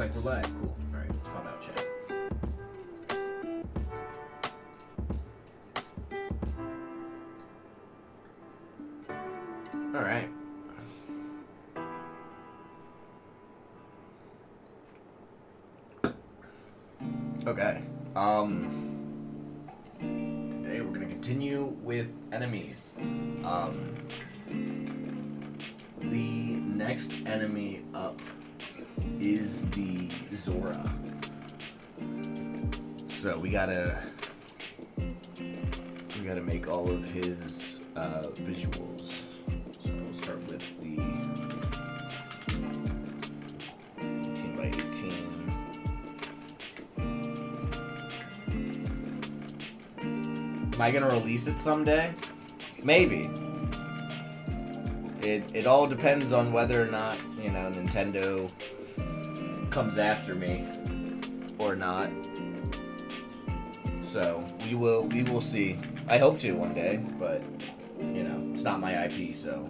like we're live. Cool. Alright, pop out chat. Alright. Okay. Today we're gonna continue with enemies. The next enemy up is the Zora. So we gotta make all of his visuals. So we'll start with the 18 by 18. Am I gonna release it someday? Maybe. It all depends on whether or not, you know, Nintendo comes after me or not. So we will see. I hope to one day, but you know, it's not my IP, so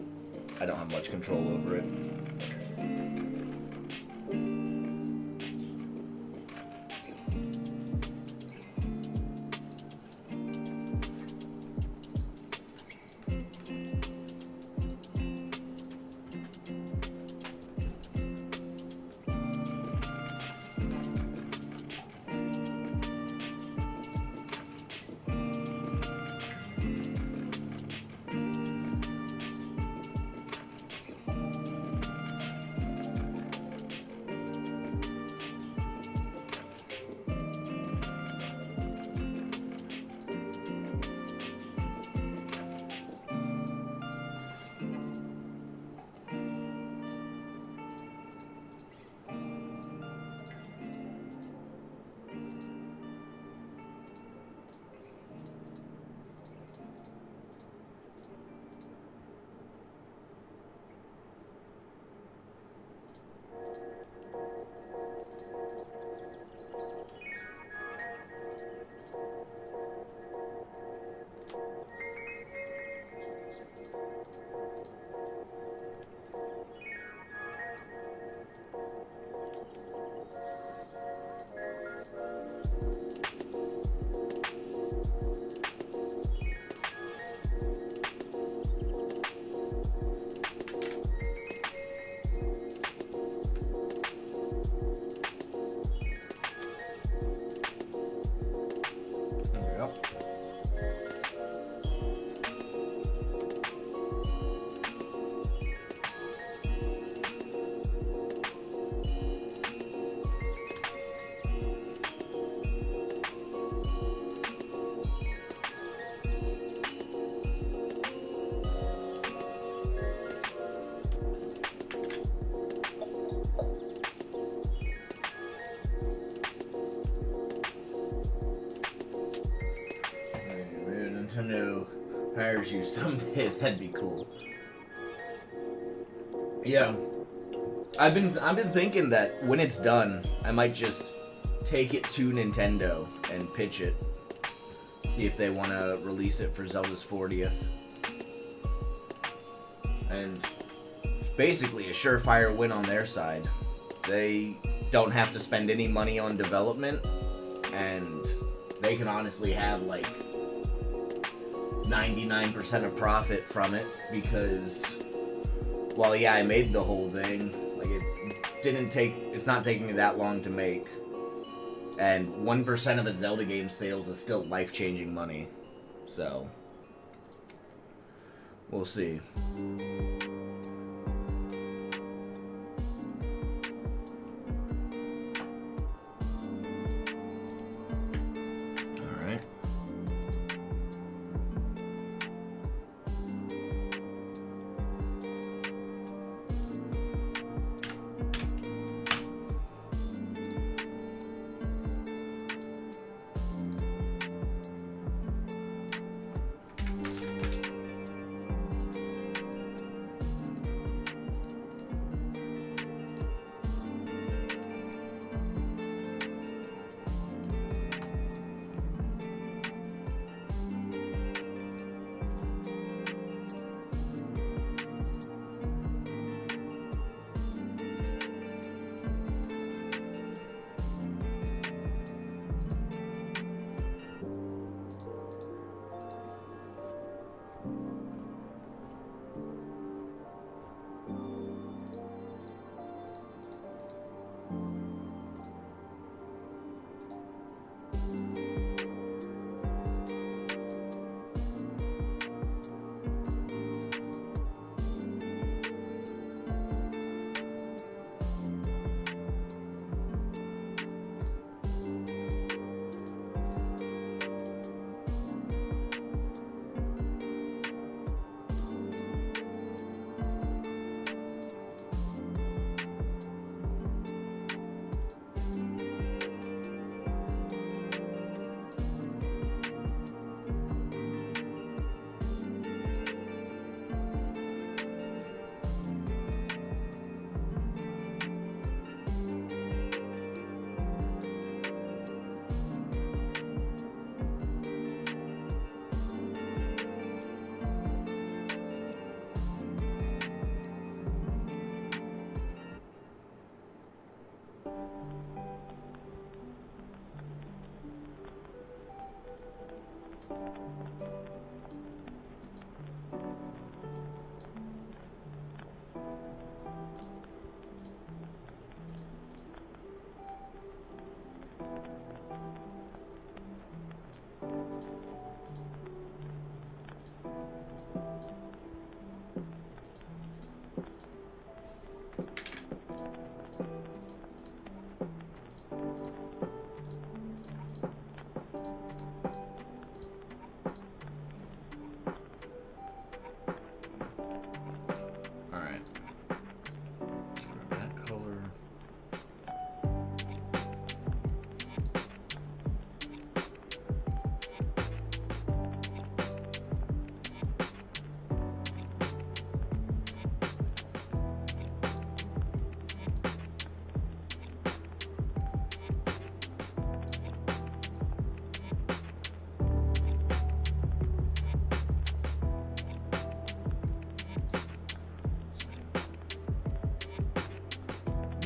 I don't have much control over it. Nintendo hires you someday, that'd be cool. Yeah, I've been thinking that when it's done, I might just take it to Nintendo and pitch it. See if they want to release it for Zelda's 40th. And basically a surefire win on their side. They don't have to spend any money on development, and they can honestly have like 99% of profit from it, because while yeah, I made the whole thing, like it's not taking me that long to make, and 1% of a Zelda game sales is still life-changing money. So we'll see.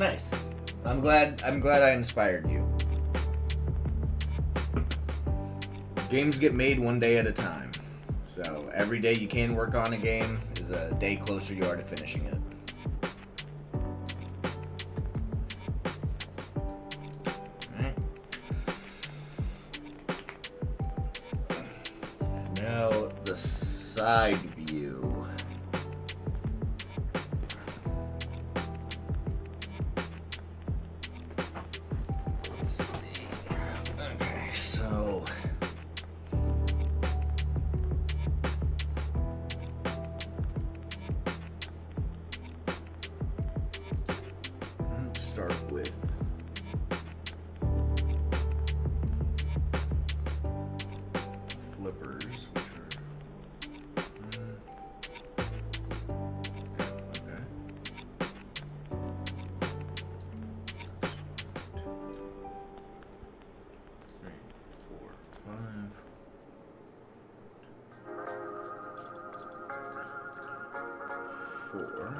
Nice. I'm glad I inspired you. Games get made one day at a time. So every day you can work on a game is a day closer you are to finishing it. Alright. Now the side view. Let's see. Okay, so let's start with flippers, which are okay. 3, 4, 5. 4.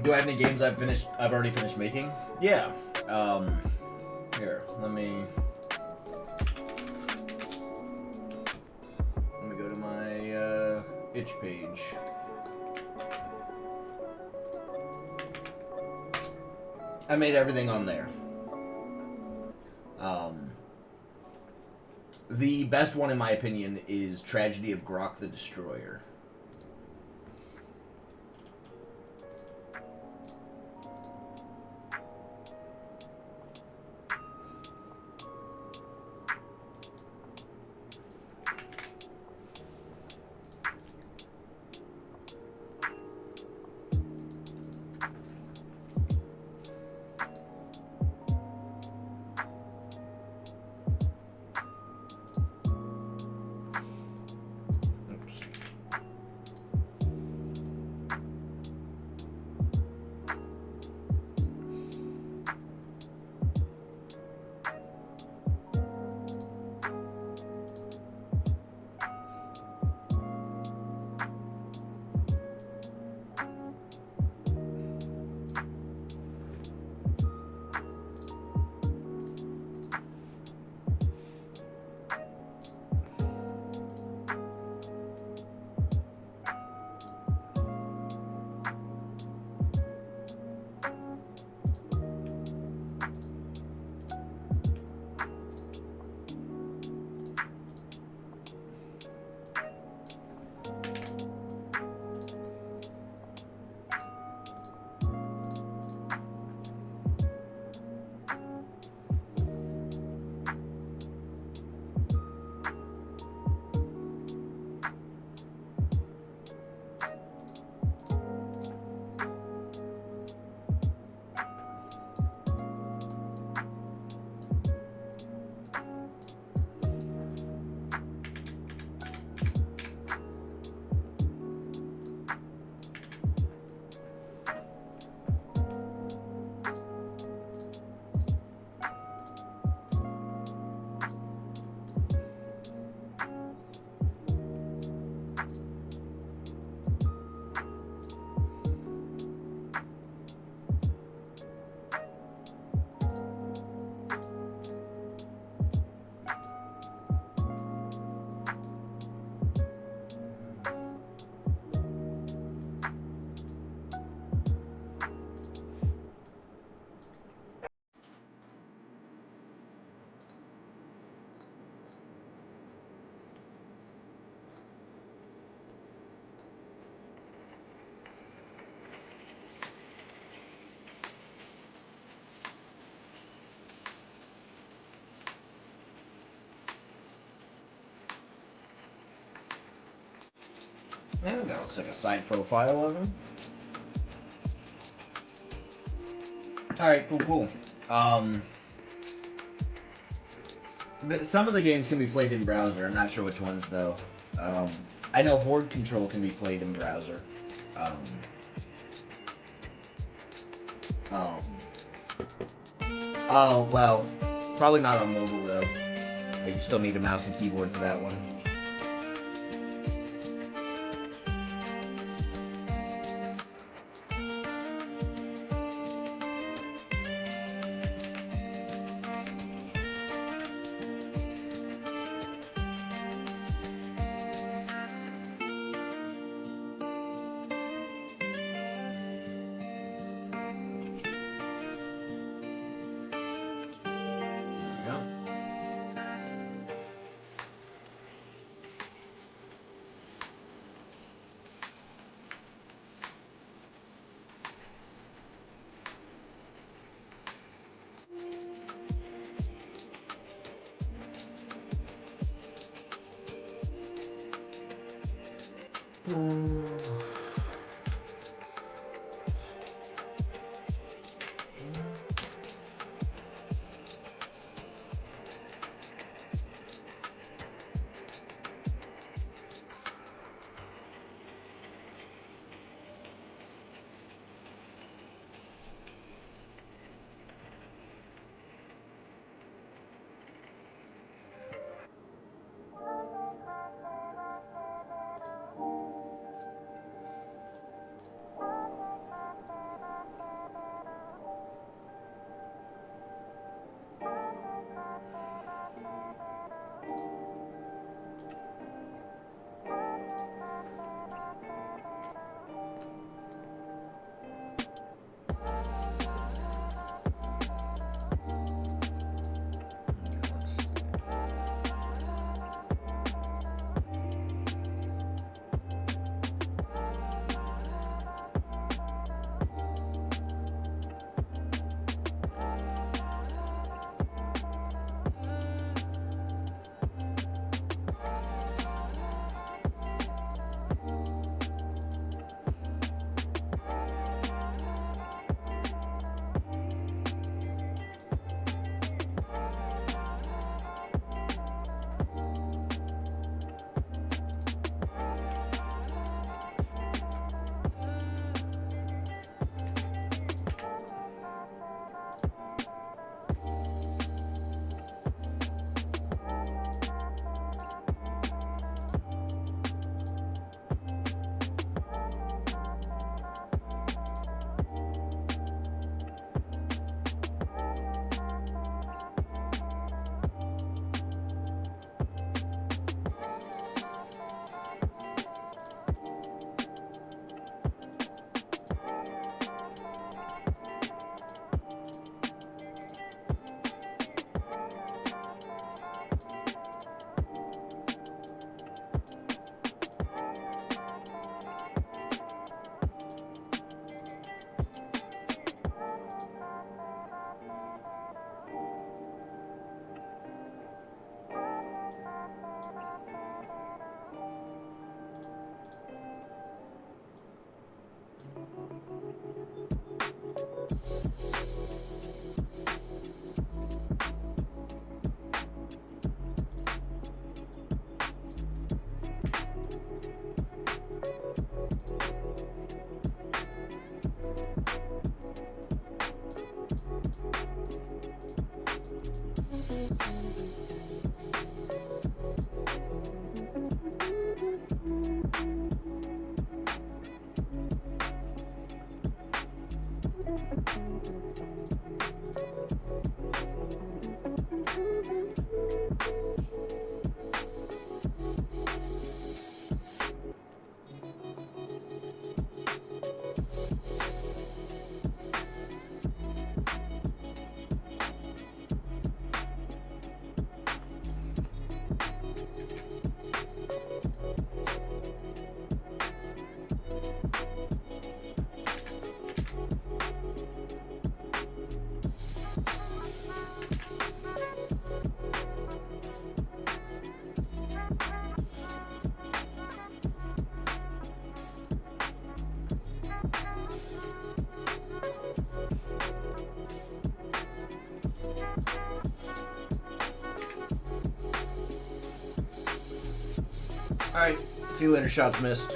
Do I have any games I've already finished making? Yeah. Here, let me itch page. I made everything on there. The best one, in my opinion, is Tragedy of Grok the Destroyer. And that looks like a side profile of him. Alright, cool. But some of the games can be played in browser. I'm not sure which ones, though. I know Horde Control can be played in browser. Um, um, oh, well, probably not on mobile, though. Like, you still need a mouse and keyboard for that one. Alright, see you later, shots missed.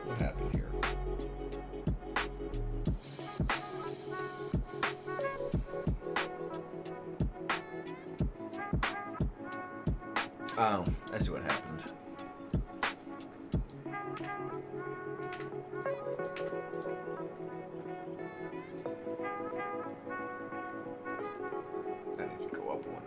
What happened here? Oh, I see what happened. That needs to go up one.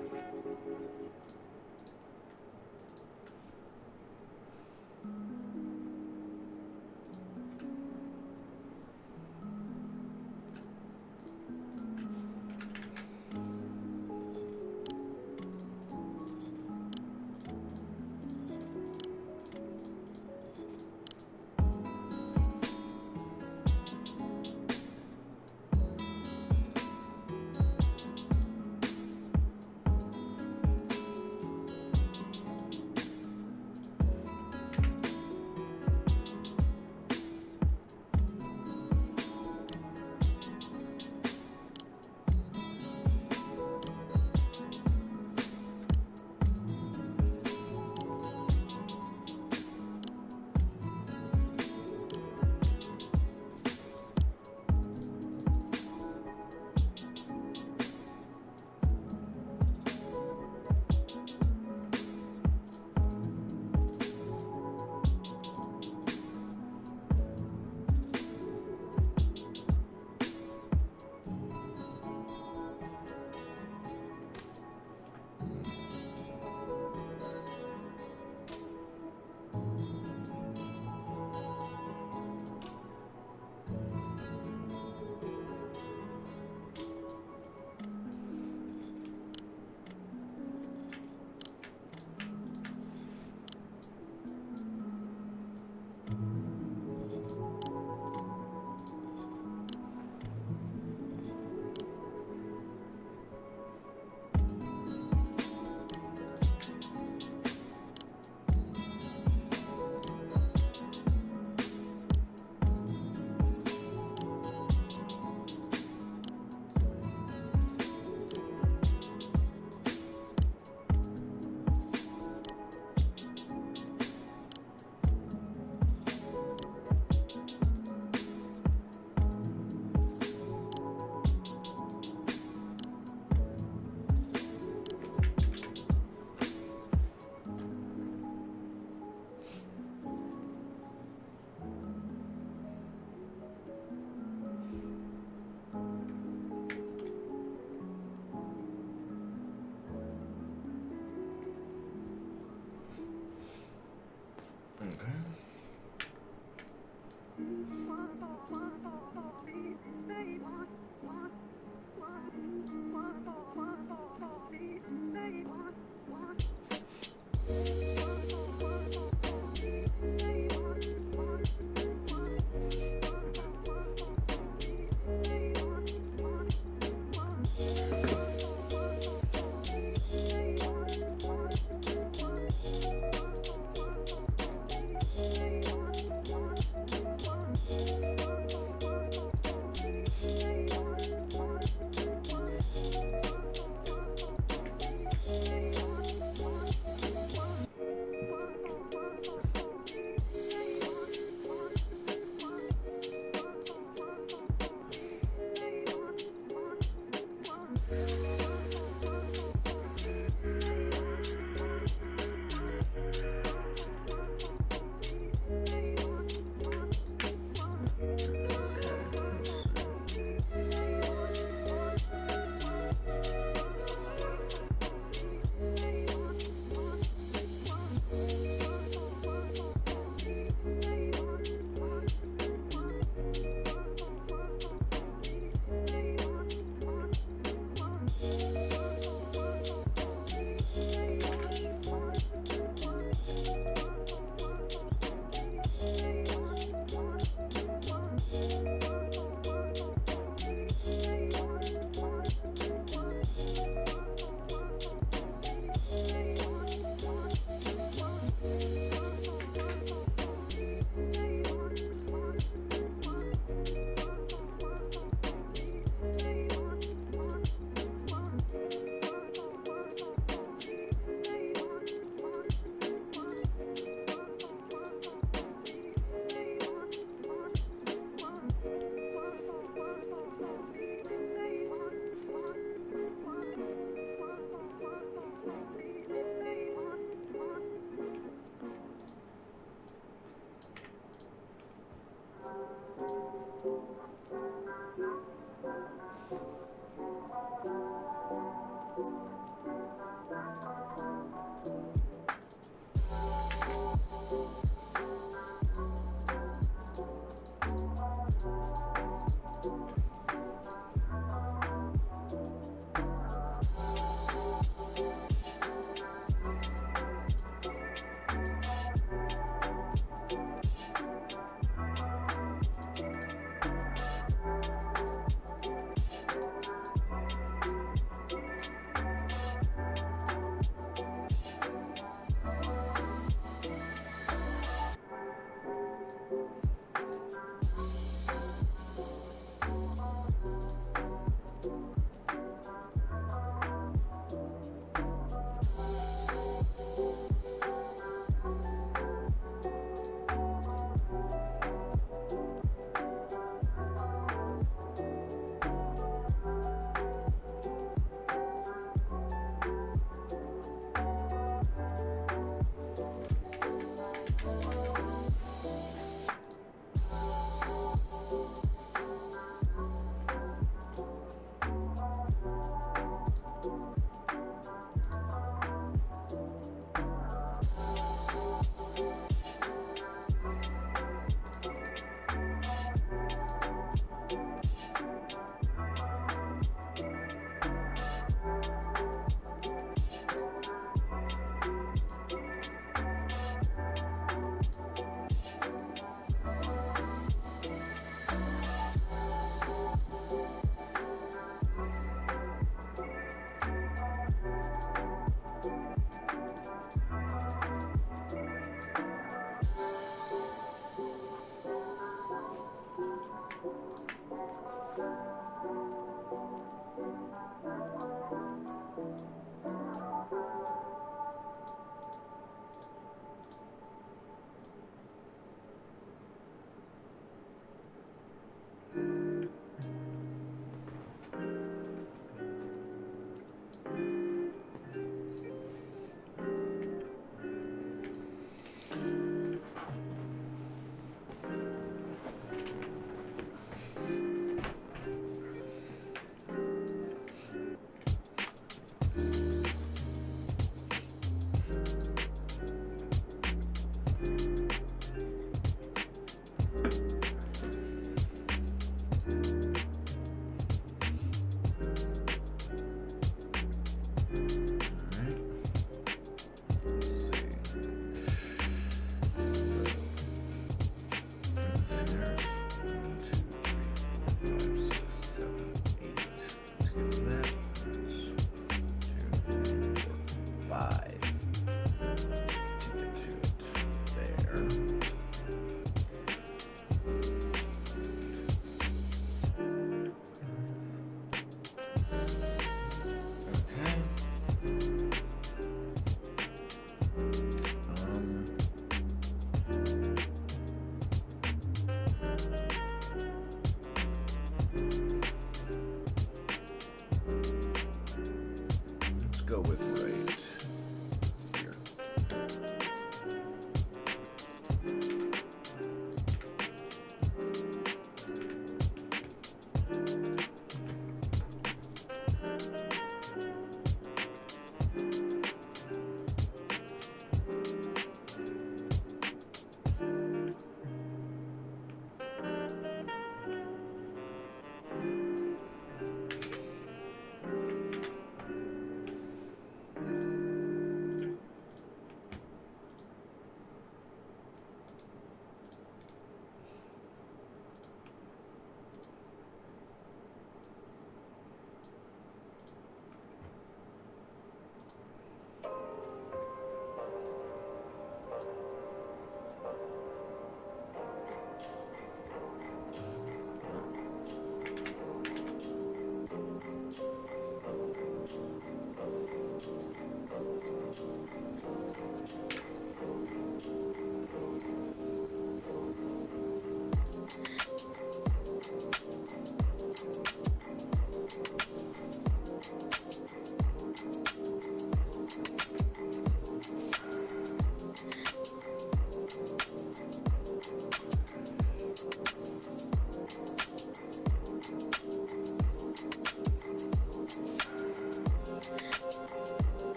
Okay.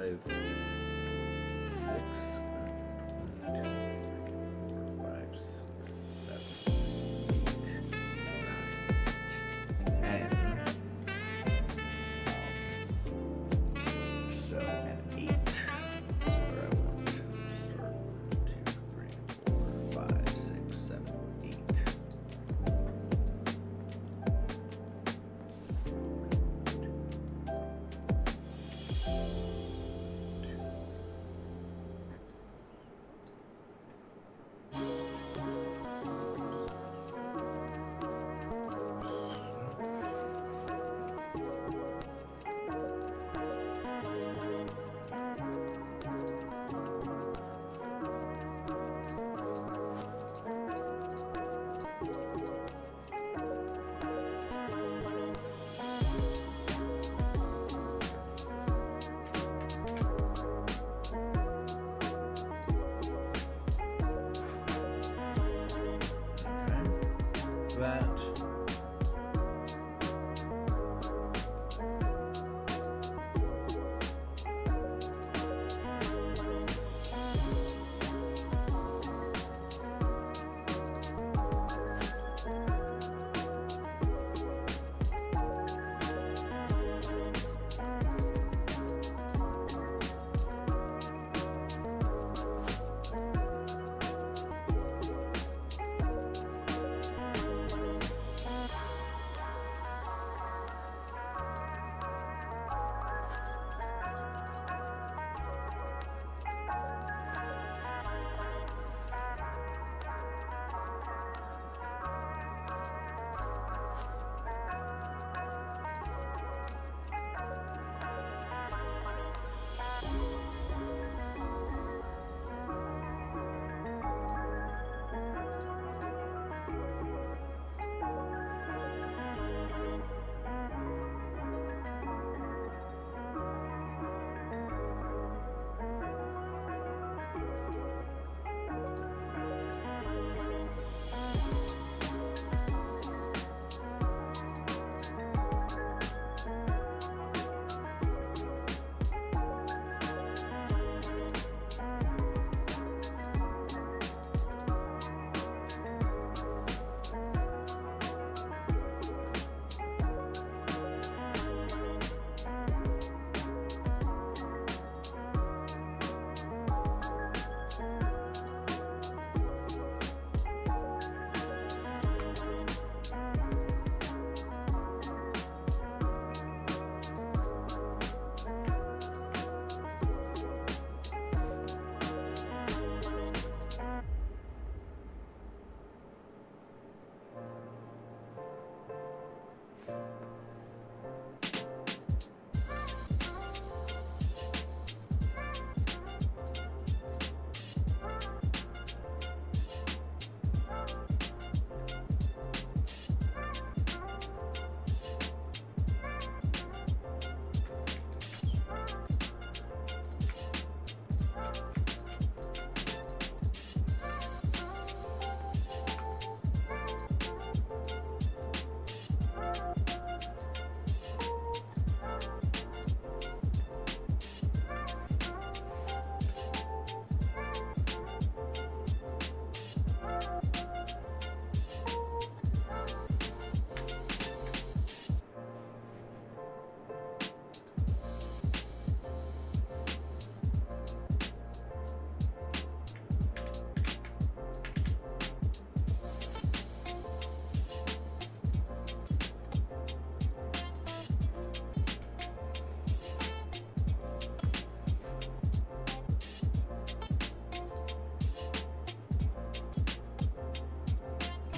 5, 6, 1, 2, 3, 4, 5, 6, 7, 8, 9, 10. So an 8. Where I want to start. 1, 2, 3, 4, 5, 6, 7, 8. That.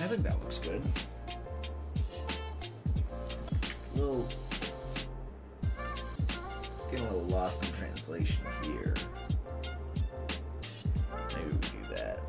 I think that looks good. Getting a little lost in translation here. Maybe we do that.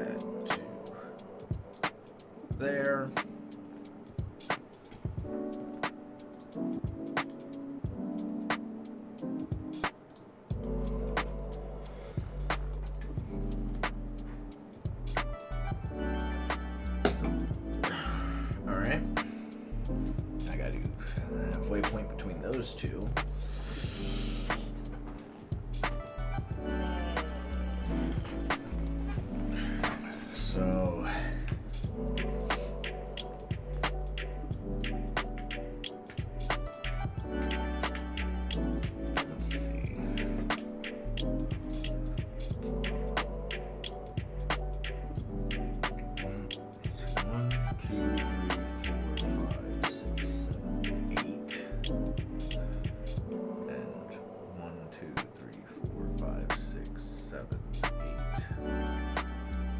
that to there. Alright. I gotta do a halfway point between those two. So let's see. 1, 2, 3, 4, 5, 6, 7, 8. And 1, 2, 3, 4, 5, 6, 7, 8,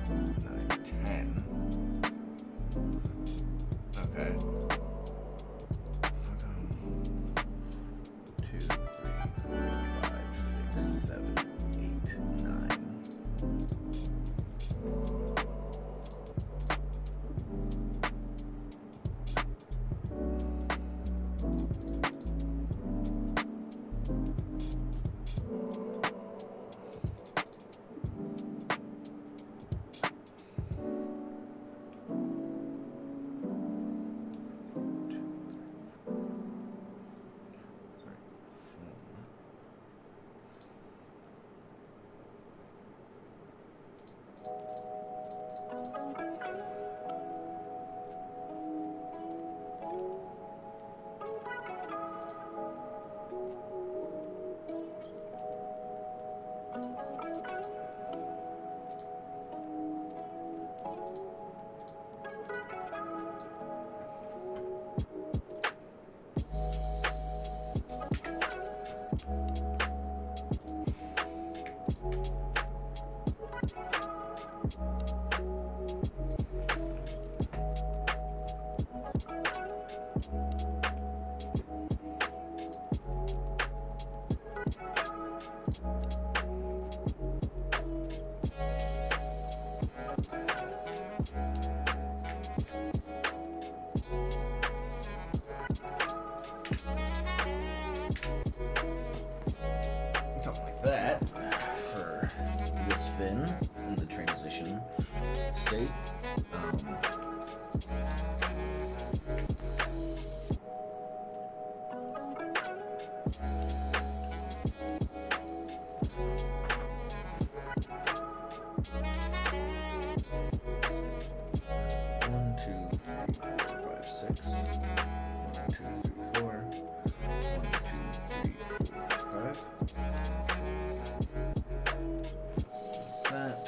9, 10. Okay. 2, 3, 4, 5, 6, 7, 8, 9. Something like that for this fin in the transition state. One, two, three, four, five, six. 1, 2, 3, 4. 1, 2, 3, 4, 5. That.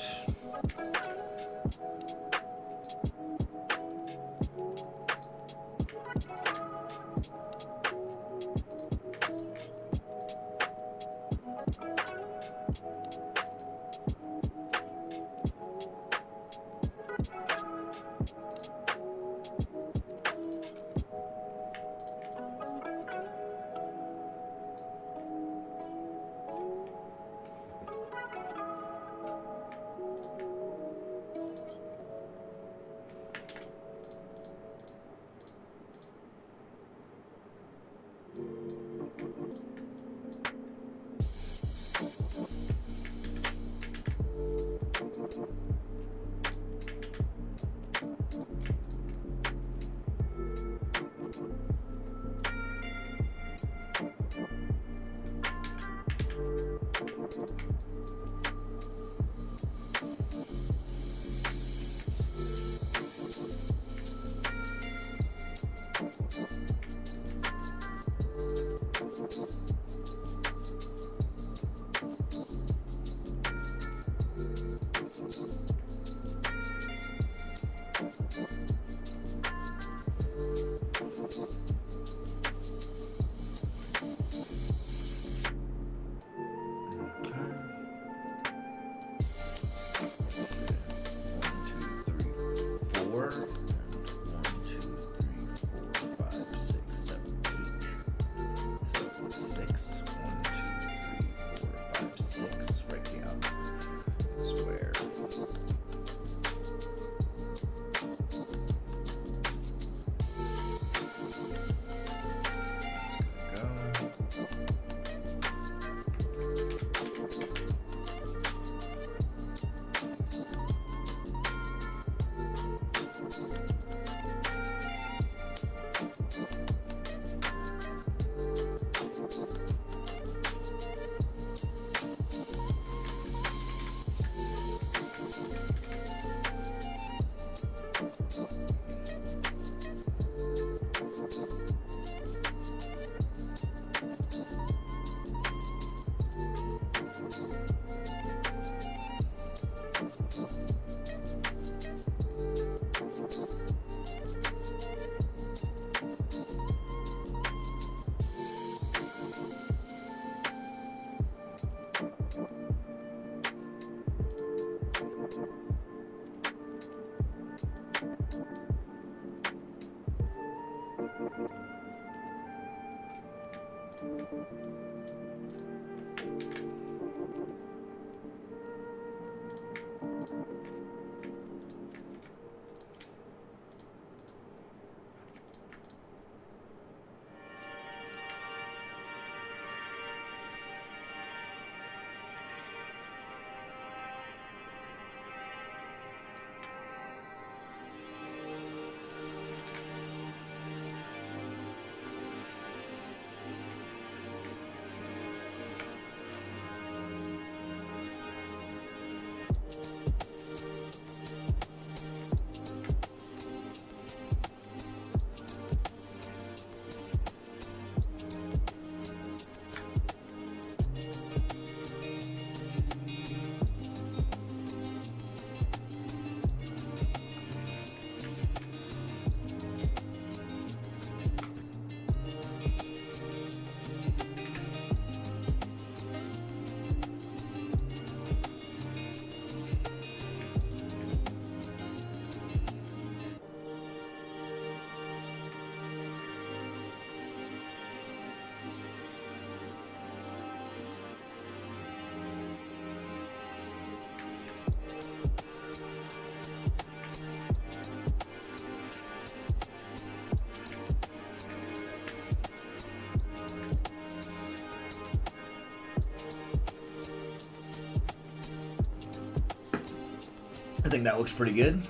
I think that looks pretty good.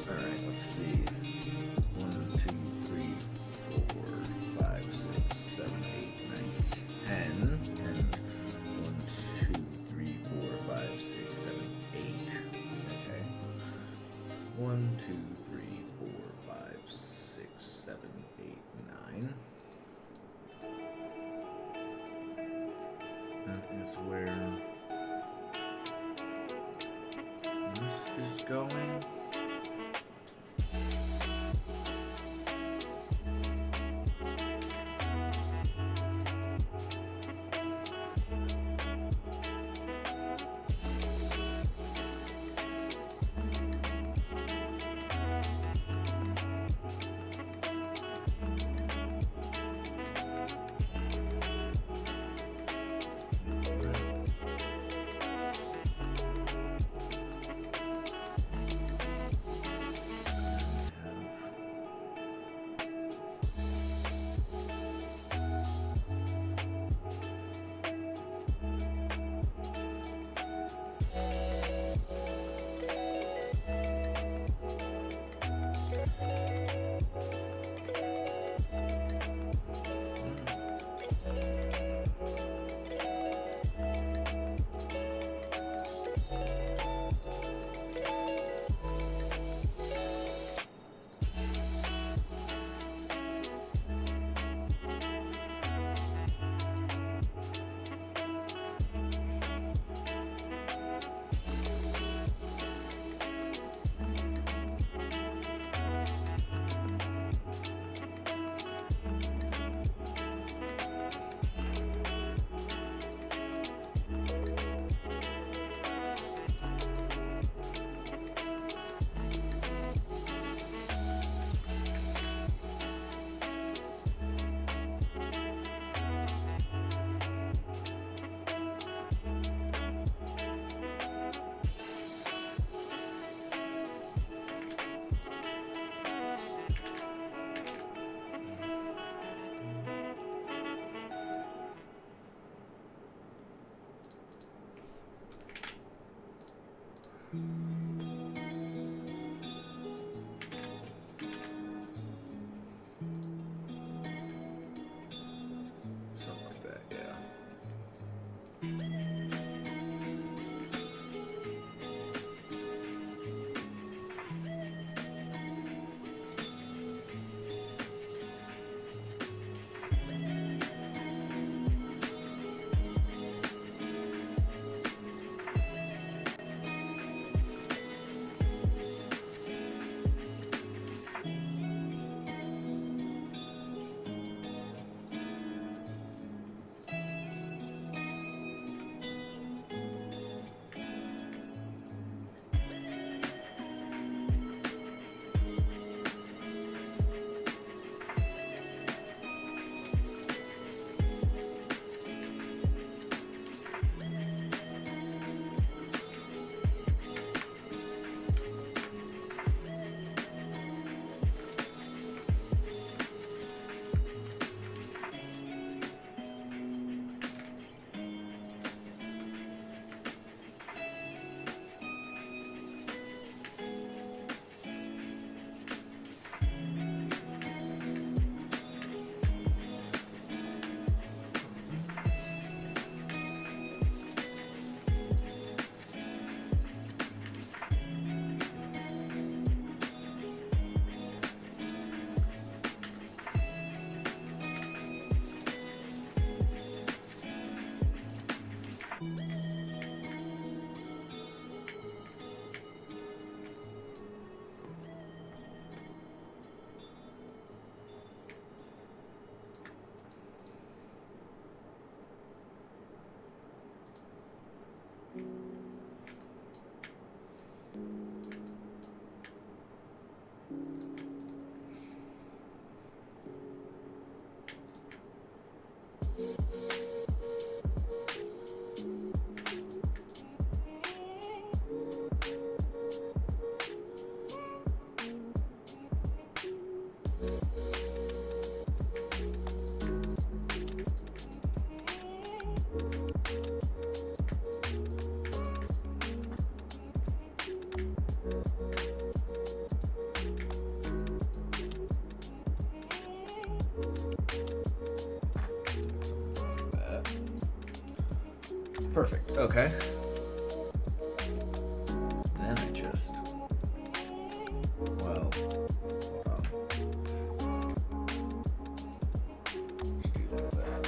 Alright, let's see. 1, 2, 3, 4, 5, 6, 7, 8, 9, 10. And 1, 2, 3, 4, 5, 6, 7, 8. Okay. 1, 2, 3, 4, 5, 6, 7, 8, 9. That is where this is going. Something like that, yeah. Perfect. Okay. Then I just... Well, hold on. Just do like that.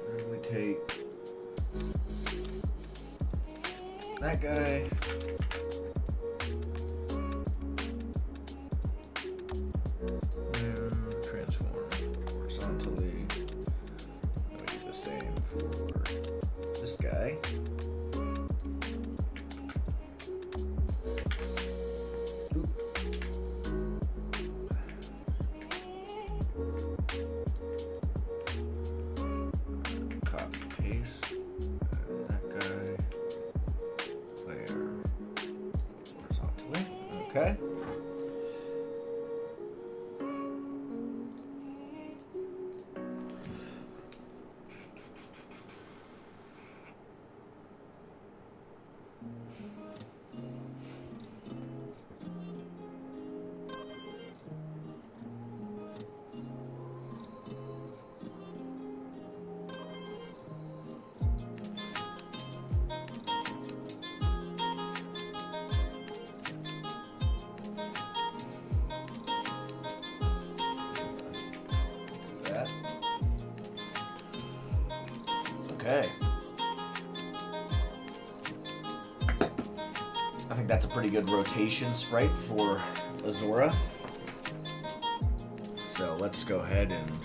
And we take that guy. Transform horizontally. I'm gonna do the same for this guy. Oop. Copy paste. And that guy. Layer horizontally. Okay. Okay. I think that's a pretty good rotation sprite for Azora. So let's go ahead and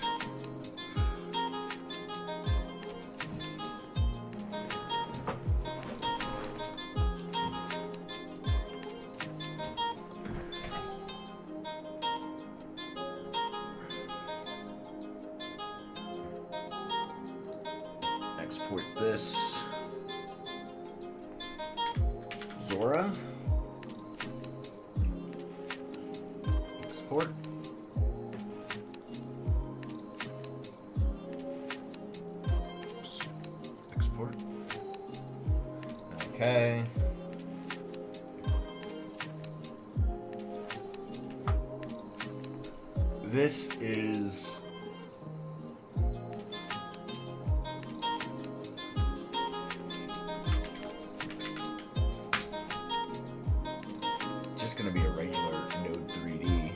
export this Zora. Export. Oops. Export. Okay. This is just going to be a regular Node 3D.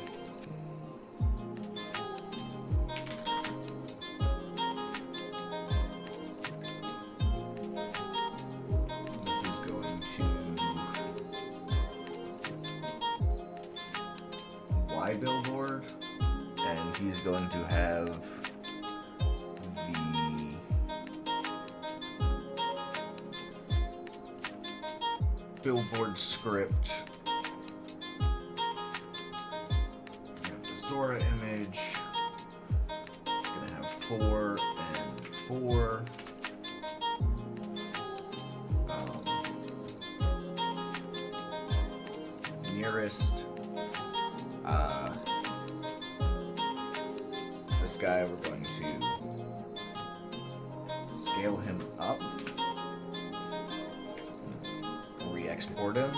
This is going to Y billboard, and he's going to have the billboard script. Zora image. It's gonna have 4 and 4. Nearest. This guy, we're going to scale him up. Re-export him.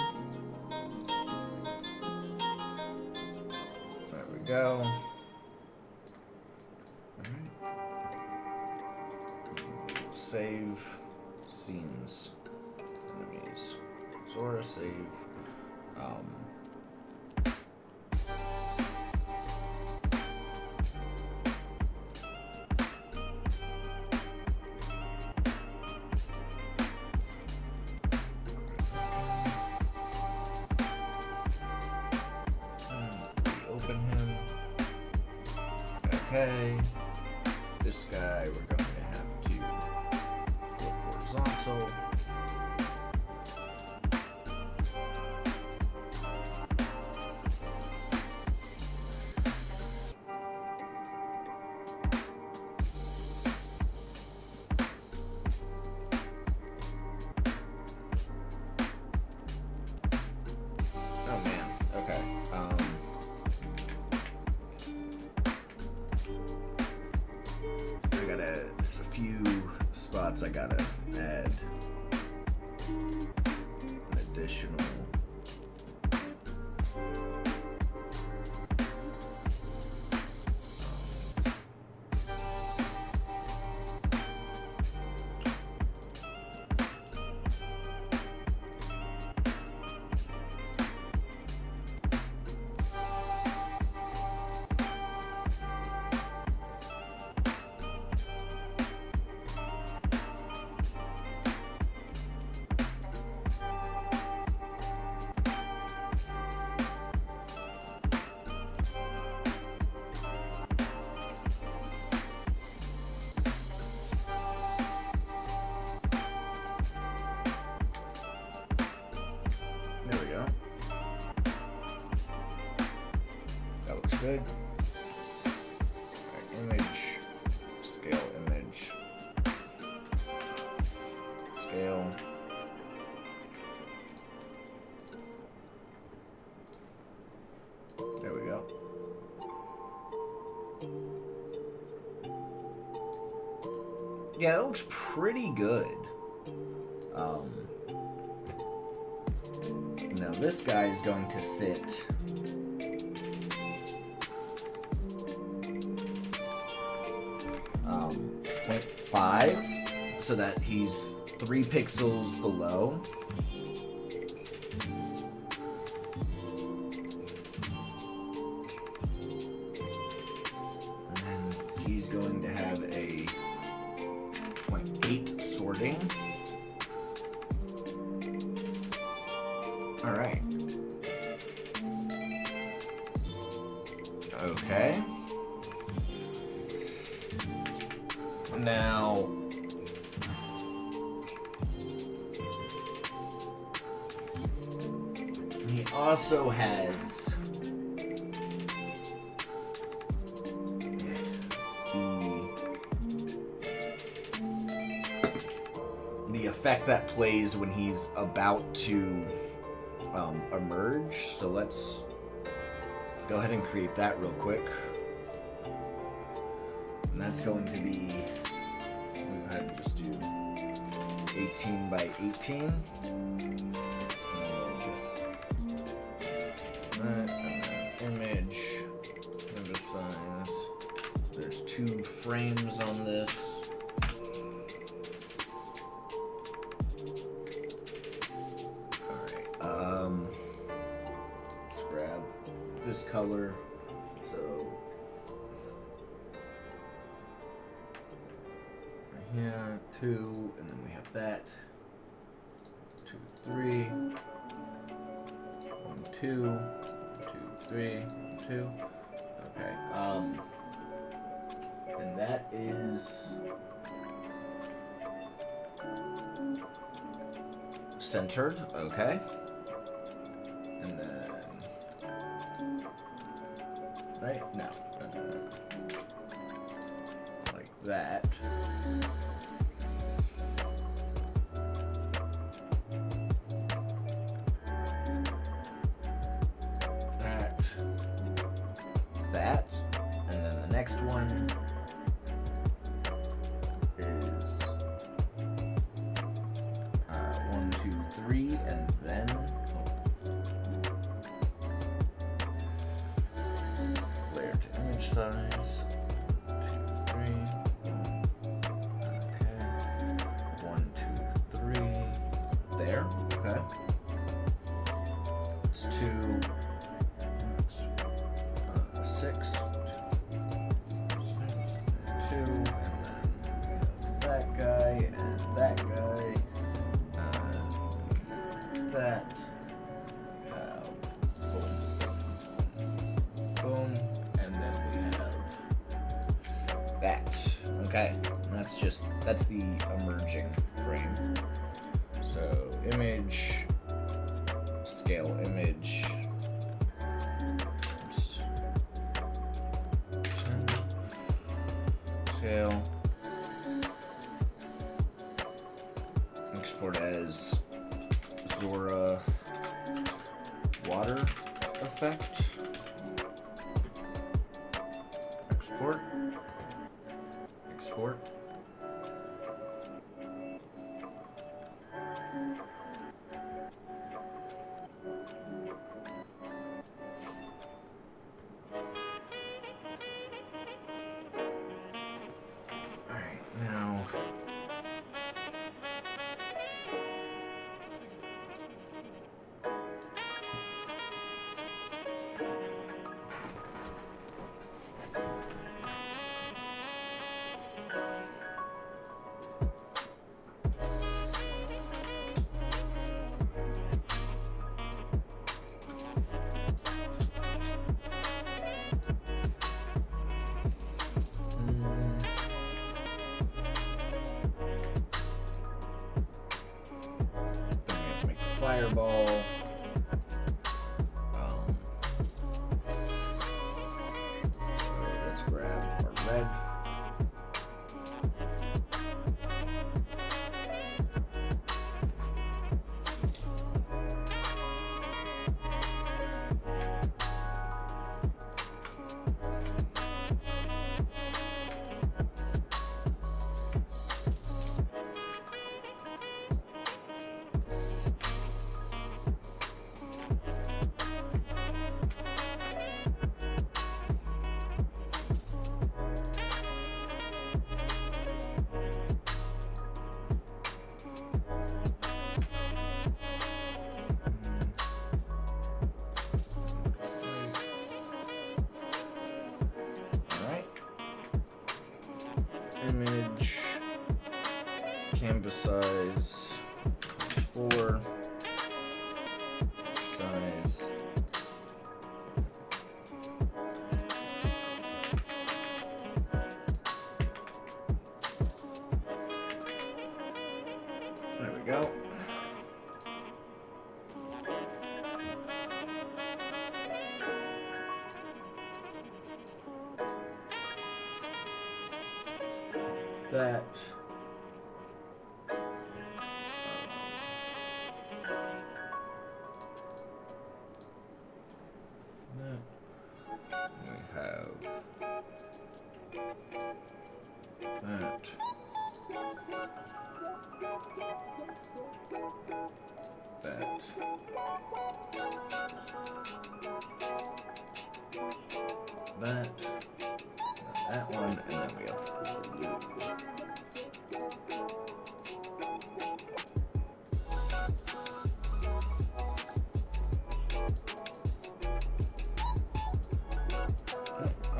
Go. Save scenes. Enemies. Zora save. Open him. Okay. This guy we're going to have to flip horizontal. Oh man. Okay. There's a few spots I gotta add an additional good. Right, image, scale image, scale. There we go. Yeah, that looks pretty good. Now this guy is going to sit 0.5 so that he's 3 pixels below. And then he's going to have a 0.8 sorting. Alright. Okay. Now, he also has the effect that plays when he's about to emerge. So let's go ahead and create that real quick. And that's going to be, we'll go ahead and just do 18 by 18. And we'll just that, and then image size. There's 2 frames on this. Let's grab this color. So right here, 2, and then we have that. 2, 3. 1, 2. 2, 3. 2. Okay. And that is centered. Okay. And then, right? No. Like that. That. And then the next one is 1, 2, 3, and then layer to image size. 2, 3. Okay. 1, 2, 3. There. Okay. It's 2, 6, 2, and then that guy and that guy. That. Boom. And then we have that. Okay. And that's the emerging frame. So image, scale image. Scale. Export as Zora water effect. Export. Export. Alright, now fireball. red. Image, canvas size, 4, size, there we go. That we have that. That one, and then we have blue.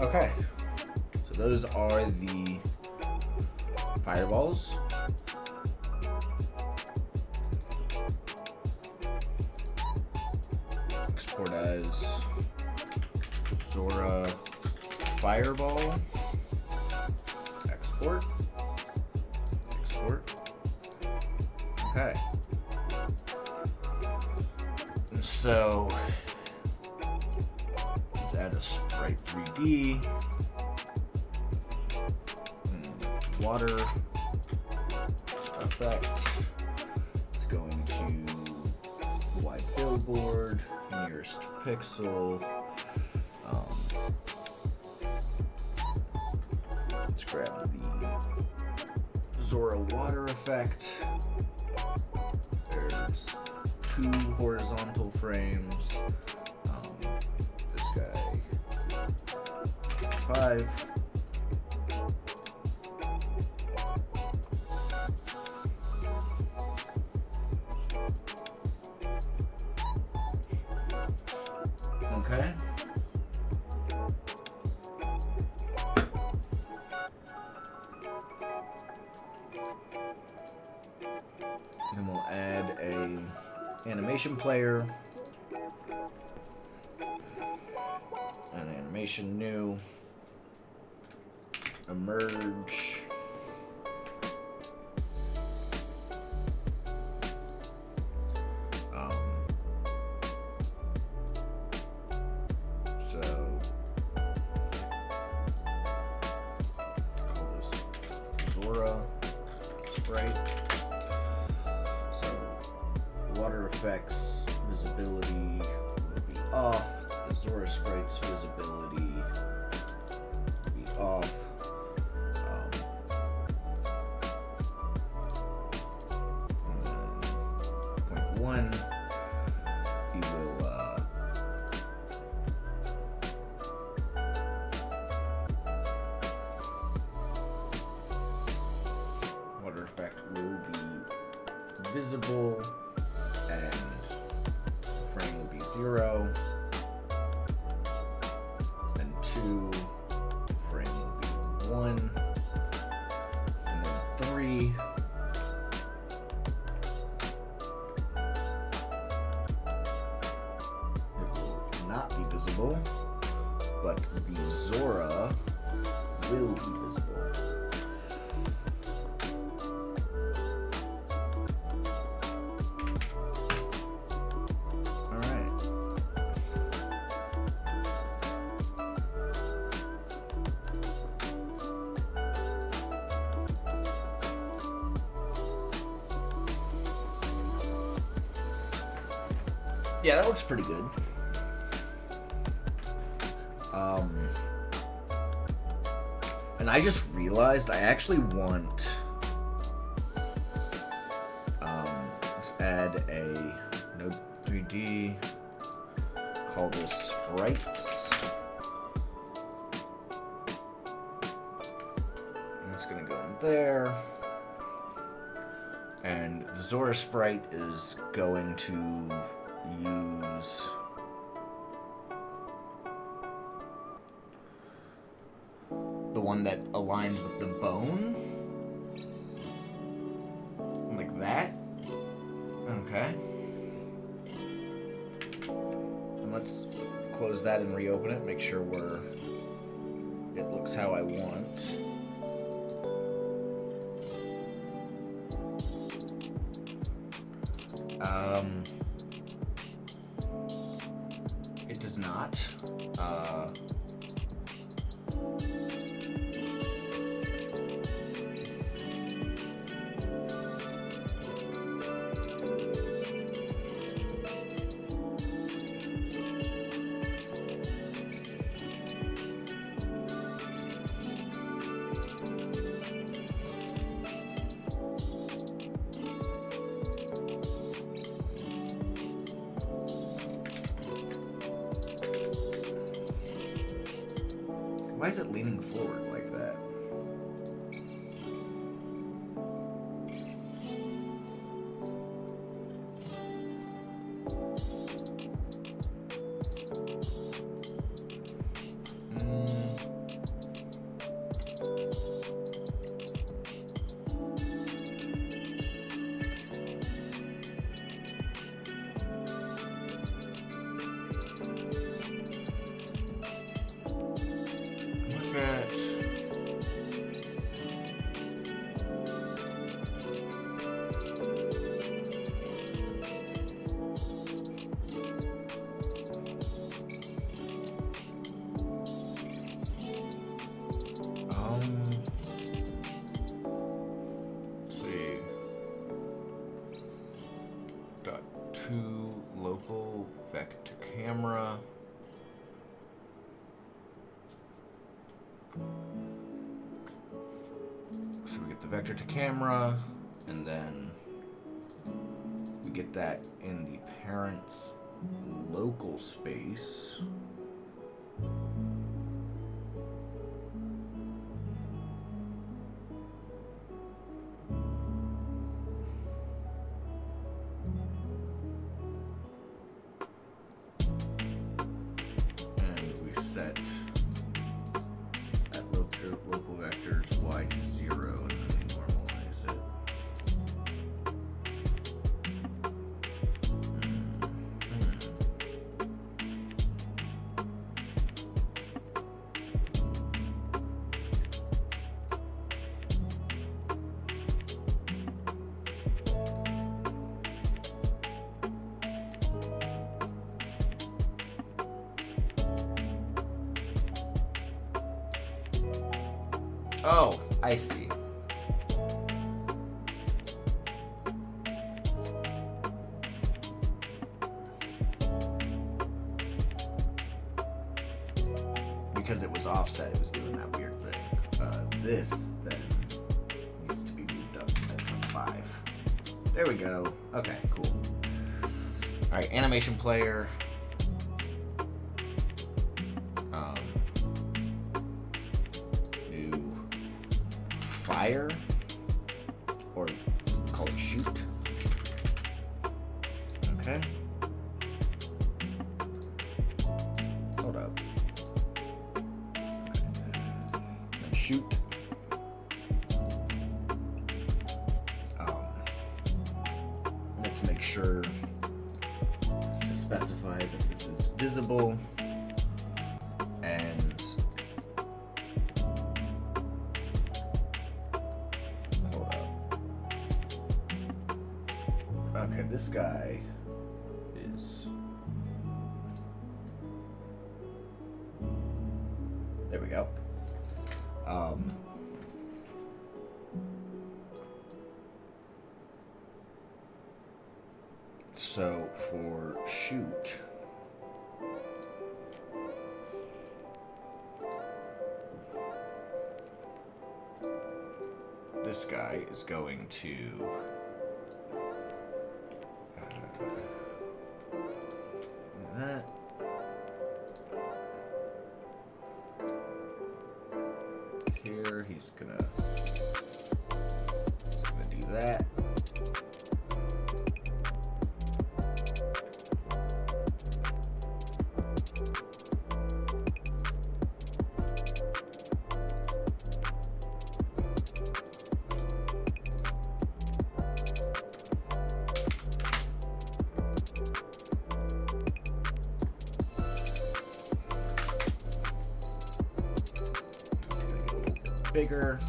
Okay, so those are the fireballs. Export as Zora fireball. Export. Okay. So let's add a sprite 3D. Water effect. It's going to wide billboard, nearest pixel. Let's grab the Zora water effect. There's 2 horizontal frames. This guy 5. Okay. Then we'll add a animation player, an animation new, emerge, so call this Zora sprite. Water effects visibility will be off. The Zora sprite's visibility will be off. Point 1, he will water effect will be visible. And the frame will be 0, and 2, frame will be 1, and then 3, it will not be visible, but the Zora will be visible. Yeah, that looks pretty good. And I just realized I actually want, let's add a Node 3D, call this sprites. And it's gonna go in there. And the Zora sprite is going to use the one that aligns with the bone, like that. Okay. And let's close that and reopen it. Make sure it looks how I want. It does not. Why is it leaning forward like that? Local vector camera. So we get the vector to camera, and then we get that in the parent's local space. Set at local vectors y to 0, and then we normalize it. Oh, I see. Because it was offset, it was doing that weird thing. This, then, needs to be moved up to 25. There we go. Okay, cool. Alright, animation player. Fire, or call it shoot. Okay. Hold up. Okay. Then shoot. Let's make sure to specify that this is visible. And okay, this guy is... There we go. So for shoot, this guy is going to that. Here he's gonna do that. Bigger,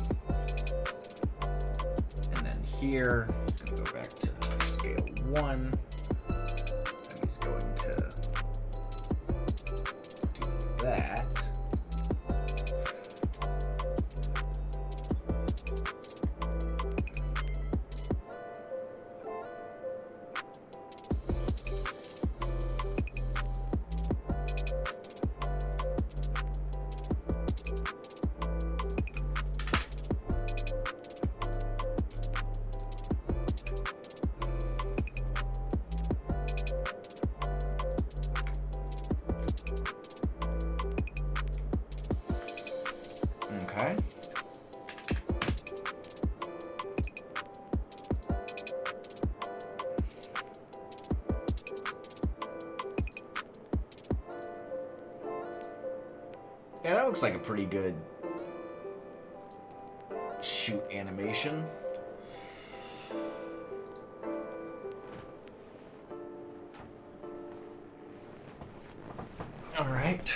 and then here it's going to go back to scale 1, and he's going to do that. Okay. Yeah, that looks like a pretty good shoot animation. All right.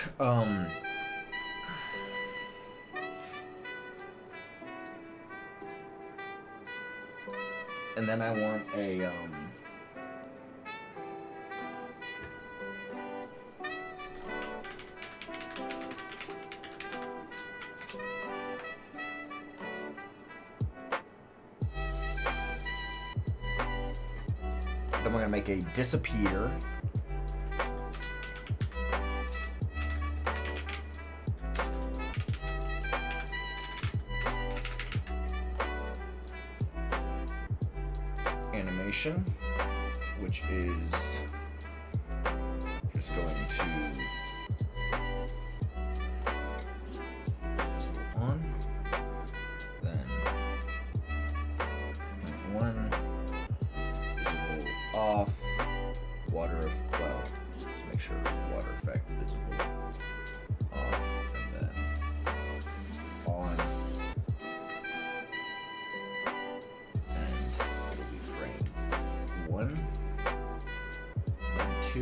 And then I want a then we're gonna make a disappear. Animation, which is just going to visible on, then one, visible off, water, well, just make sure water effect visible off, and then on. One, then 2,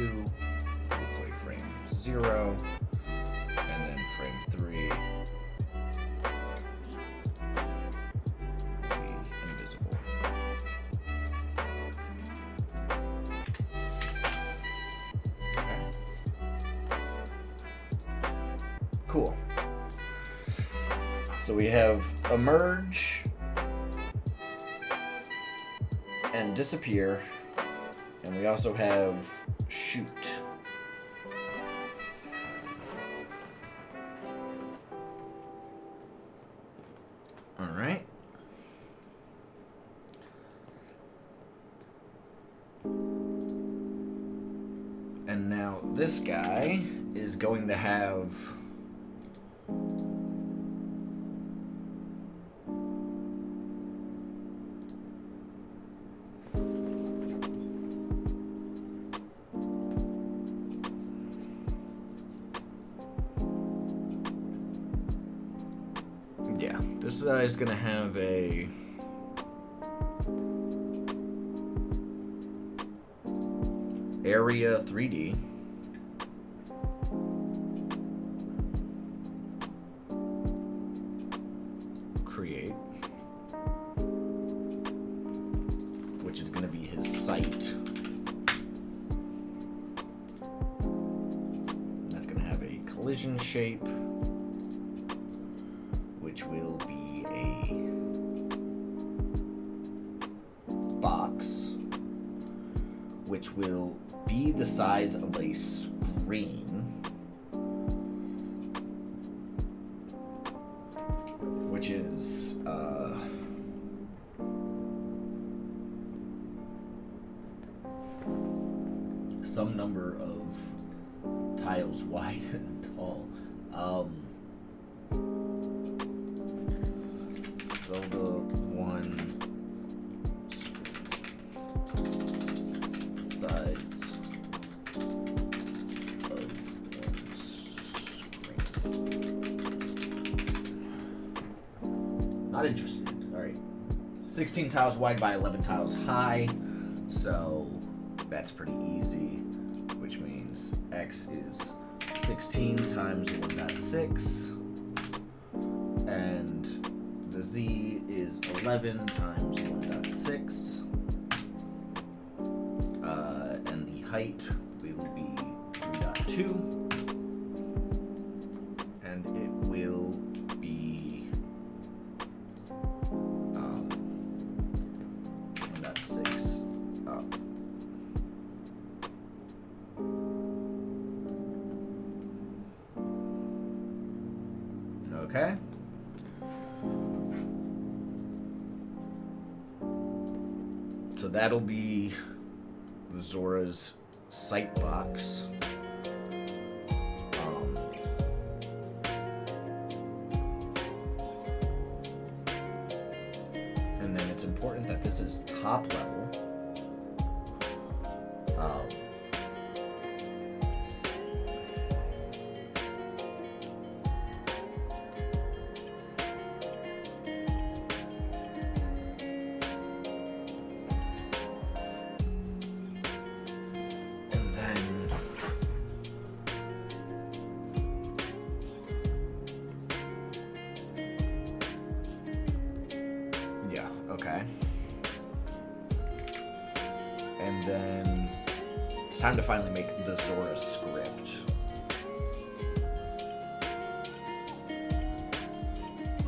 we'll play frame 0, and then frame 3 will be invisible. Okay. Cool. So we have emerge and disappear. And we also have shoot. All right. And now this guy is going to have this is going to have a area 3D. Create, which is going to be his site. That's going to have a collision shape, which will be a box, which will be the size of a screen. Which is some number of tiles wide and tall. Zelda 1 size of 1 screen. Not interested. Alright. 16 tiles wide by 11 tiles high. So that's pretty easy. Which means X is 16 times 1.6. And the Z is 11 times 1.6. And the height will be 3.2. And it will be 1.6 up. Okay. So that'll be the Zora's sight box. And then it's important that this is top level. Okay. And then it's time to finally make the Zora script.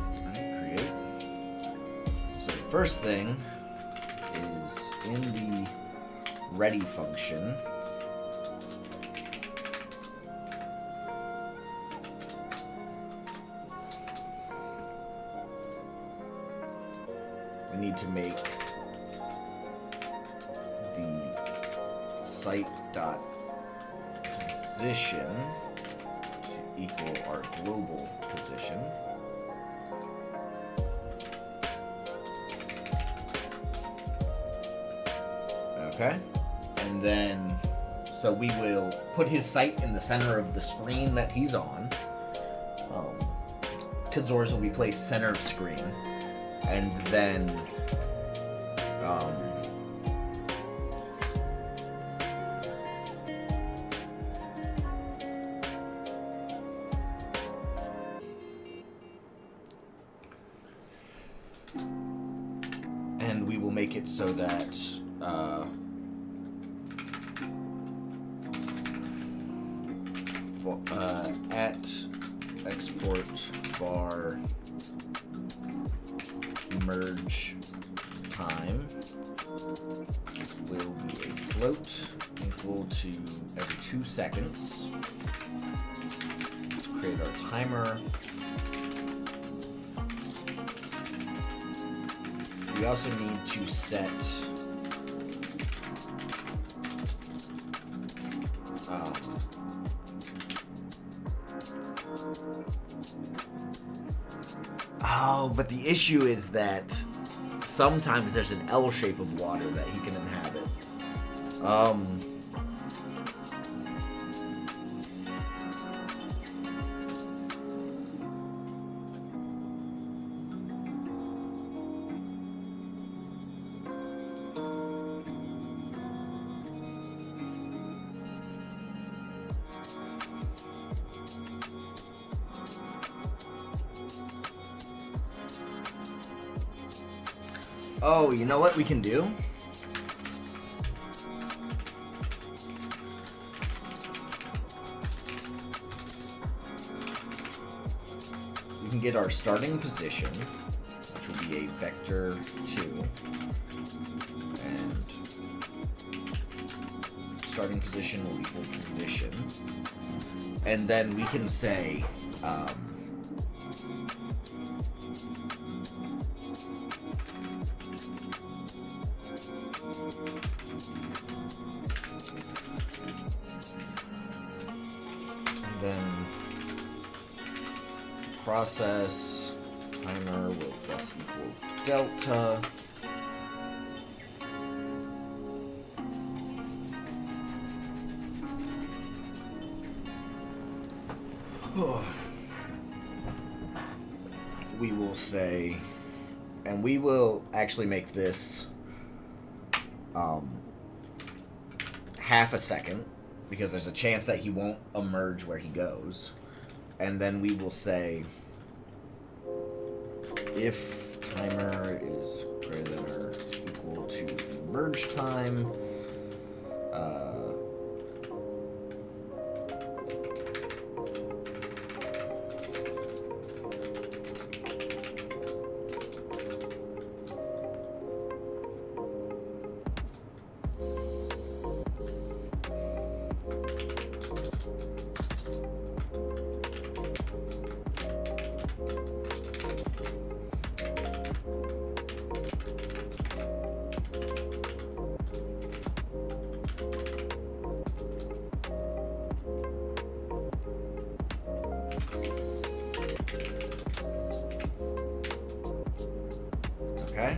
Alright, create. So the first thing is in the ready function. We need to make the site.position to equal our global position. Okay. And then, so we will put his site in the center of the screen that he's on. Because Zora's will be placed center of screen. And then and we will make it so that at export bar merge time will be a float equal to every 2 seconds. Create our timer. We also need to set oh, but the issue is that sometimes there's an L shape of water that he can inhabit. Oh, you know what we can do? We can get our starting position, which will be a vector 2, and starting position will equal position. And then we can say, and then process timer will plus equal delta. We will say, and we will actually make this half a second, because there's a chance that he won't emerge where he goes. And then we will say, if timer is greater than or equal to emerge time, okay.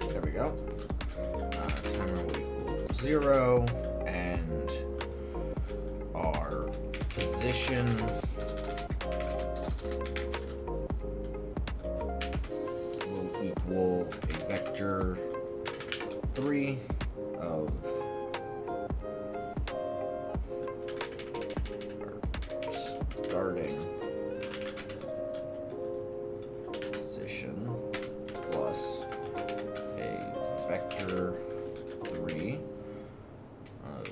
There we go. Timer will equal 0, and our position will equal a vector 3 of our starting position plus a vector 3 of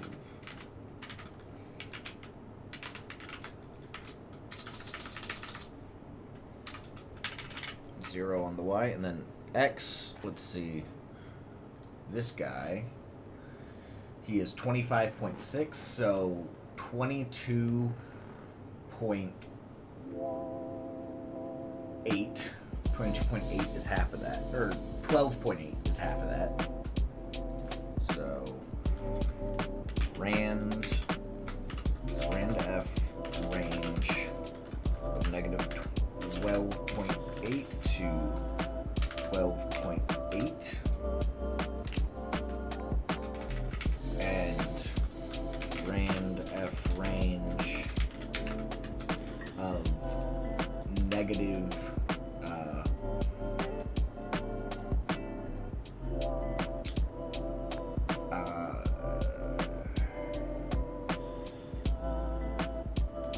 zero on the y, and then x, let's see, this guy, he is 25.6, so 22.8 22.8 is half of that, or 12.8 is half of that. So rand f range of negative 12.8 to 12.8, and rand f range of negative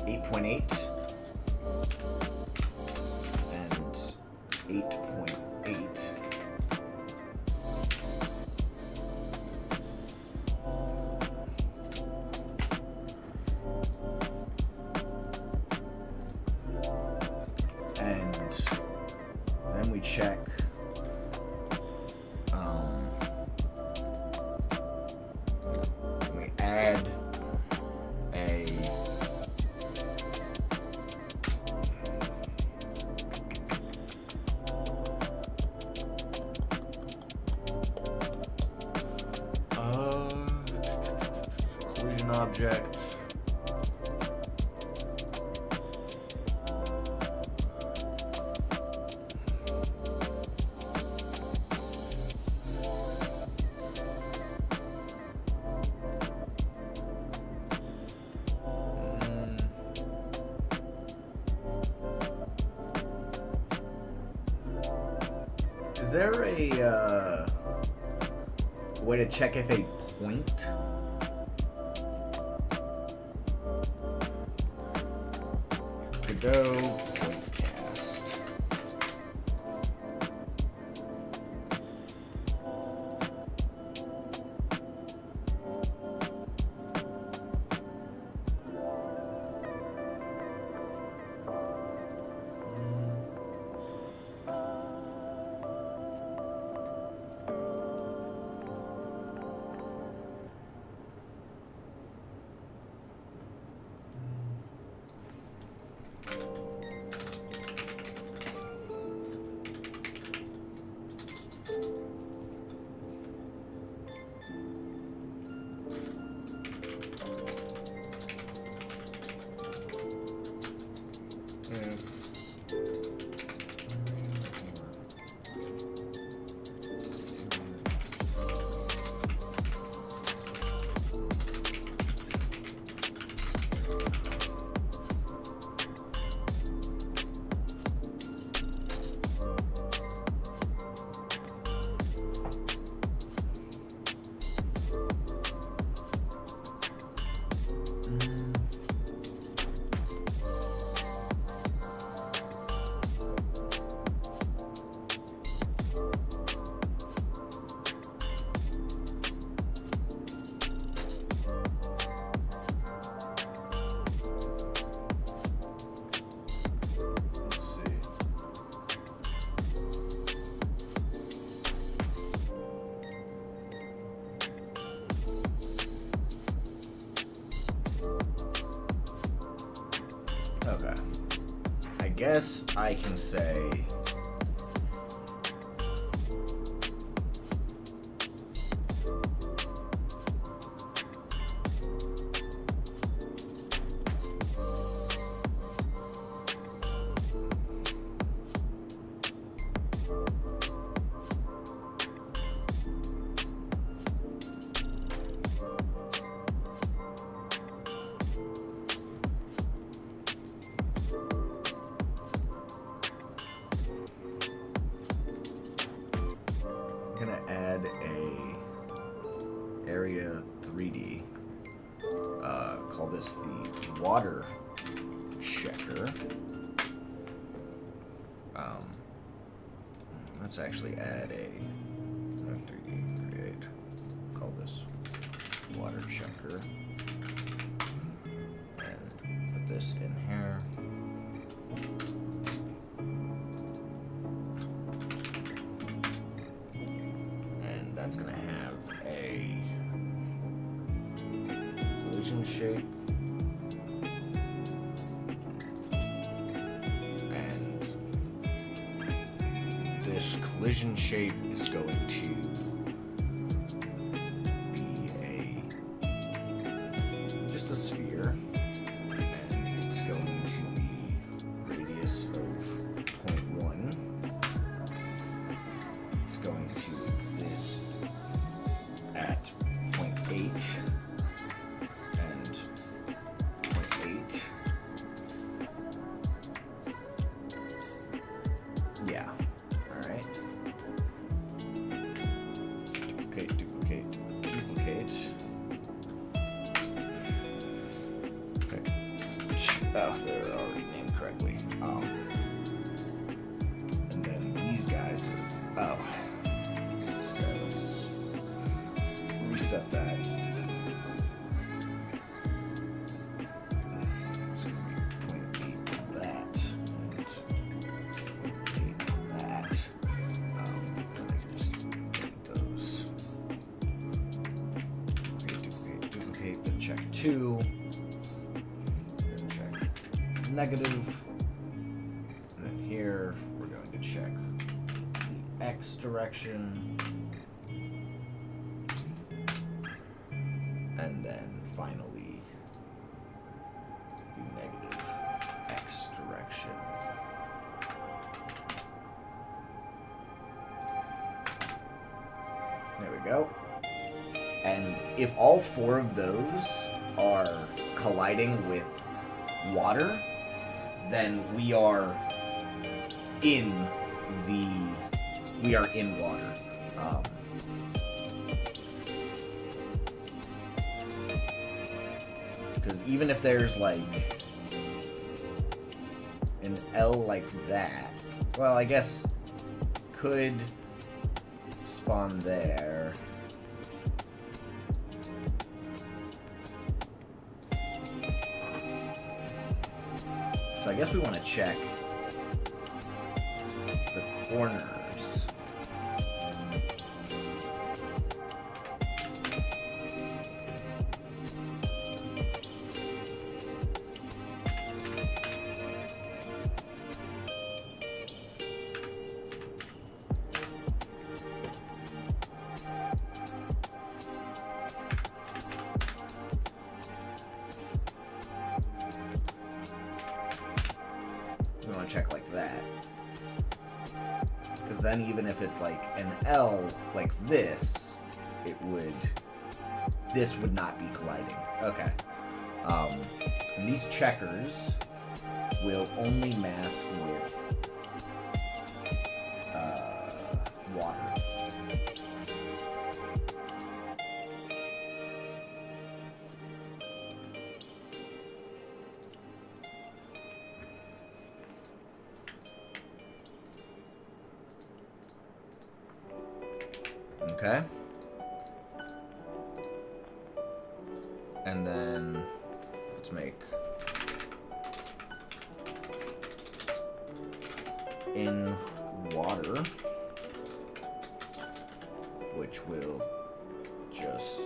8.8 and 8.8. And then we check we add a collision object. Is there a way to check if a point Godot point cast? Okay. I guess I can say area 3D. Call this the water checker. Let's actually add a 3D create. Call this water checker. And put this in here. And that's gonna have a collision shape. And this collision shape is going to be just a sphere. And it's going to be radius of 0.1. It's going to exist at 0.8 and 0.8. Yeah. All right. Duplicate, duplicate, duplicate. Okay. Oh, they're already named correctly. And then these guys are, let's reset that. It's going to be 0.8 of that and 0.8 of that. And I can just delete those. Duplicate, duplicate, then check 2. Then check negative. And then here we're going to check the X direction. And then finally the negative X direction. There we go. And if all 4 of those are colliding with water, then we are in the we are in water. Because even if there's like an L like that, well, I guess could spawn there. So I guess we want to check the corners. We want to check like that. Because then even if it's like an L like this, this would not be colliding. Okay. And these checkers will only mask with water. Okay. And then let's make in water, which will just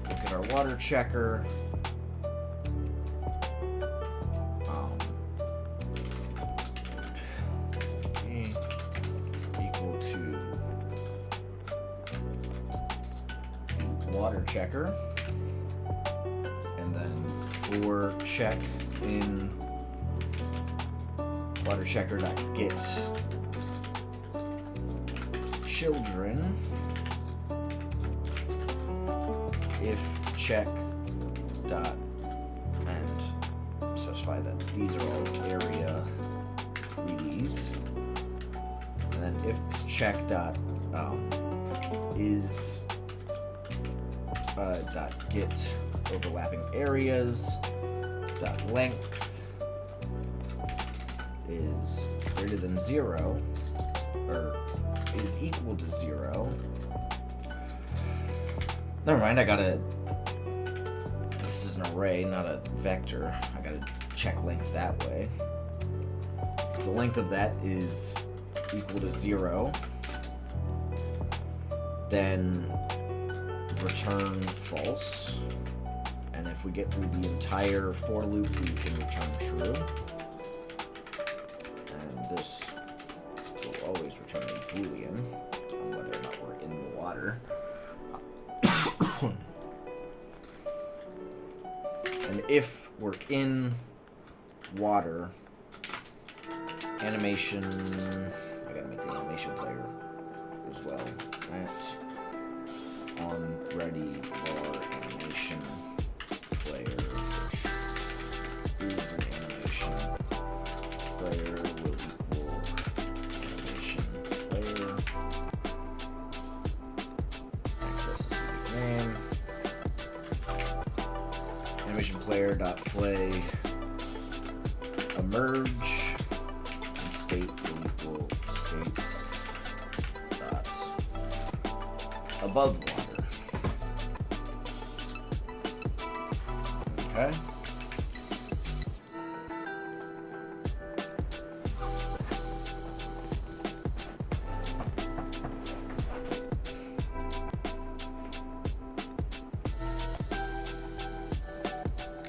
look at our water checker. Equal to water checker, and then for check in water checker dot get children if check dot and specify that these are all area readies, and then if check dot is dot get overlapping areas dot length is greater than 0 or is equal to 0. Never mind, this is an array, not a vector. I gotta check length that way. The length of that is equal to 0. Then return false. And if we get through the entire for loop, we can return true. And this will always return a boolean on whether or not we're in the water. And if we're in water, animation, I gotta make the animation player as well. That on ready for animation player, which is an animation player will equal animation player. Access is the name. Animation player dot play emerge and state will equal states dot above water. Okay.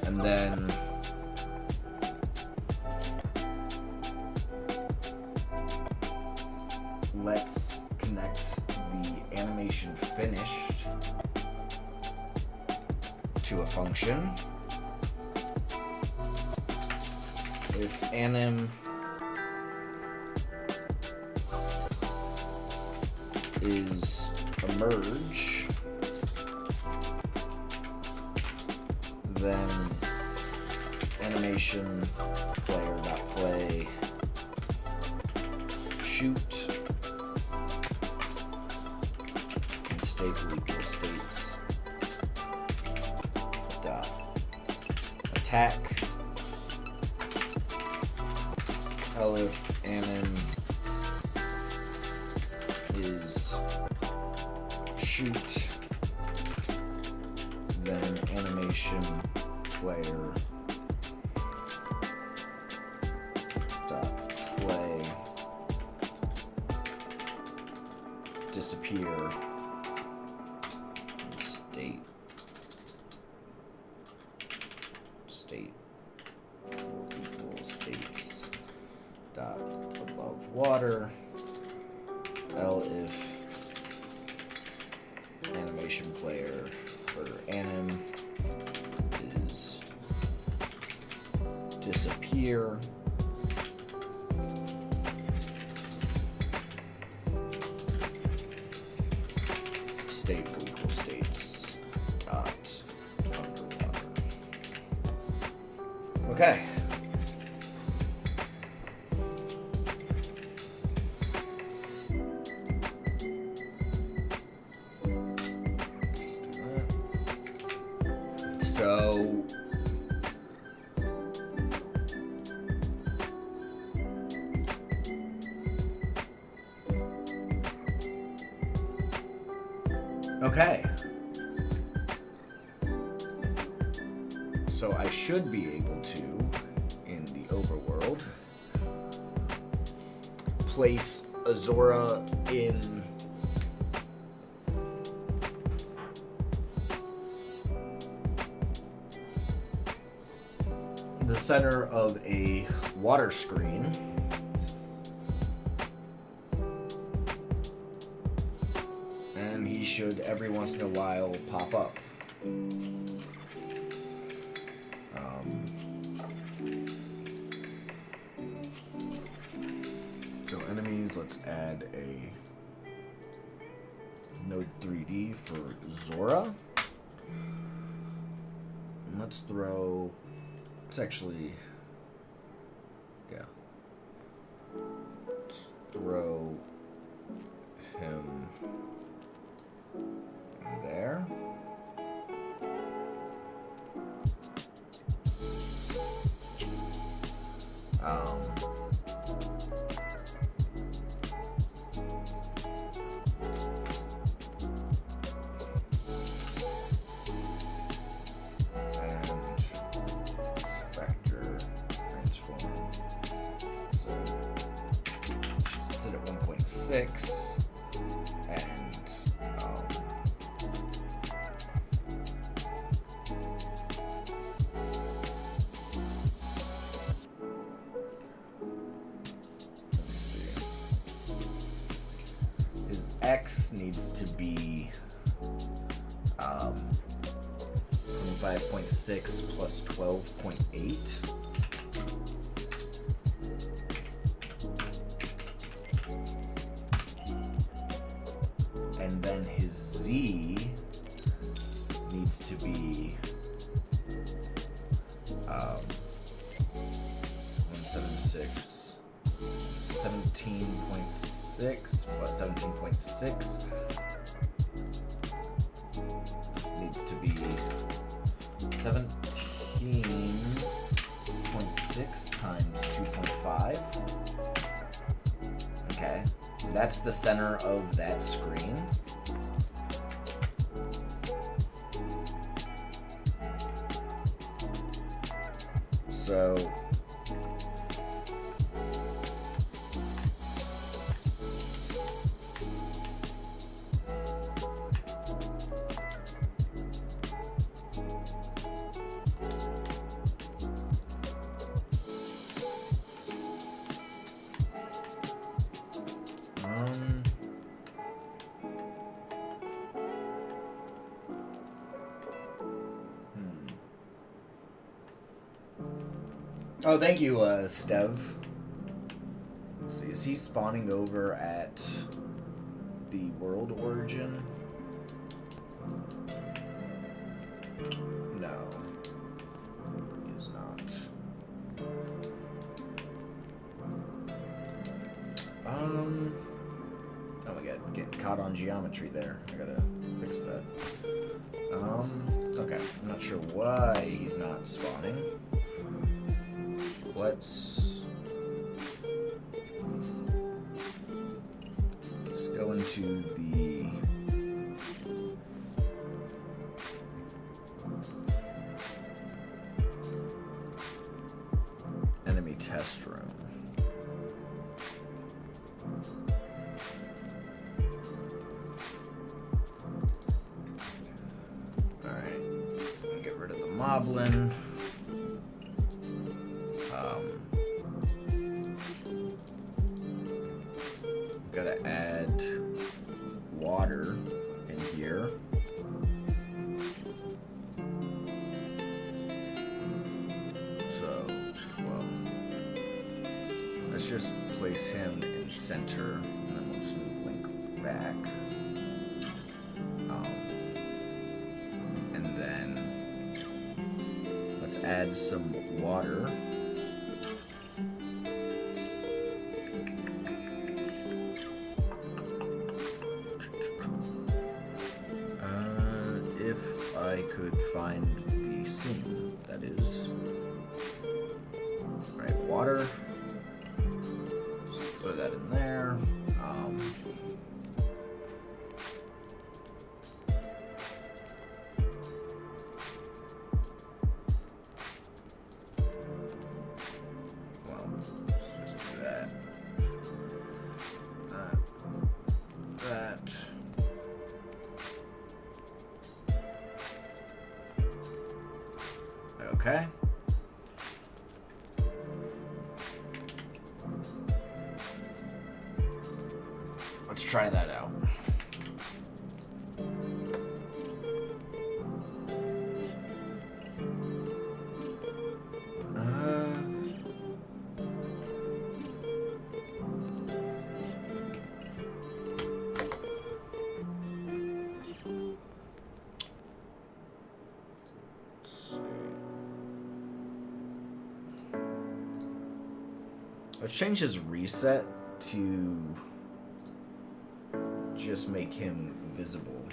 And then let's connect the animation finished to a function. If anim is emerge, then animation player.play shoot, and state will equal states dot attack, elif anim is shoot, then animation player dot play disappear state will equal states dot above water elif animation player for anim is disappear state will equal states dot underwater. Okay. So okay. So I should be able to, in the Overworld, place Azora in the center of a water screen, and he should every once in a while pop up. So enemies, let's add a node 3D for Zora. And let's throw, it's actually, yeah. Let's throw him there. Six and let's see. His X needs to be 25.6 plus 12.8. And then his Z needs to be 176, 17.6 plus 17.6. This needs to be 17.6 times 2.5. Okay. That's the center of that screen. So oh, thank you, Stev. Let's see, is he spawning over at the world origin? No. He is not. Oh my god, getting caught on geometry there. I gotta fix that. Okay. I'm not sure why he's not spawning. Let's go into the enemy test room. Alright. Get rid of the moblin. Gotta add water in here. So, well, let's just place him in center, and then we'll just move Link back. And then let's add some water. I could find the scene, that is. Right, water. Just put that in there. Well, let's just do that. That. Okay. Let's try that out. Let's change his reset to just make him visible.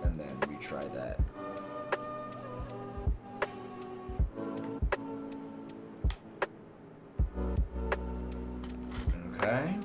And then retry that. Okay.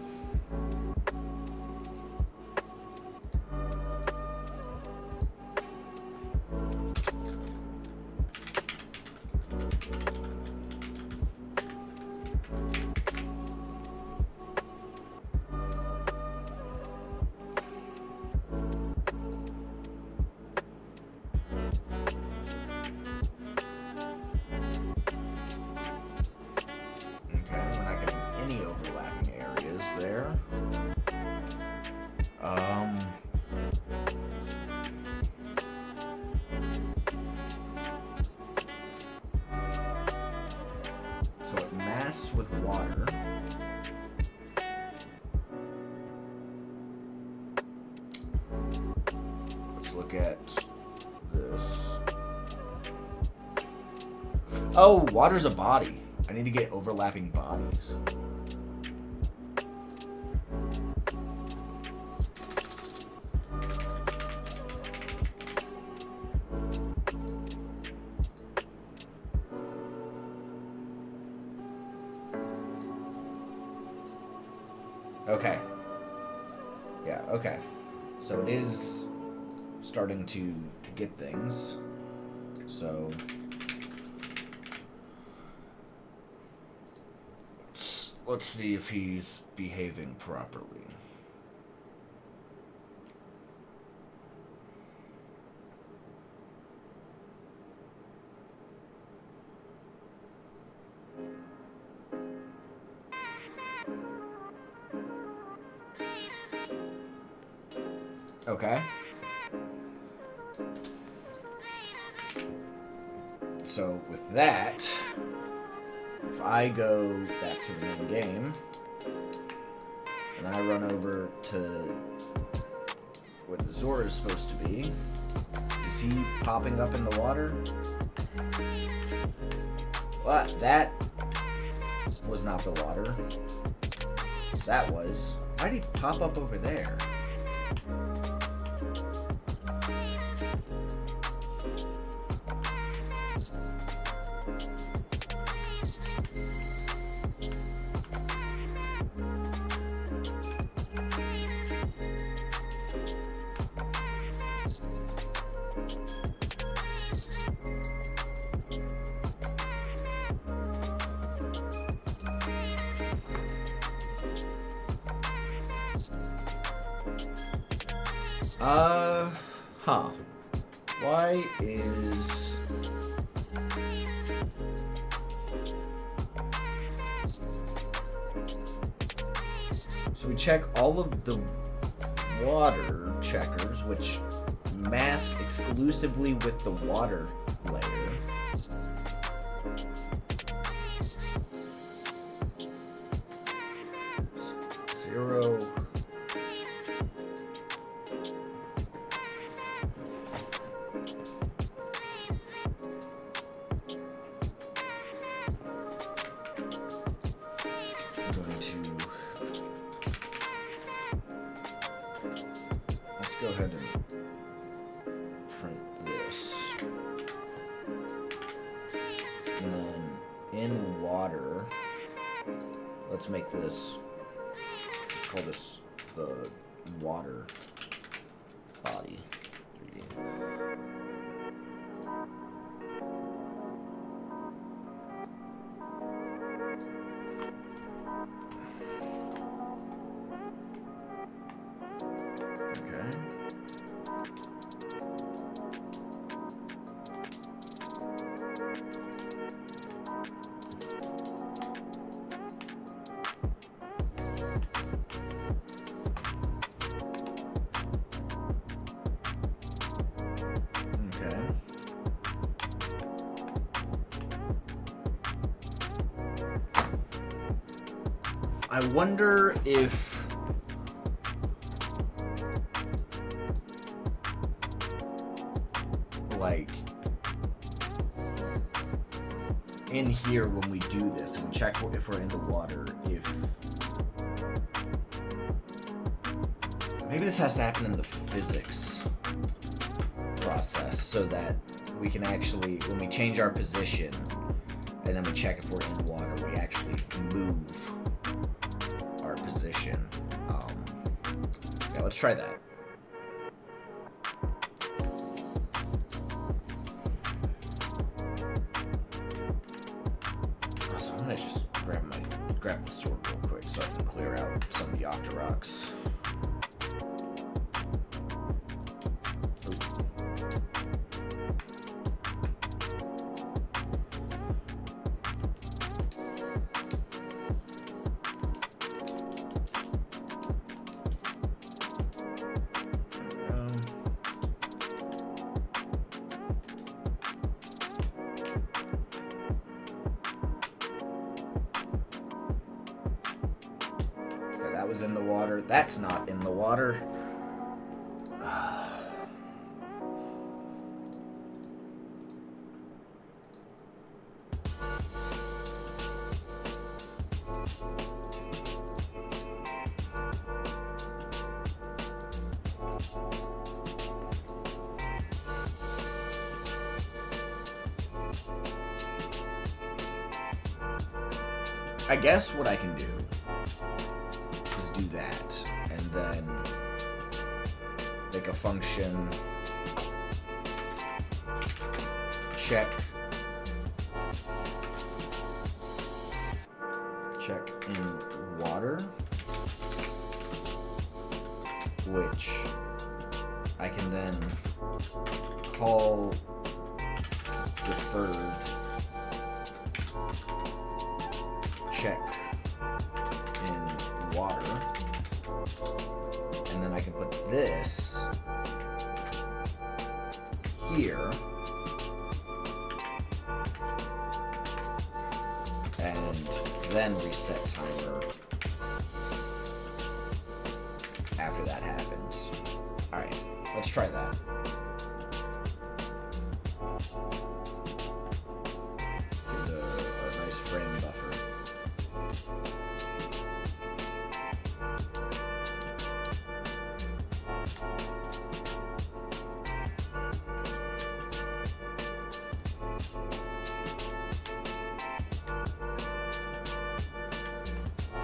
There. So it masks with water. Let's look at this. Oh, water's a body. I need to get overlapping bodies. Okay. Yeah, okay. So it is starting to get things. So let's see if he's behaving properly. Okay. So with that, if I go back to the main game, and I run over to where the Zora is supposed to be, is he popping up in the water? What? That was not the water. That was. Why did he pop up over there? Huh. Why is... So we check all of the water checkers, which mask exclusively with the water layer. Zero... Go ahead and print this. And then in water, let's make this, let's call this the water body. I wonder if like in here when we do this and we check if we're in the water, if maybe this has to happen in the physics process so that we can actually, when we change our position and then we check if we're in water, we actually move our position. Yeah, let's try that. So I'm gonna just grab the sword real quick so I can clear out some of the Octoroks. That was in the water. That's not in the water. I guess what I can do is do that, and then make a function check in water, which I can then call deferred check in water, and then I can put this here and then reset timer after that happens. Alright, let's try that. Give it a nice frame buffer.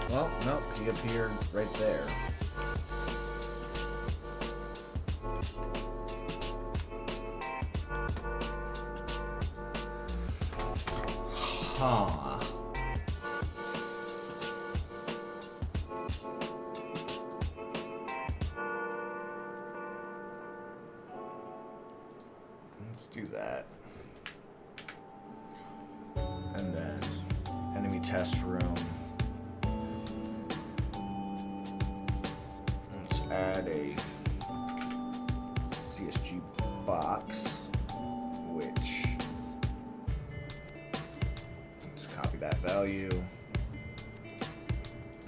Well, nope, he appeared right there. Huh. Let's do that. And then enemy test room. Let's add a CSG box, which let's copy that value,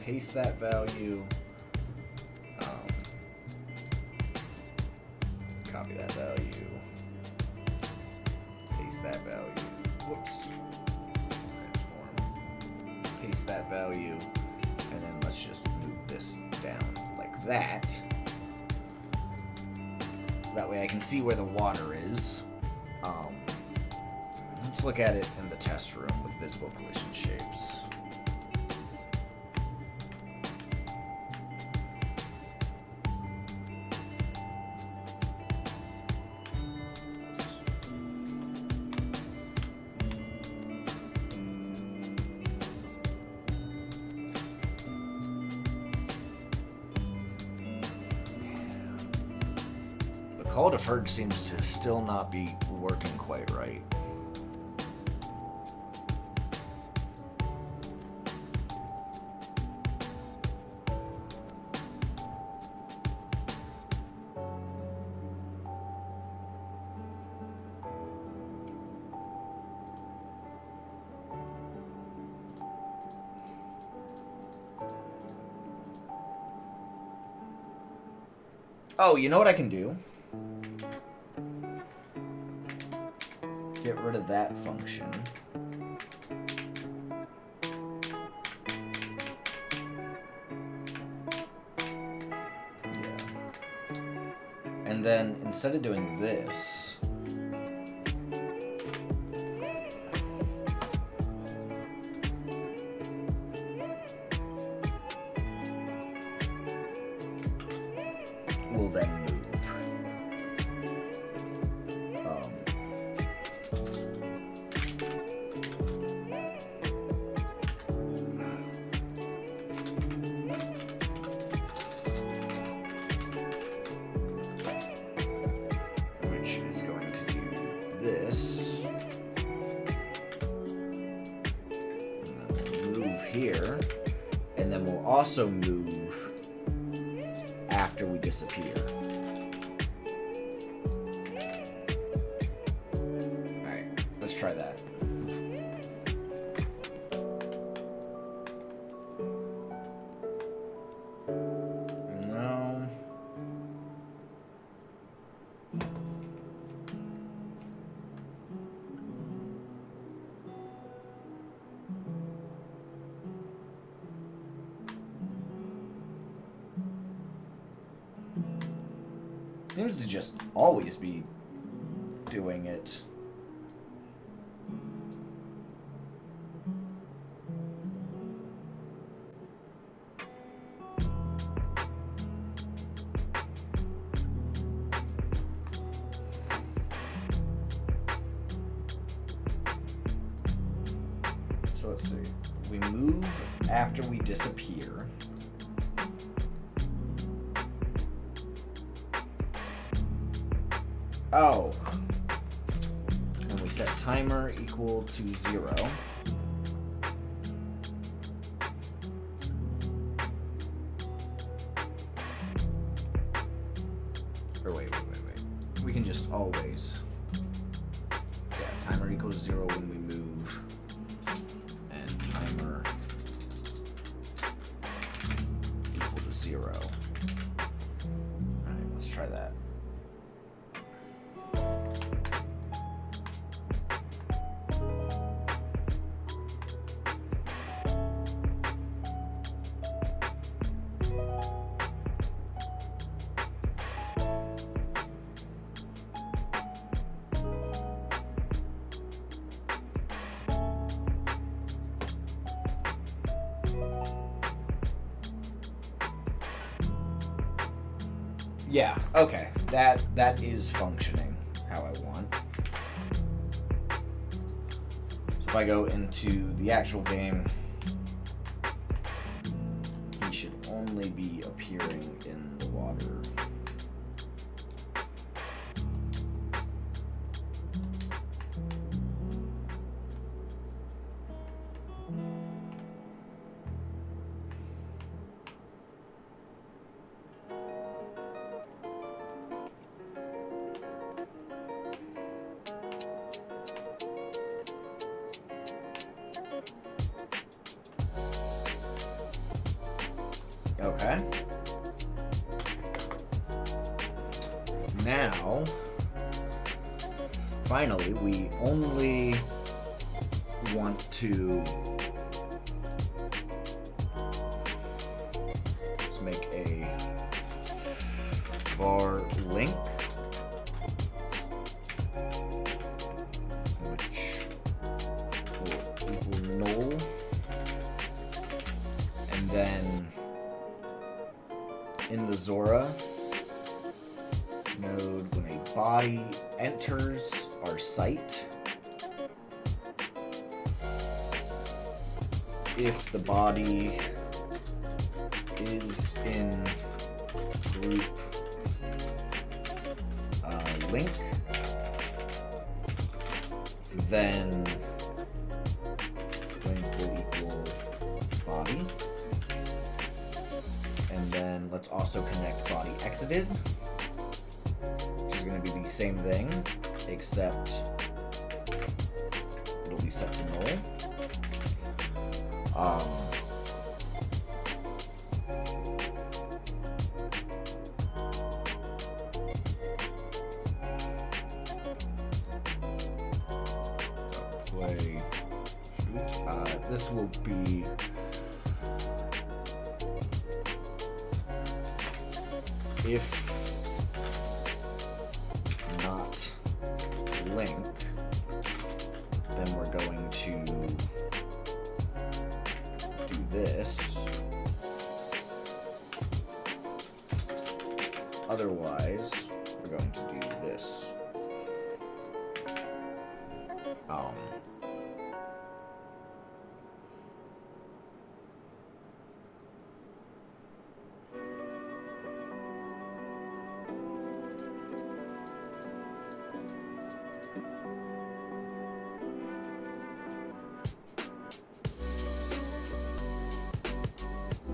paste that value, copy that value, paste that value, whoops, transform, paste that value, and then let's just move this down like that. That way I can see where the water is. Let's look at it in the test room with visible collision shapes. Call deferred seems to still not be working quite right. Oh, you know what I can do? Get rid of that function. Yeah. And then instead of doing this, we'll then move. Here, and then we'll also move after we disappear. Alright, let's try that. No. Seems to just always be doing it. So let's see. We move after we disappear. Oh. And we set timer equal to 0. Or wait. We can just always. Yeah, timer equal to 0 when we move. And timer Yeah, okay. That is functioning how I want. So if I go into the actual game, he should only be appearing in the water. Okay. Now, finally, we only want to let's make a var link, which will equal null, and then in the Zora node, when a body enters our site, if the body is in group link, then link will equal body. And then let's also connect body exited, which is going to be the same thing, except it'll be set to null. Play. This will be if not link, then we're going to do this. Otherwise, we're going to do this.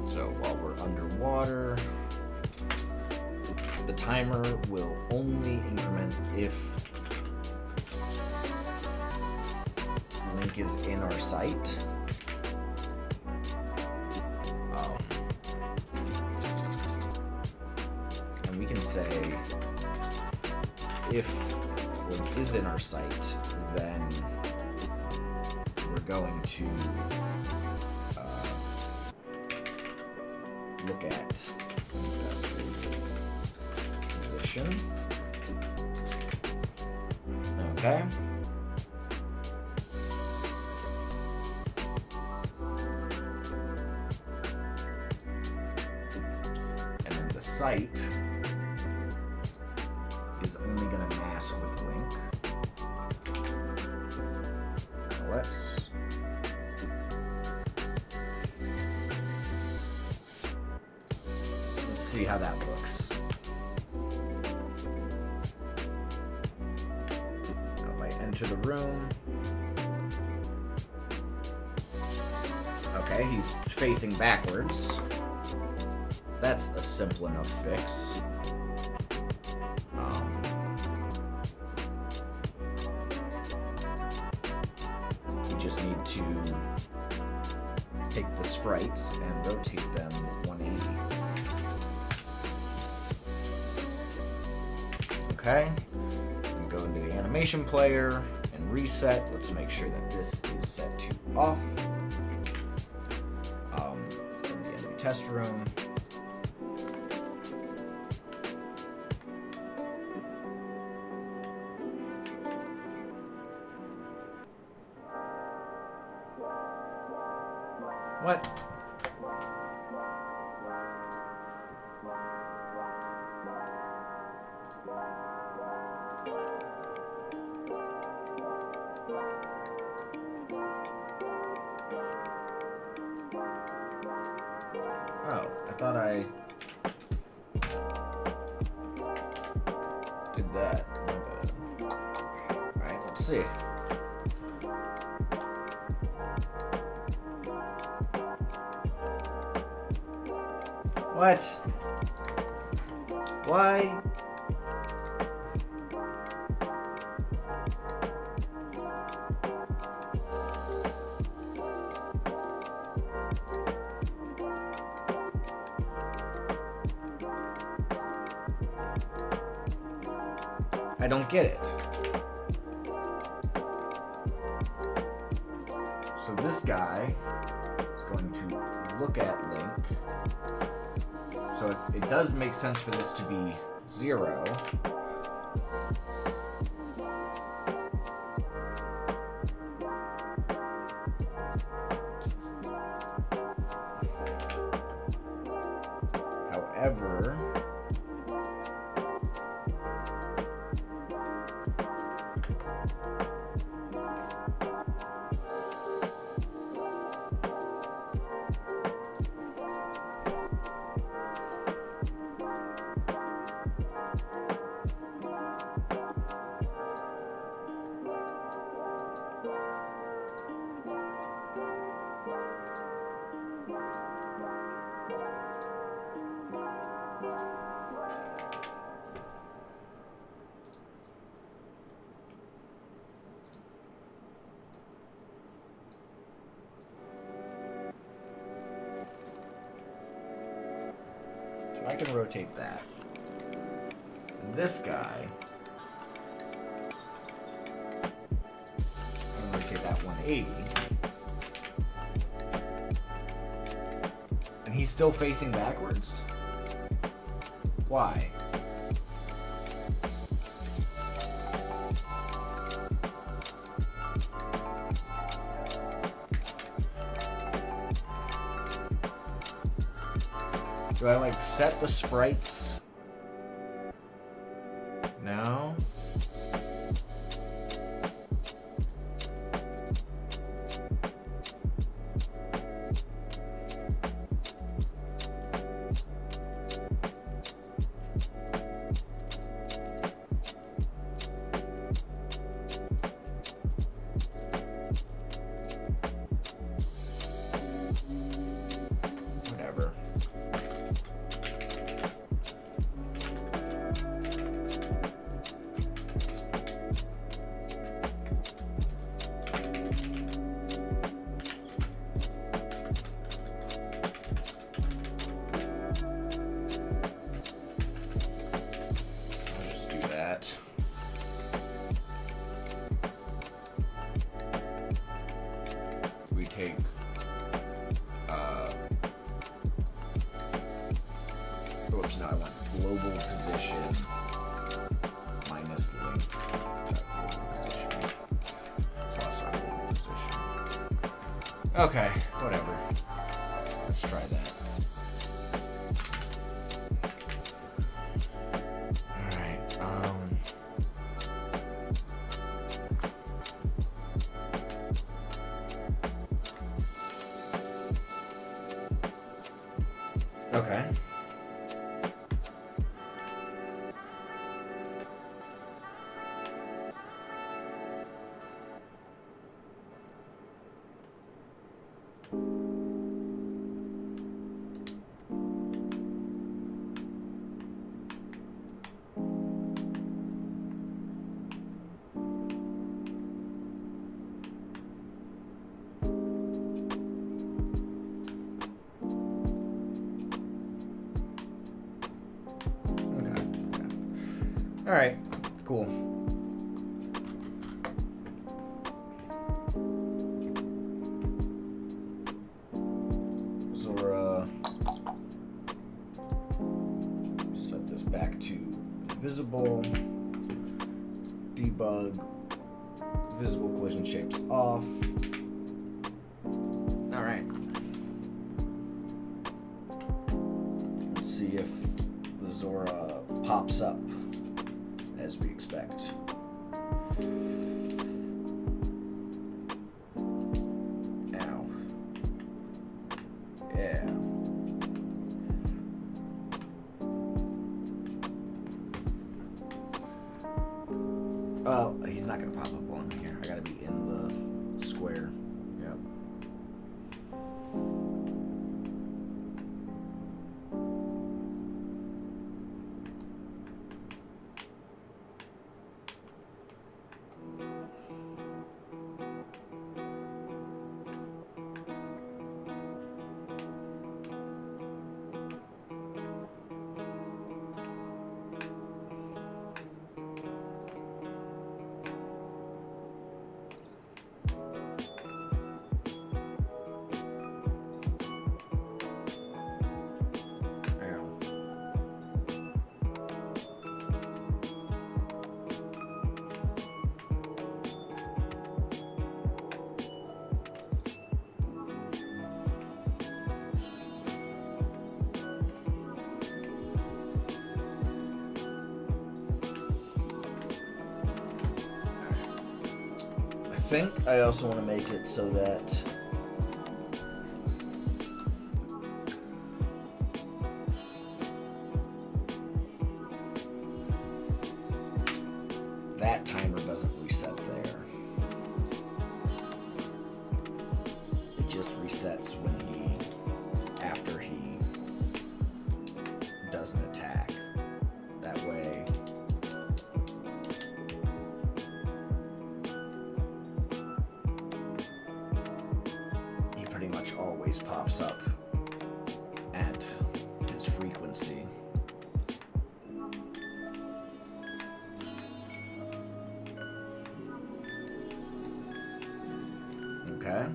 So while we're underwater, the timer will only increment if link is in our site. And we can say if link is in our site, then we're going to look at position. Okay. And then the site is only going to mask with link. Now let's see how that looks. Now if I enter the room, okay, he's facing backwards. That's a simple enough fix. We just need to take the sprites and rotate them 180. Okay, we go into the animation player and reset. Let's make sure that this is set to off. In the enemy test room. What? thought I did that. Alright, let's see. What? Why? I don't get it. So this guy is going to look at Link. So it does make sense for this to be 0. However, I can rotate that. And this guy, I'm going to rotate that 180. And he's still facing backwards? Why? Do I, like, set the sprites? No? Whatever. We take oops, now I want global position minus link global position plus our global position. Okay, whatever. Let's try that. Okay. All right, cool. Zora, set this back to visible, debug, visible collision shapes off. All right. Let's see if the Zora pops up as we expect. Ow. Yeah. not gonna pop up on here. I gotta be in the square. Yep. I think I also want to make it so that that timer doesn't reset there. It just resets when after he does an attack. That way always pops up at his frequency. Okay.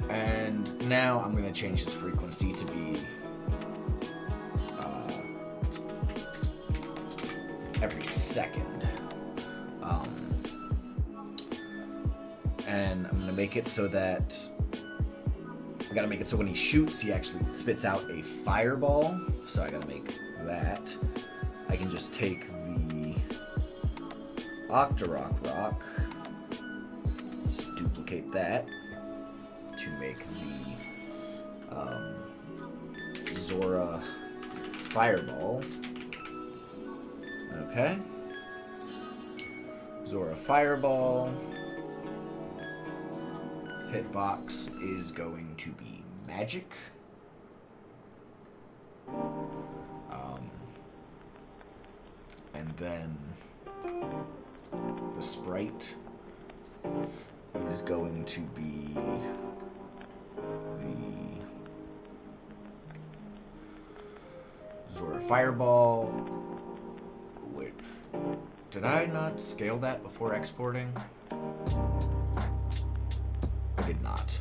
And now I'm going to change his frequency to be every second. And I'm going to make it so that I got to make it so when he shoots, he actually spits out a fireball. So I got to make that. I can just take the Octorok rock. Let's duplicate that to make the Zora fireball. Okay. Zora fireball. Hitbox is going to be magic. And then the sprite is going to be the Zora Fireball, which, did I not scale that before exporting? I did not.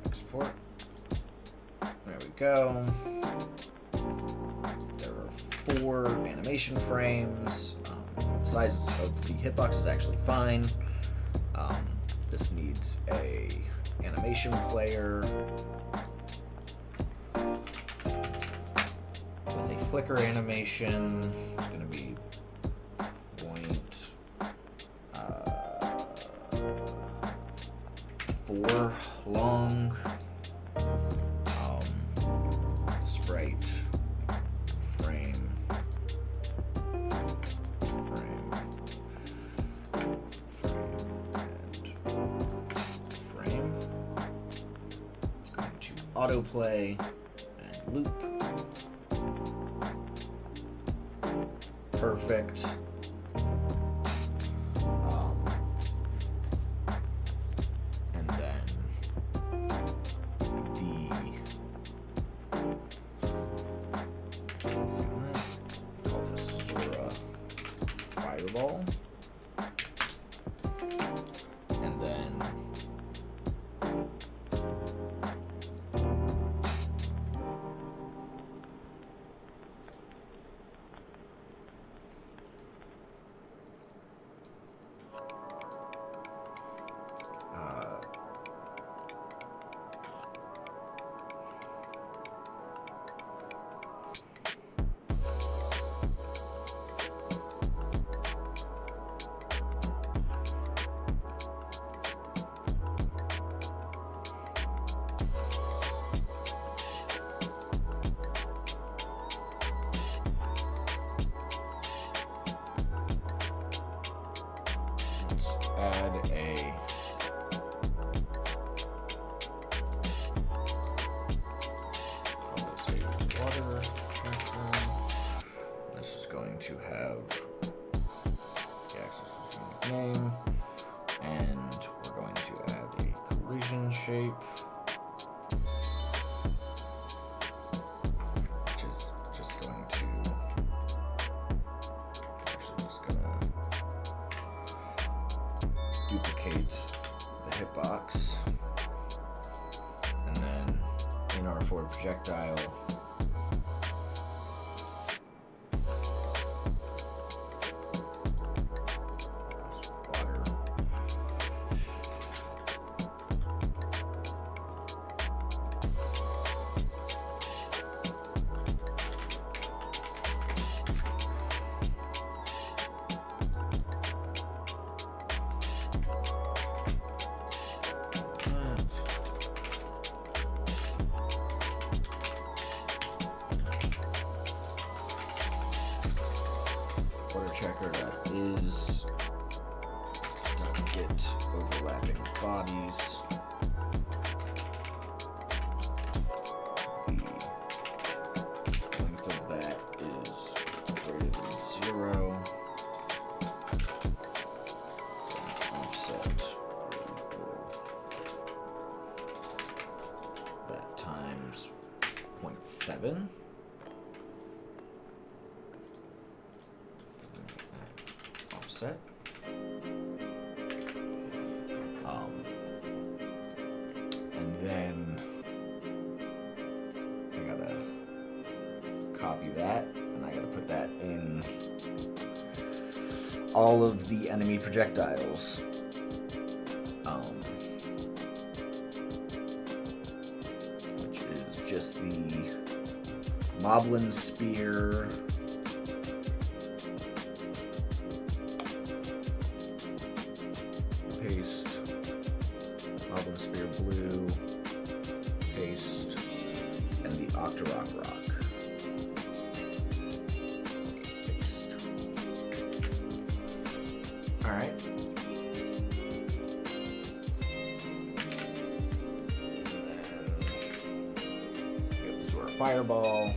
Export. There we go. There are 4 animation frames. The size of the hitbox is actually fine. This needs a animation player with a flicker animation. It's going to be 0.4 long. Sprite frame. It's going to autoplay and loop. Perfect. And then call this Zora Fireball. And then name, and we're going to add a collision shape, which is just going to duplicate the hitbox, and then in our forward projectile, checker that is get overlapping bodies. The length of that is greater than 0. Offset that times 0.7. Offset. And then I gotta copy that, and I gotta put that in all of the enemy projectiles. Which is just the Moblin Spear, paste, Moblin Spear blue, paste, and the Octorok rock. Paste. Alright. And then Zora Fireball,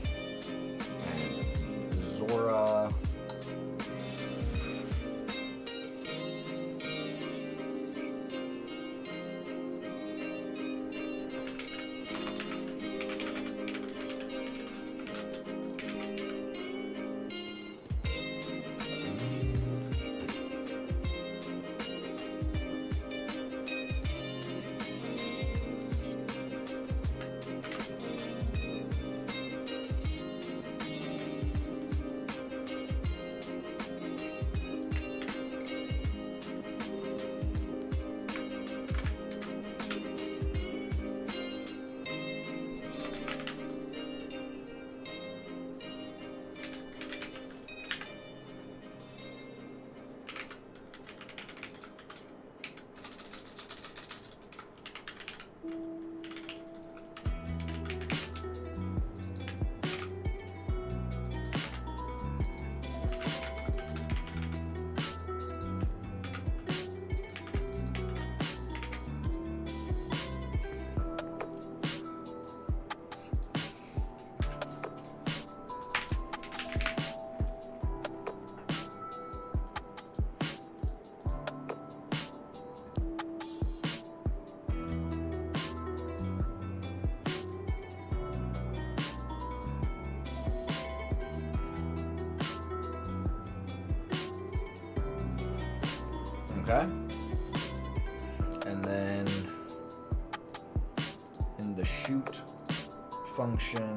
and Zora. Okay. And then in the shoot function,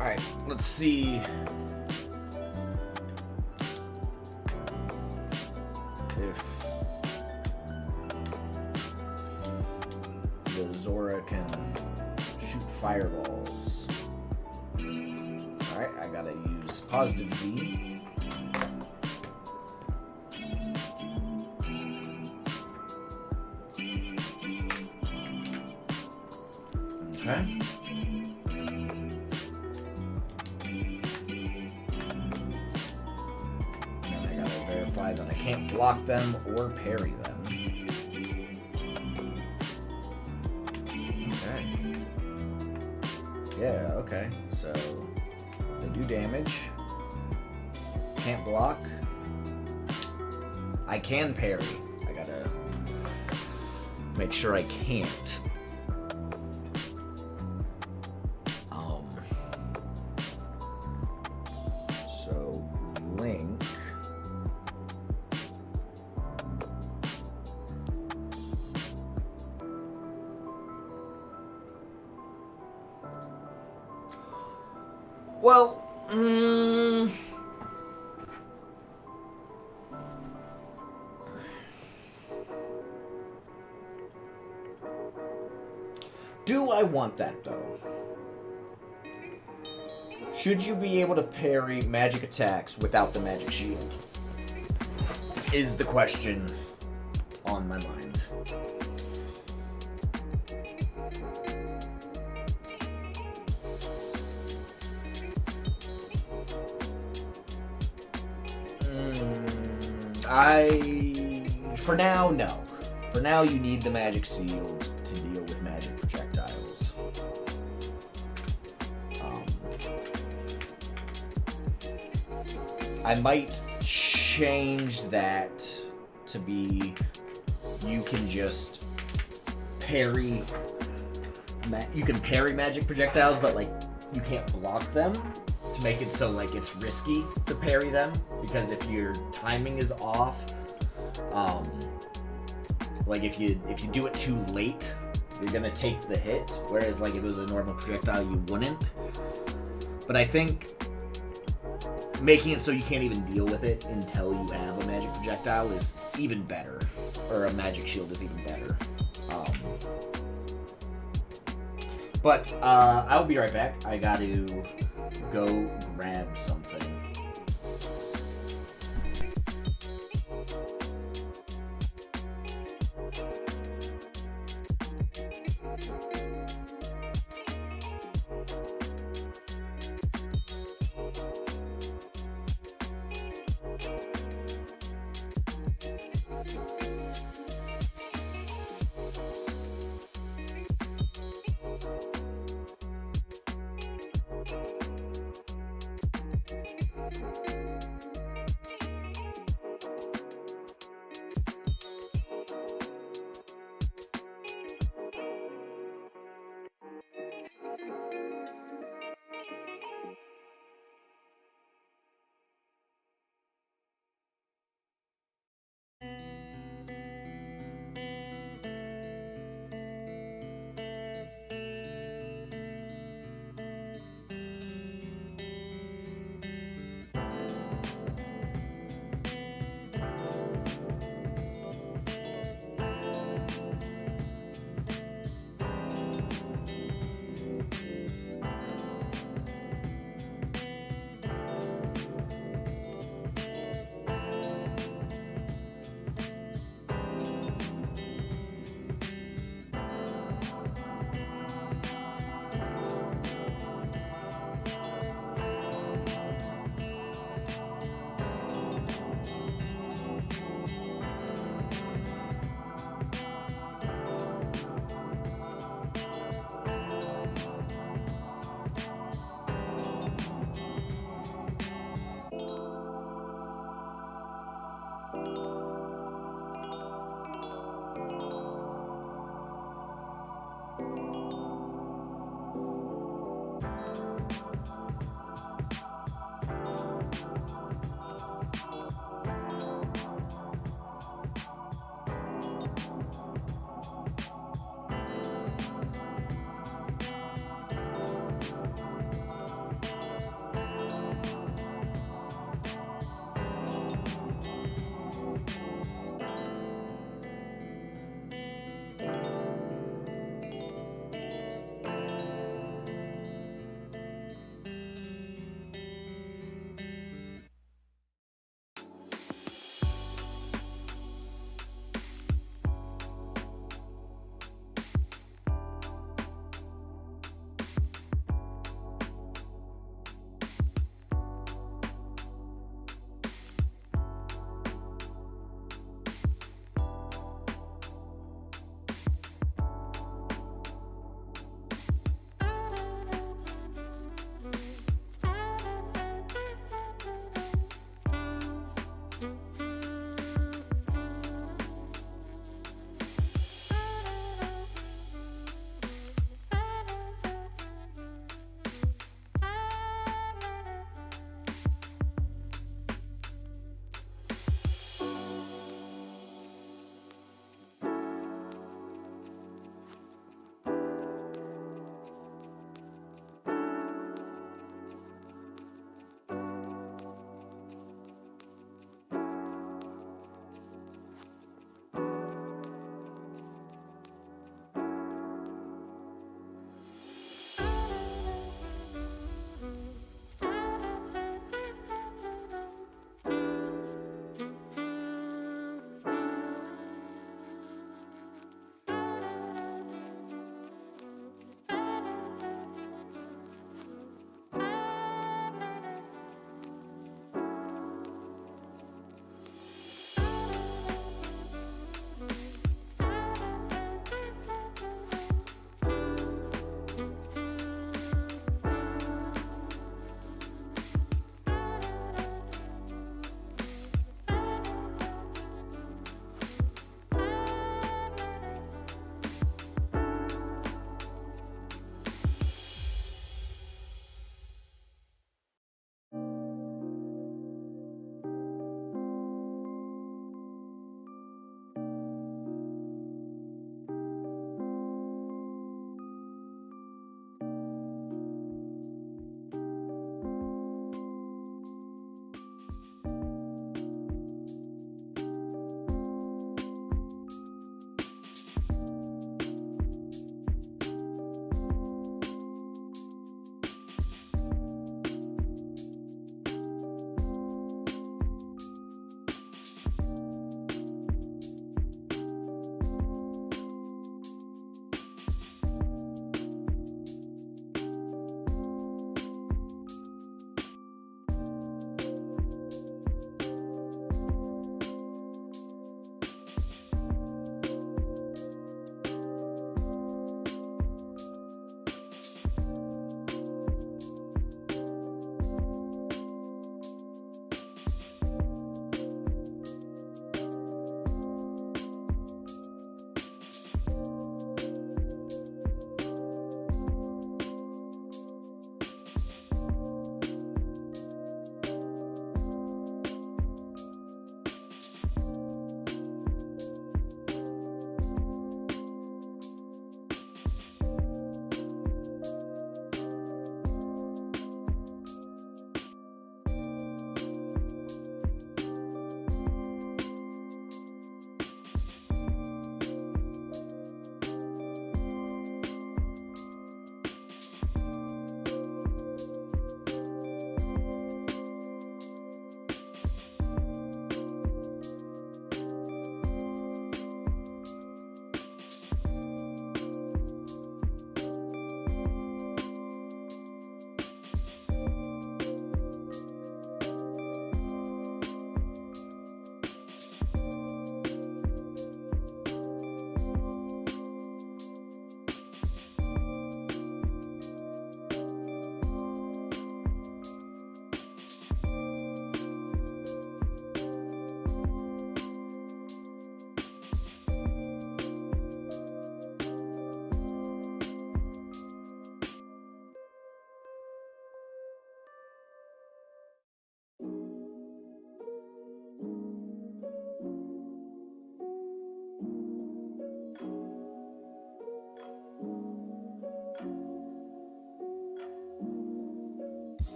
all right, let's see if the Zora can shoot fireballs. Alright, I gotta use positive Z. Okay. can't block them or parry them. Okay. Yeah, okay. So they do damage. Can't block. I can parry. I gotta make sure I can't. So Link. Well, do I want that, though? Should you be able to parry magic attacks without the magic shield? Is the question on my mind. For now, no. For now, you need the magic shield to deal with magic projectiles. I might change that to be you can just parry. You can parry magic projectiles, but like you can't block them. To make it so like it's risky to parry them, because if your timing is off, like if you do it too late, you're gonna take the hit. Whereas like if it was a normal projectile, you wouldn't. But I think making it so you can't even deal with it until you have a magic projectile is even better, or a magic shield is even better. But I'll be right back. I got to go grab something.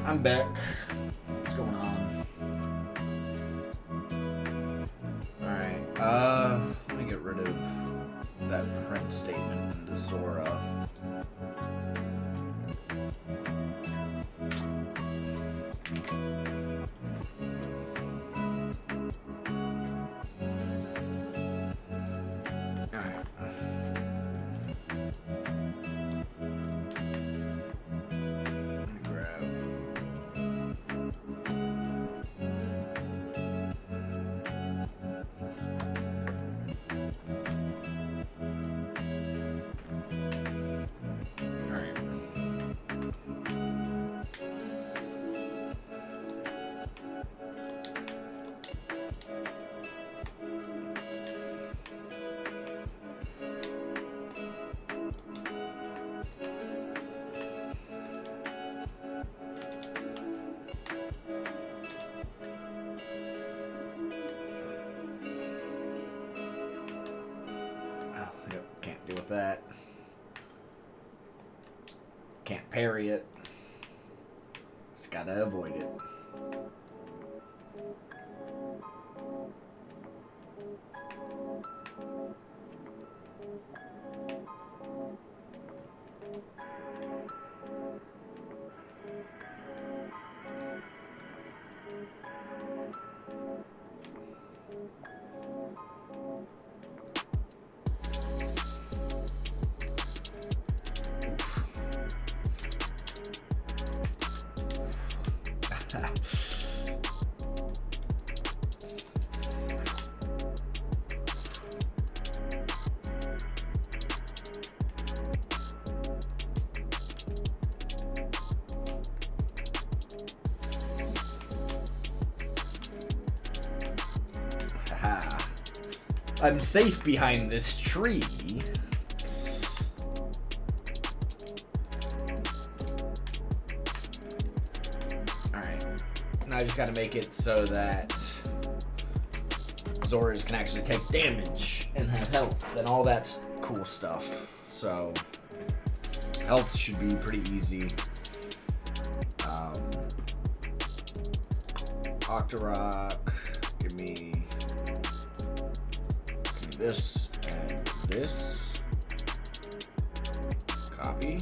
I'm back. What's going on? Alright, let me get rid of that print statement in the Zora. Can't deal with that. Can't parry it. Just gotta avoid it. I'm safe behind this tree. Alright. Now I just gotta make it so that Zoras can actually take damage and have health and all that cool stuff. So, health should be pretty easy. Octorok, give me this and this. Copy.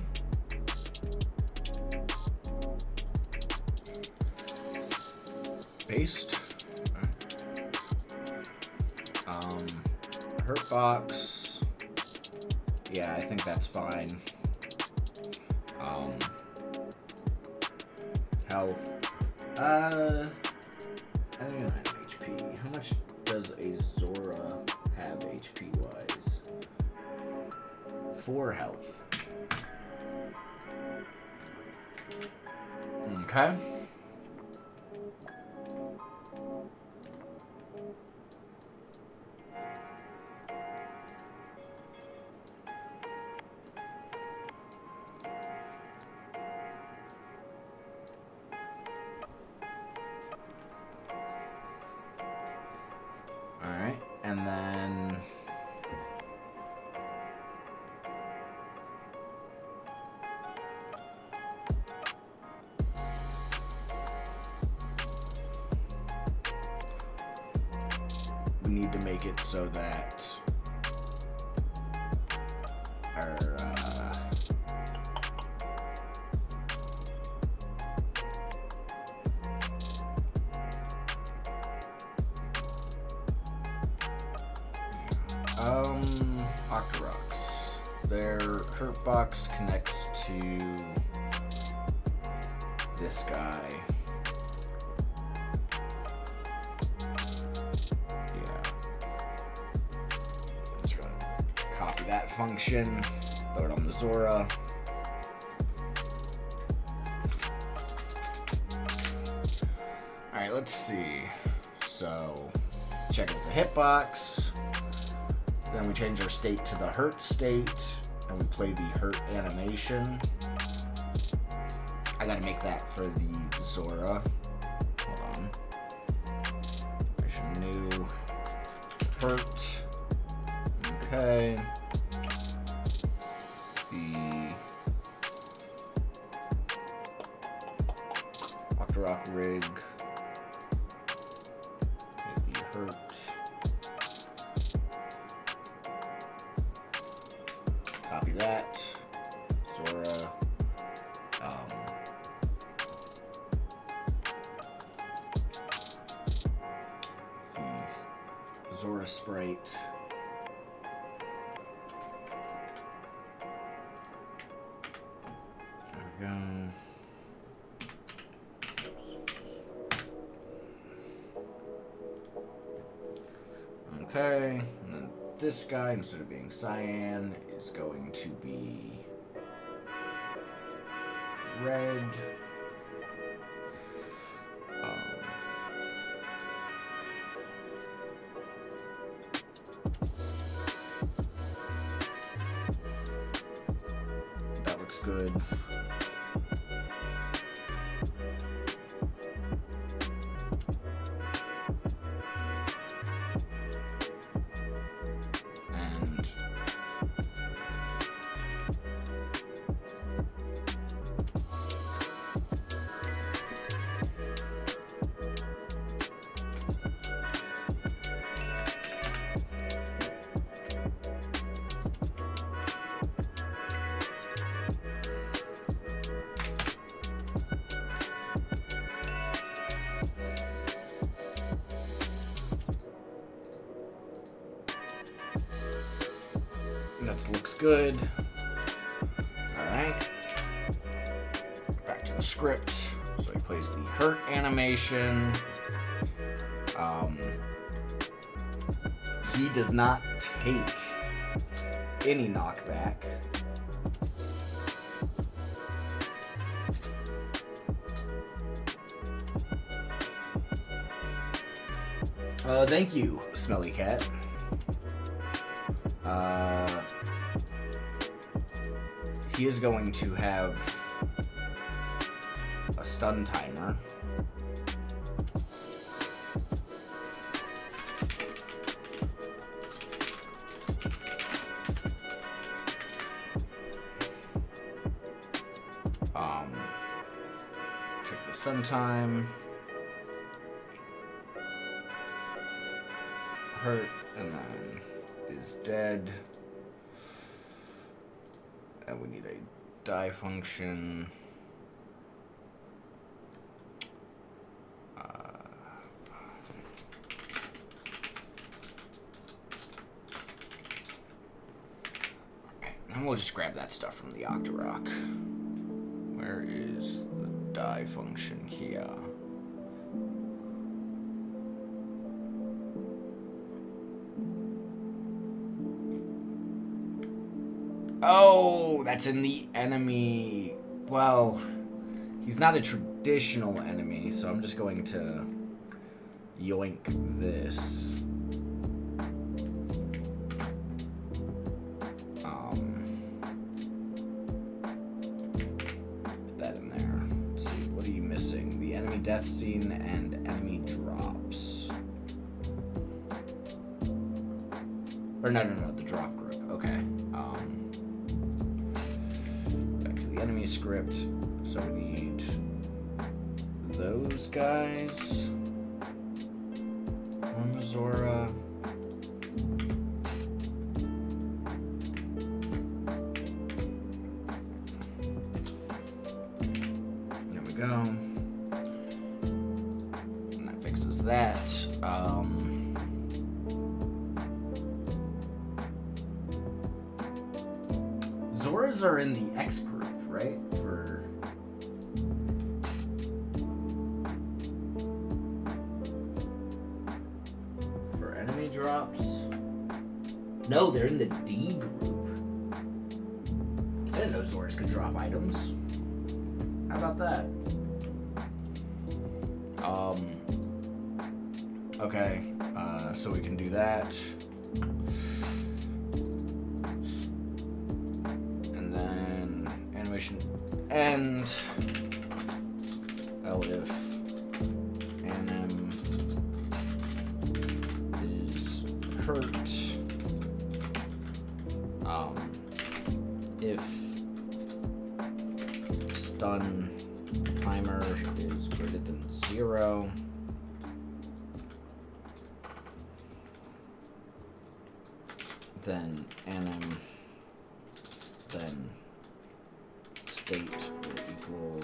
Paste. Hurt box. Yeah, I think that's fine. Health. I don't even have HP. How much does a Zora have HP wise? 4 health. Okay. Alright, and then we need to make it so that our Octoroks. Their hurt box connects to this guy. Yeah. Just gonna copy that function, throw it on the Zora. Alright, let's see. So, check out the hitbox. Then we change our state to the hurt state, and we play the hurt animation. I gotta make that for the Zora. Hold on. Mission new. Hurt. Okay. rig. Maybe hurt. Copy that. Zora. The Zora sprite. There we go. Okay, and then this guy, instead of being cyan, is going to be red. That looks good. That looks good. Alright. Back to the script. So he plays the hurt animation. He does not take any knockback. Thank you, Smelly Cat. He is going to have a stun timer. Check the stun time. Hurt, and then is dead. And we need a die function. And we'll just grab that stuff from the Octorok. Where is the die function here? Oh, that's in the enemy. Well, he's not a traditional enemy, so I'm just going to yoink this. Put that in there. Let's see, what are you missing? The enemy death scene and enemy drops. Or no, the drop group. Okay. Enemy script, so we need those guys on the Zora. There we go. And that fixes that. Zoras are in the X group, right? For enemy drops? No, they're in the D group. I didn't know Zoras could drop items. How about that? Okay, so we can do that. And elif anim is hurt if stun timer is greater than 0. 0. Then anim, then state will equal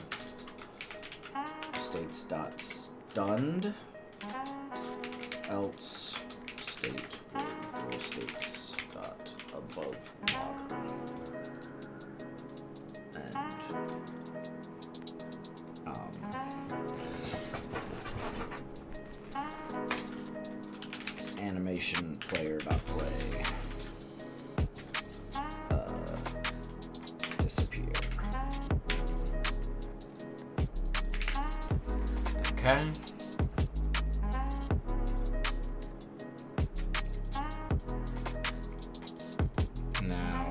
states.stunned, else state will equal states.above water. And animation player.play disappear. Okay. Now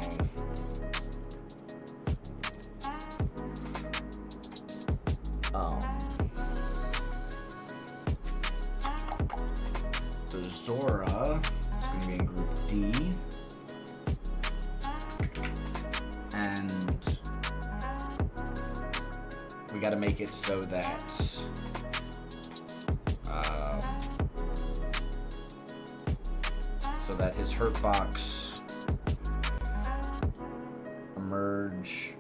the Zora is going to be in group D, and we got to make it so that his hurt box emerge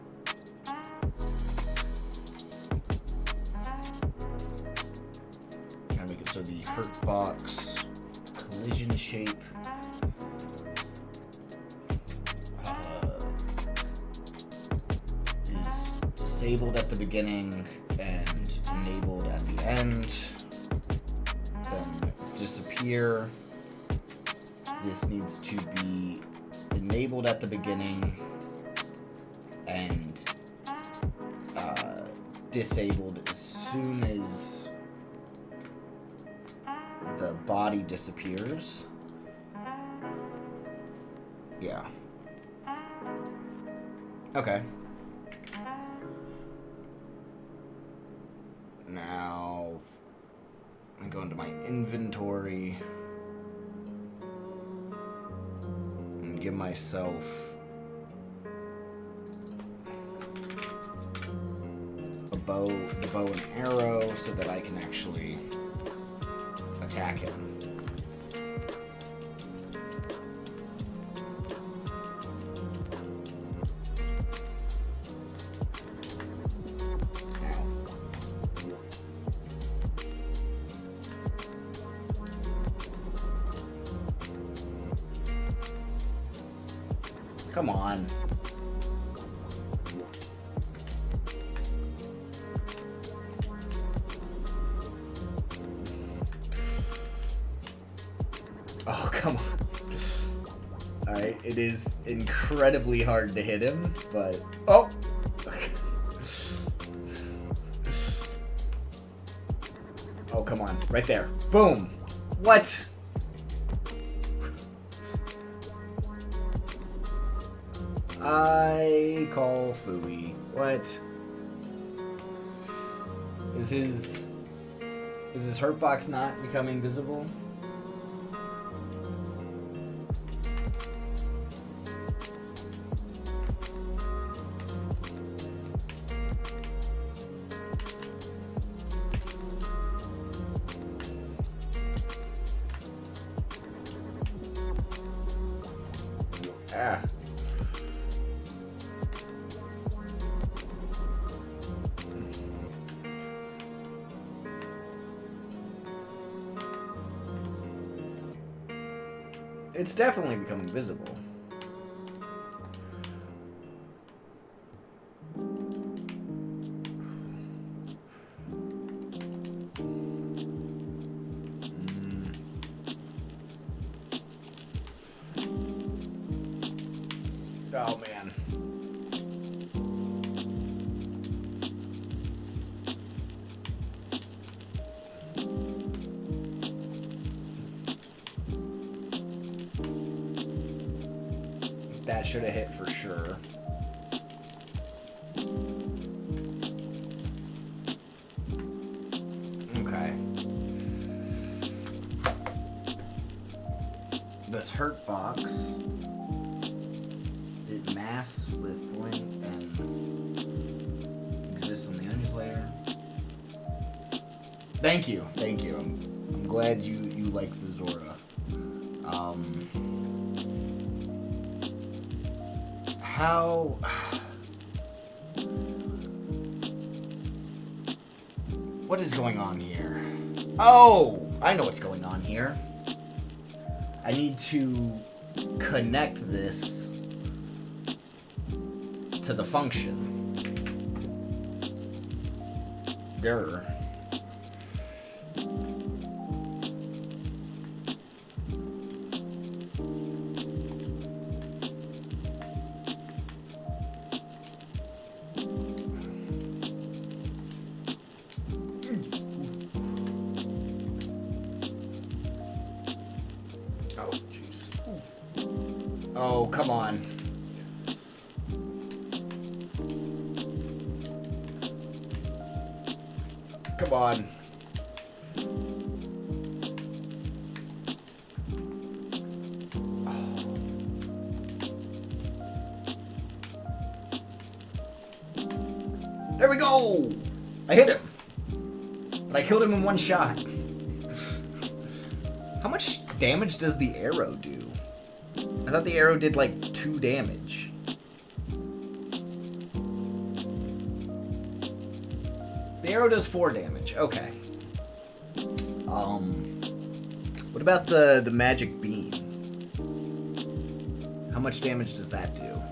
and make it so the hurt box collision shape is disabled at the beginning and enabled at the end, then disappear. This needs to be enabled at the beginning and disabled as soon as the body disappears. Yeah. Okay. Now I go into my inventory. Give myself the bow and arrow so that I can actually attack him. Come on. Oh, come on. Alright, it is incredibly hard to hit him, but... Oh! Oh, come on. Right there. Boom! What? I call Fooey. What? Is his hurt box not becoming visible? Ah. It's definitely becoming visible. Oh, man. That should have hit for sure. Okay. This hurt box, it masks with link and exists on the enemy's layer. Thank you. I'm glad you like the Zora. How? What is going on here? Oh, I know what's going on here. I need to connect this to the function. There. Oh, jeez. Oh, come on. Come on. Oh. There we go! I hit him. But I killed him in one shot. How much damage does the arrow do? I thought the arrow did like 2 damage. The arrow does 4 damage. Okay. What about the magic beam? How much damage does that do?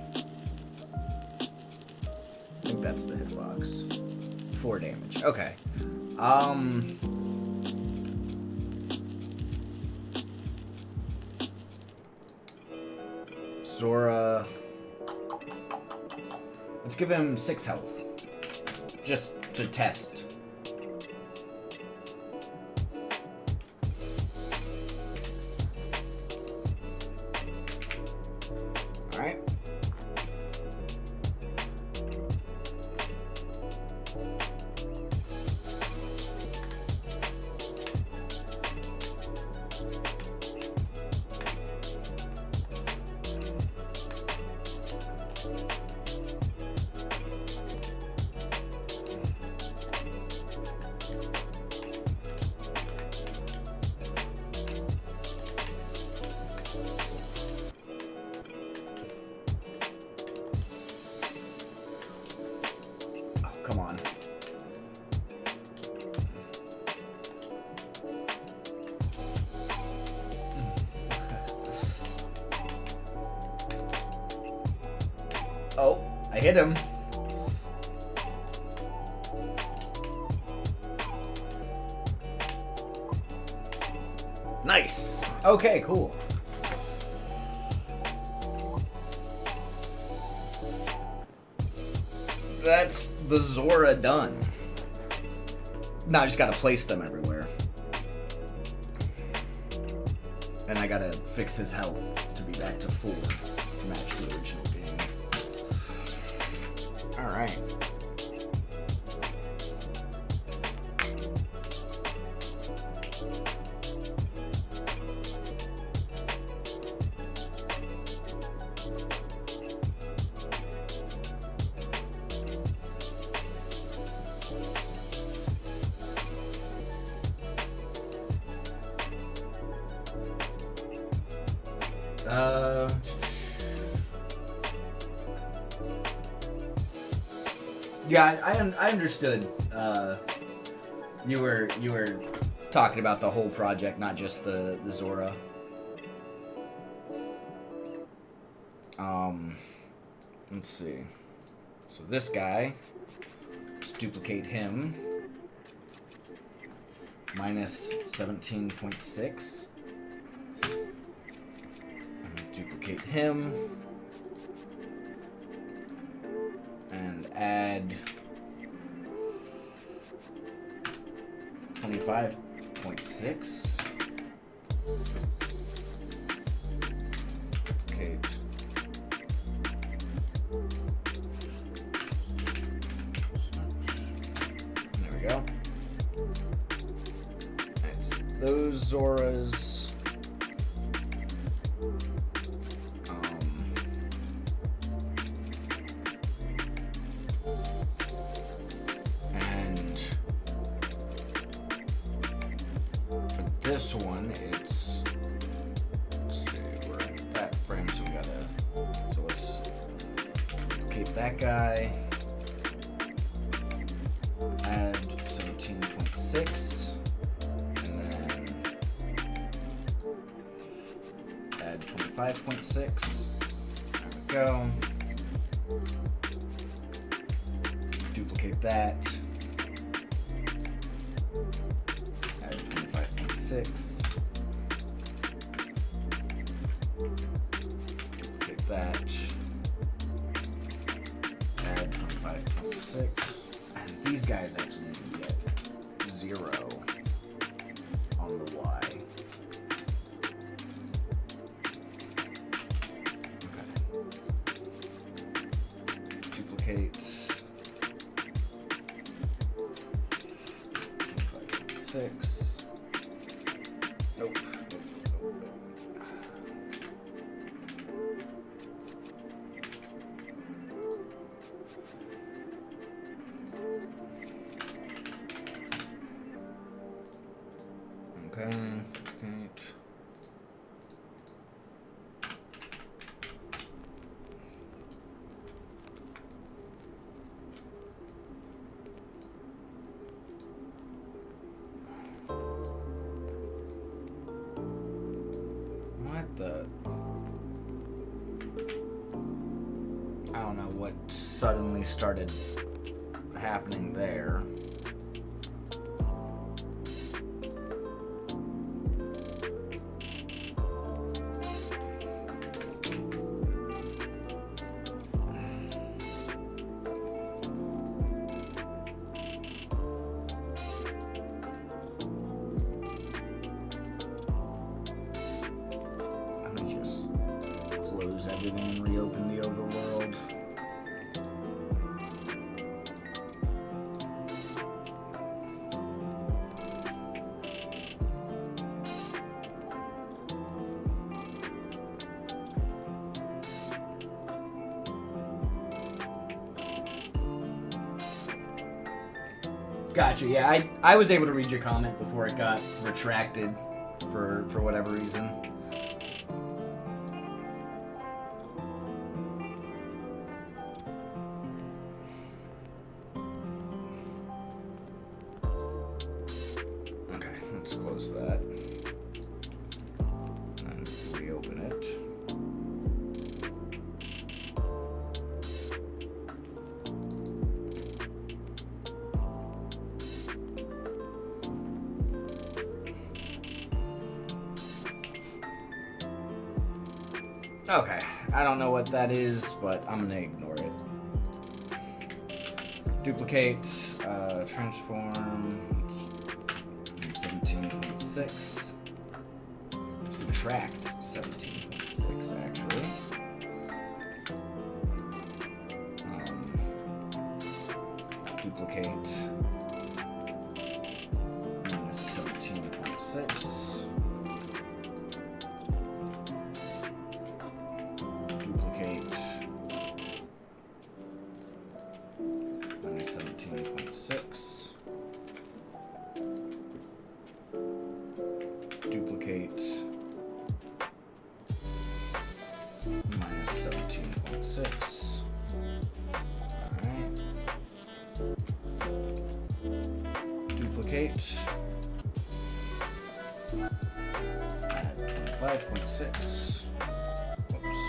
I think that's the hitbox. 4 damage. Okay. Zora. Let's give him 6 health. Just to test. Alright. Come on. Oh, I hit him. Nice. Okay, cool. That's the Zora done. Now I just gotta place them everywhere. And I gotta fix his health to be back to 4 to match the original game. Alright. Yeah, I understood. You were talking about the whole project, not just the Zora. Let's see. So this guy, let's duplicate him. Minus 17.6. Duplicate him. And add 25.6. Okay. There we go. That's those Zoras. this one, it's, let's see, we're in that frame, so we gotta, so let's duplicate that guy, add 17.6, and then add 25.6, there we go, duplicate that, add 25.6, duplicate that, add 25.6, and these guys actually need to get 0 on the Y. Duplicate 25.6. Nope. Okay. Duplicate. What the? I don't know what suddenly started happening there. Close everything and reopen the overworld. Gotcha. Yeah, I was able to read your comment before it got retracted for whatever reason. Let's close that and reopen it. Okay, I don't know what that is, but I'm gonna ignore it. Duplicate, transform. 17.6. Subtract 17.6 actually. Duplicate minus 17.6. Duplicate minus 17.6. Duplicate minus 17.6. Alright. Duplicate. Add 25.6. Whoops.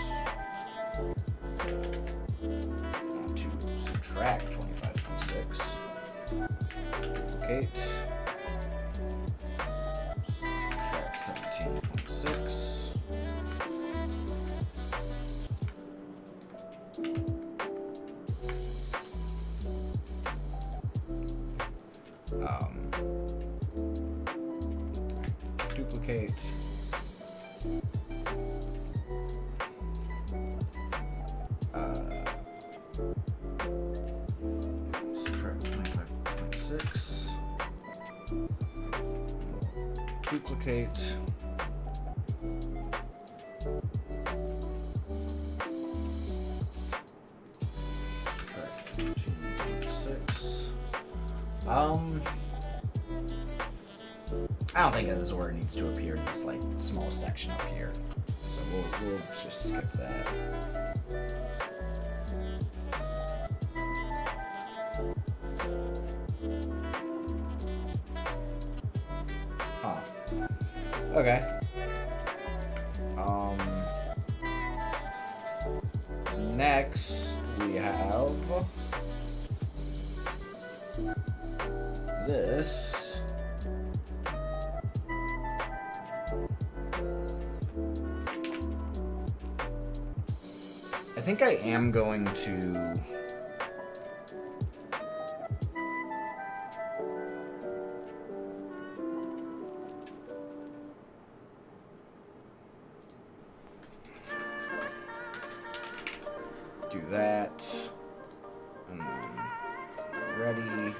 Now to subtract 25.6. Duplicate. 17.6. Duplicate. Subtract 25.6. Duplicate. I don't Megazord needs to appear in this like small section up here. So we'll just skip that. Huh. Okay. Next we have this. I think I am going to do that, and then ready.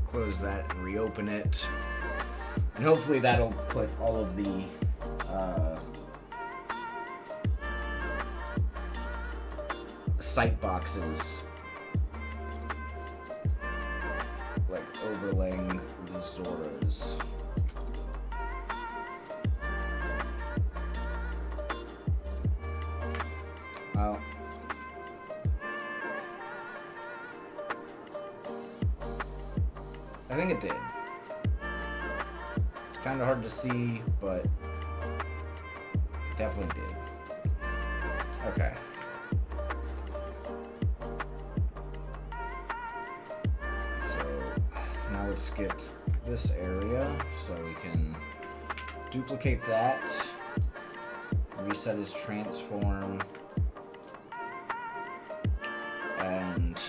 Close that and reopen it. And hopefully that'll put all of the sight boxes like overlaying the Zoras. Well, I think it did. It's kind of hard to see, but it definitely did. Okay. So now let's get this area so we can duplicate that, reset his transform, and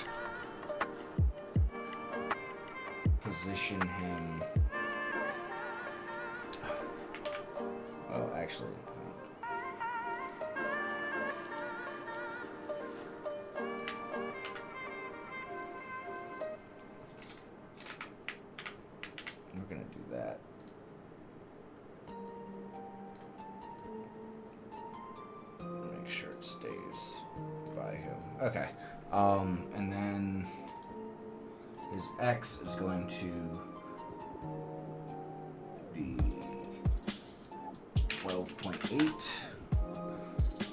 position him. Oh, actually. We're gonna do that. Make sure it stays by him. Okay. And then his X is going to be 12.8,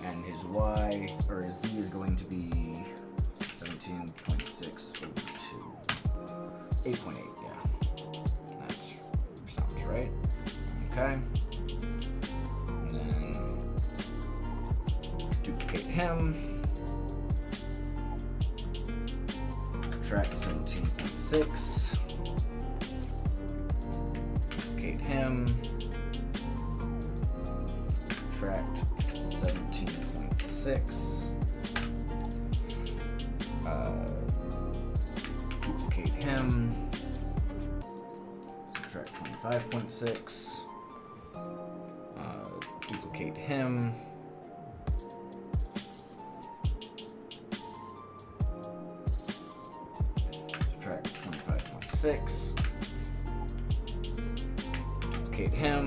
and his Y, or his Z, is going to be 17.6 over 2. 8.8, yeah. That sounds right. Okay. And then duplicate him. Subtract 17.6. Duplicate him. Subtract 17.6. Duplicate him. Subtract 25.6. Duplicate him. Subtract 25.6. Duplicate him.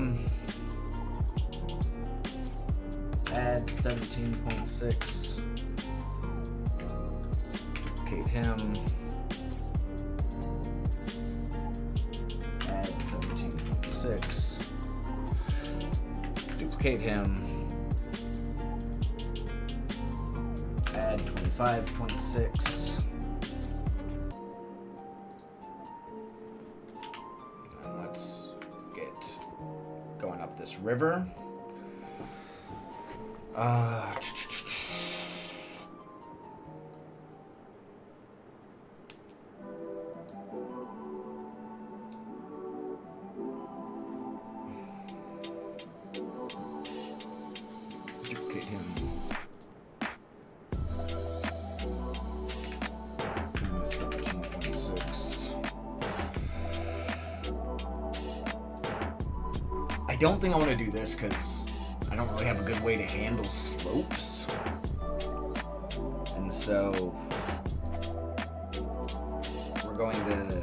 Add 17.6. Duplicate him. Add 17.6. Duplicate him. Add 25.6. And let's get going up this river. Duplicate him. I don't think I want to do this because I don't really have a good way to handle slopes. And so we're going to...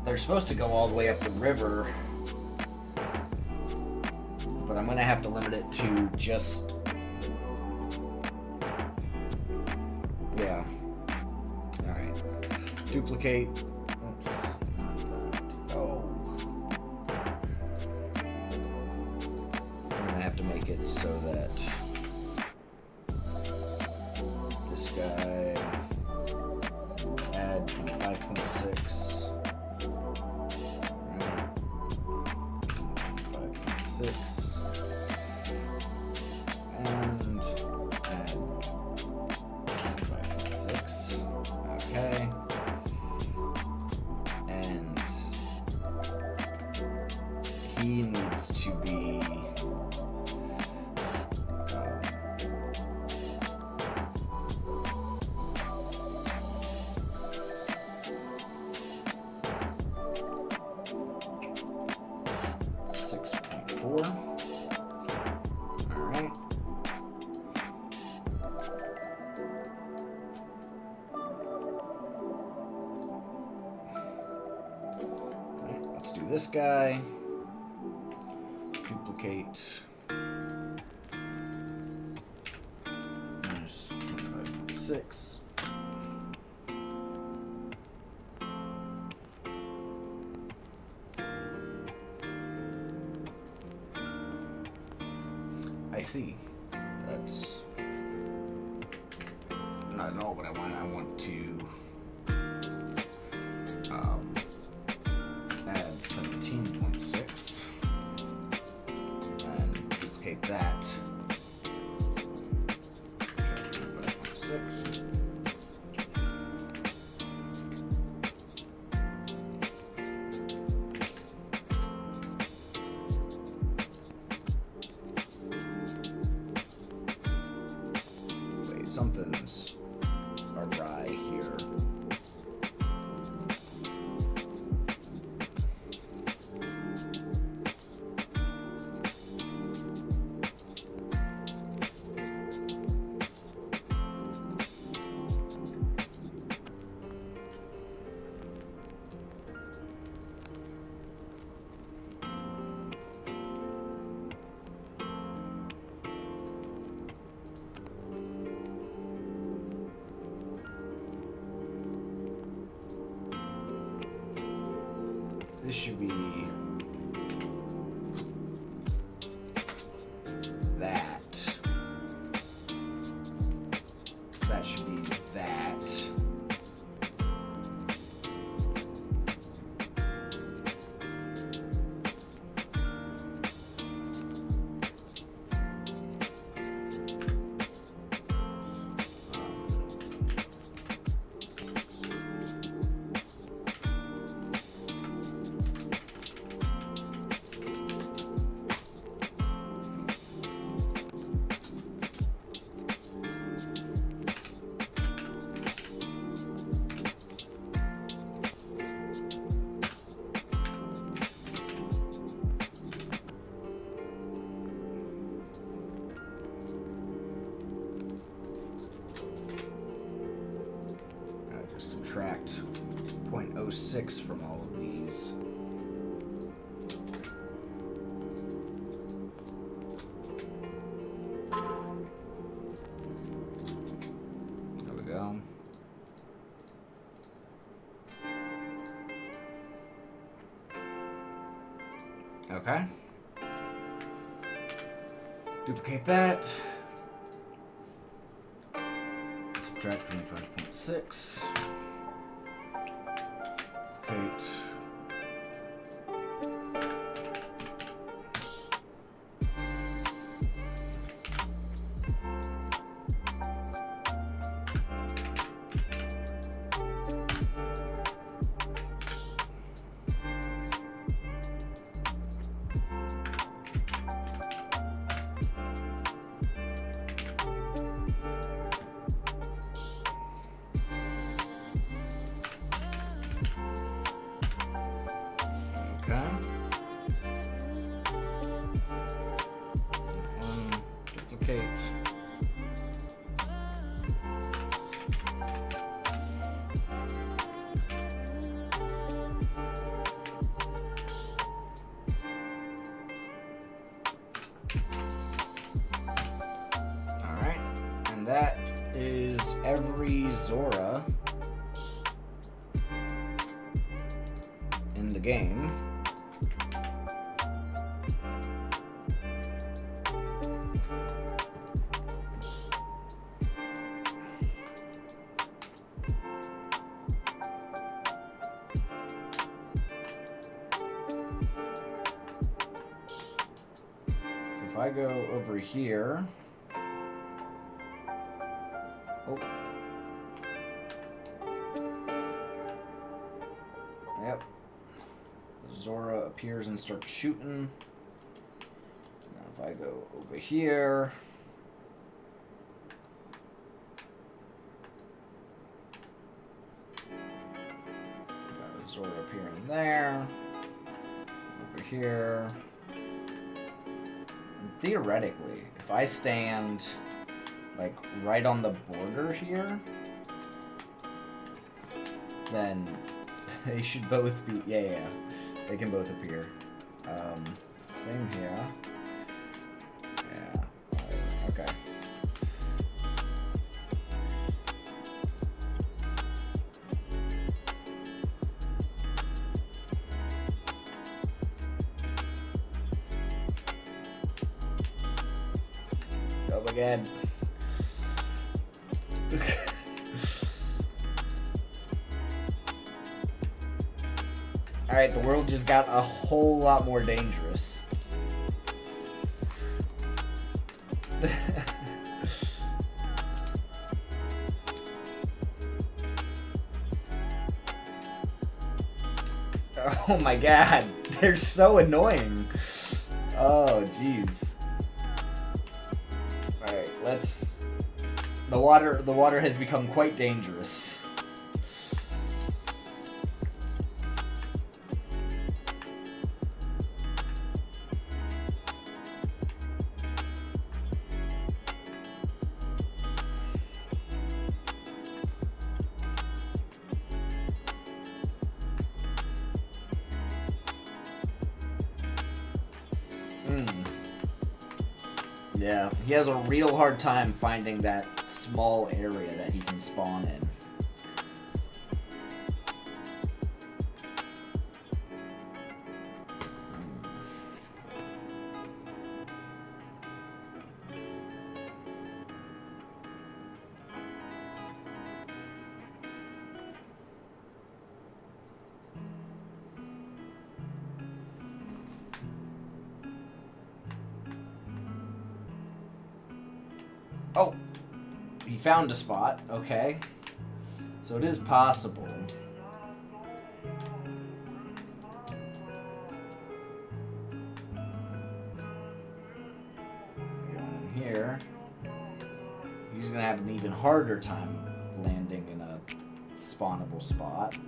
They're supposed to go all the way up the river, but I'm gonna have to limit it to just... Yeah. Alright. Duplicate. Oops, not that. Oh. I'm gonna have to make it so that this guy add 5.6. 6 and add 5.6. Okay. And he needs to be 6.4. Alright. Alright, let's do this guy. Duplicate. Minus 25.6. I see. That's not at all what I want. I want to add 17.6 and duplicate that. 5.6. Something's awry here. This should be that. That should be that. Subtract 0.06 from all of these. There we go. Okay. Duplicate that. Subtract 25.6. Duplicate. Replicate. Alright. And that is every Zora in the game. If I go over here, oh, yep, Zora appears and starts shooting. Now if I go over here, got Zora appearing there, over here. Theoretically, if I stand like right on the border here, then they should both be, yeah, they can both appear. Same here. Yeah, okay. Go again. Alright, the world just got a whole lot more dangerous. Oh my god, they're so annoying. Oh jeez. Alright, let's... The water has become quite dangerous. Yeah, he has a real hard time finding that small area that he can spawn in. Oh, he found a spot. Okay. So it is possible. Going in here. He's going to have an even harder time landing in a spawnable spot.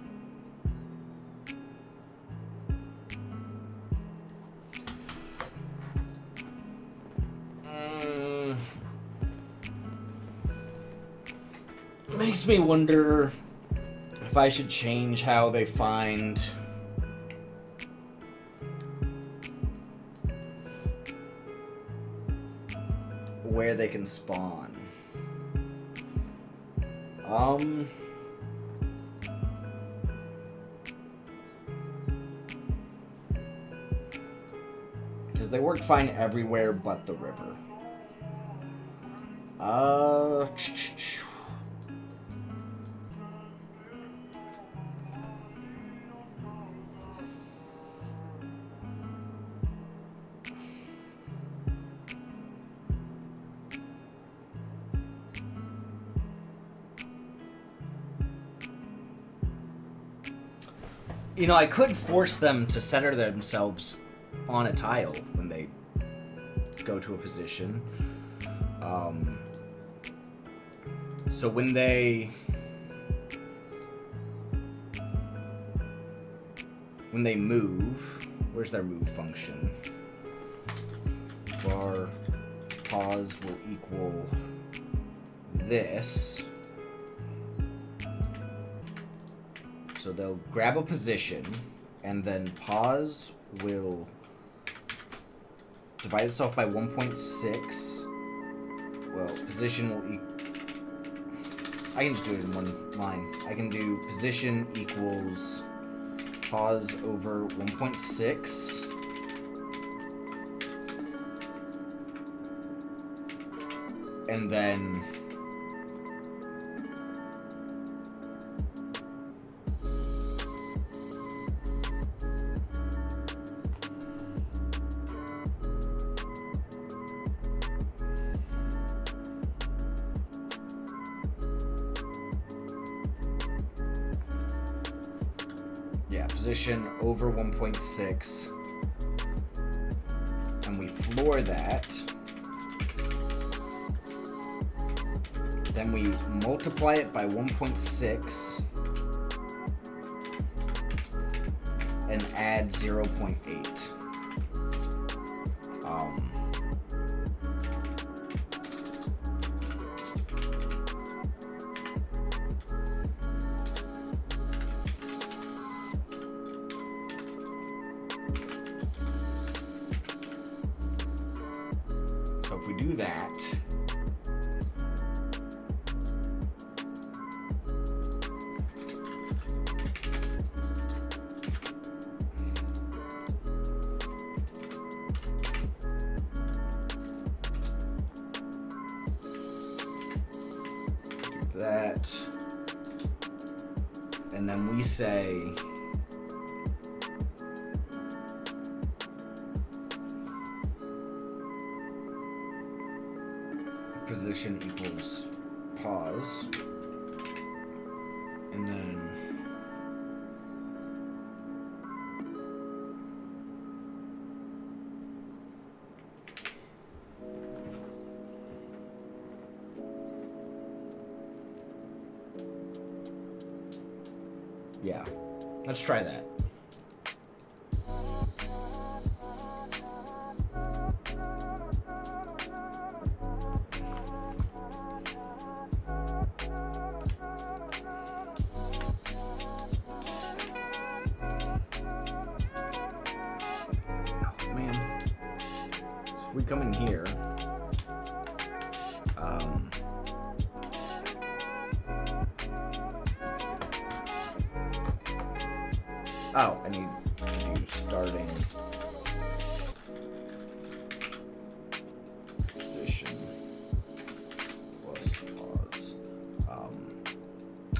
Makes me wonder if I should change how they find where they can spawn. Because they work fine everywhere but the river. You know, I could force them to center themselves on a tile when they go to a position. So when they move, where's their move function? Bar pause will equal this. So they'll grab a position, and then pause will divide itself by 1.6. Well, position will equal... I can just do it in one line. I can do position equals pause over 1.6. And then position over 1.6, and we floor that. Then we multiply it by 1.6 and add 0.8. So if we do that, and then we say position equals pause, and then yeah, let's try that. Oh man, so if we come in here, oh, I need to do starting position plus pause.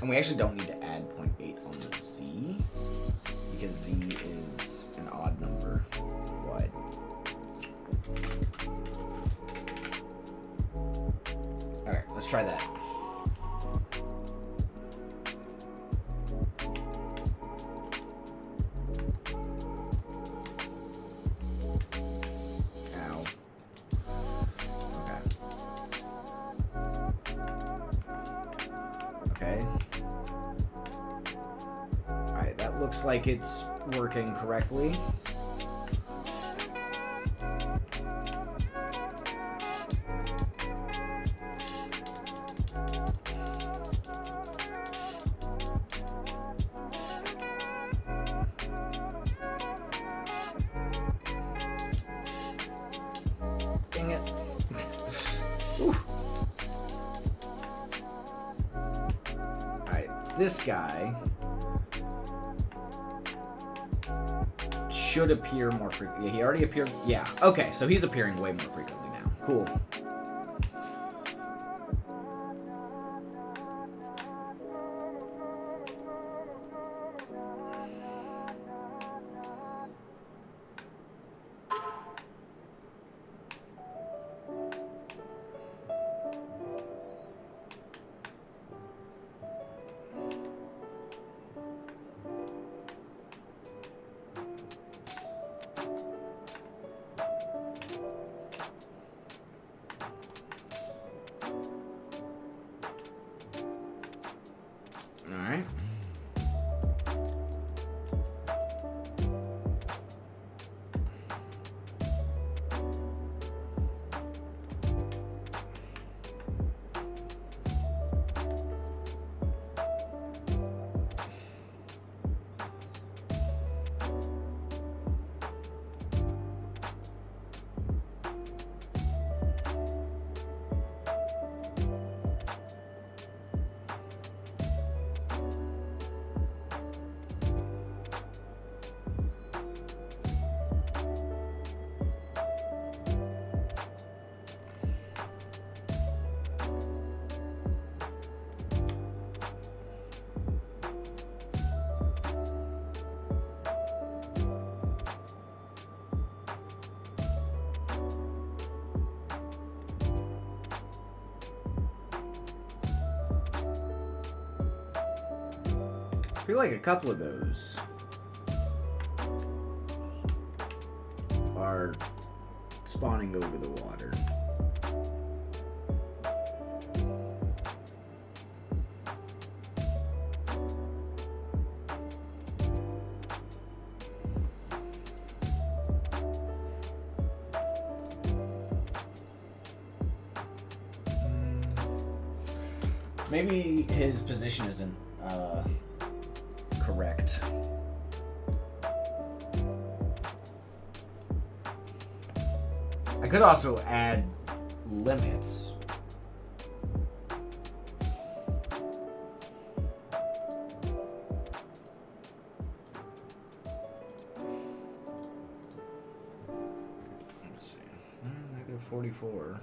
And we actually don't need to add 0.8 on the Z, because Z is an odd number wide. Alright, let's try that. Looks like it's working correctly. Dang it. Alright, this guy should appear more frequently. He already appeared. Yeah. Okay, so he's appearing way more frequently now. Cool. feel like a couple of those are spawning over the water. Maybe his position isn't correct. I could also add limits. Let's see. Negative 44.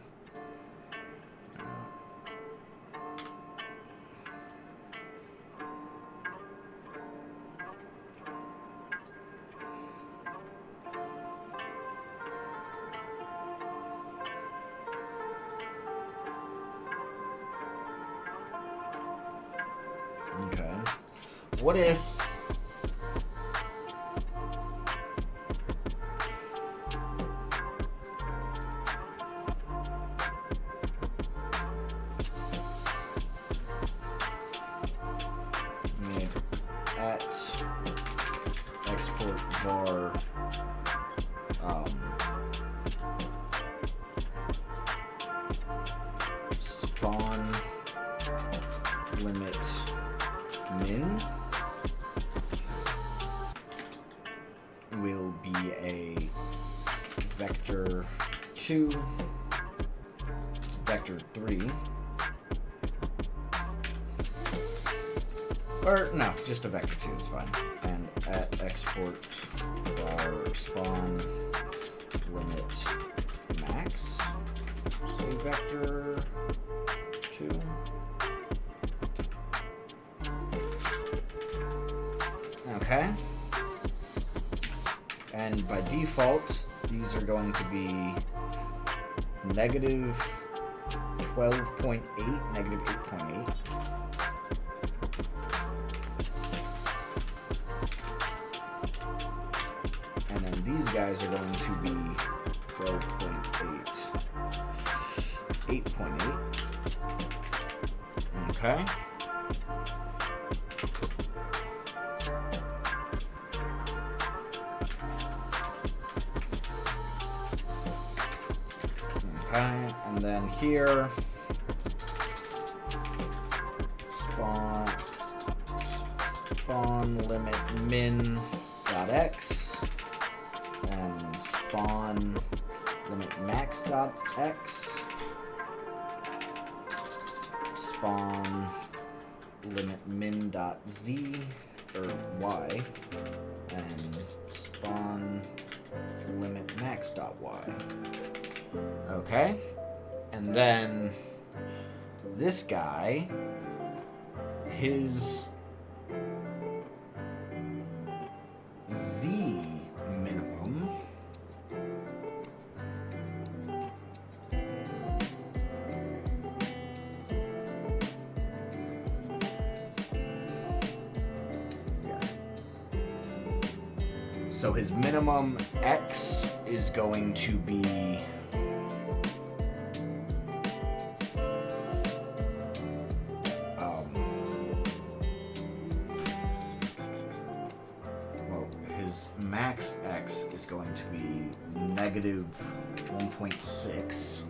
Okay. What if made at export var spawn limit min will be a vector 2, vector 3, or no, just a vector 2 is fine. And at export var spawn limit max, so vector 2. Okay. And by default, these are going to be negative 12.8, negative 8.8. And then these guys are going to be 12.8, 8.8. Okay. And then here, spawn limit min dot x and spawn limit max dot x, spawn limit min dot z or y, and spawn limit max dot y. Okay, and then this guy, his Z minimum so his minimum X is going to be max X is going to be negative 1.6.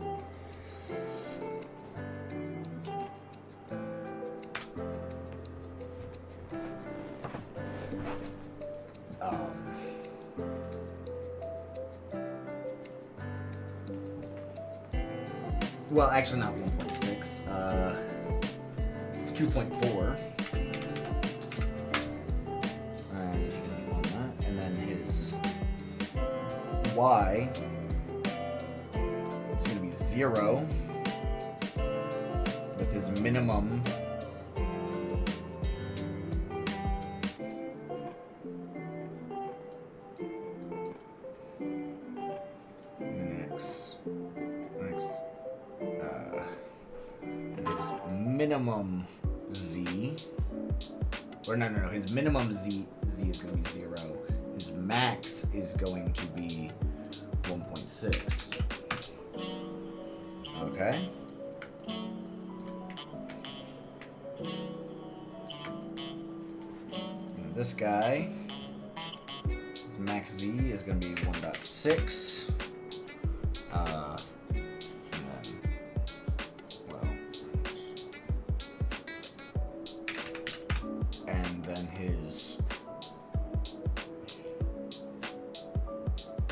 Well, actually not 1.6, 2.4. Y is going to be 0 with his minimum and his minimum Z Or no. His minimum Z is going to be 0. His max is going to be 1.6. Okay. And this guy, his max Z is going to be 1.6. And then his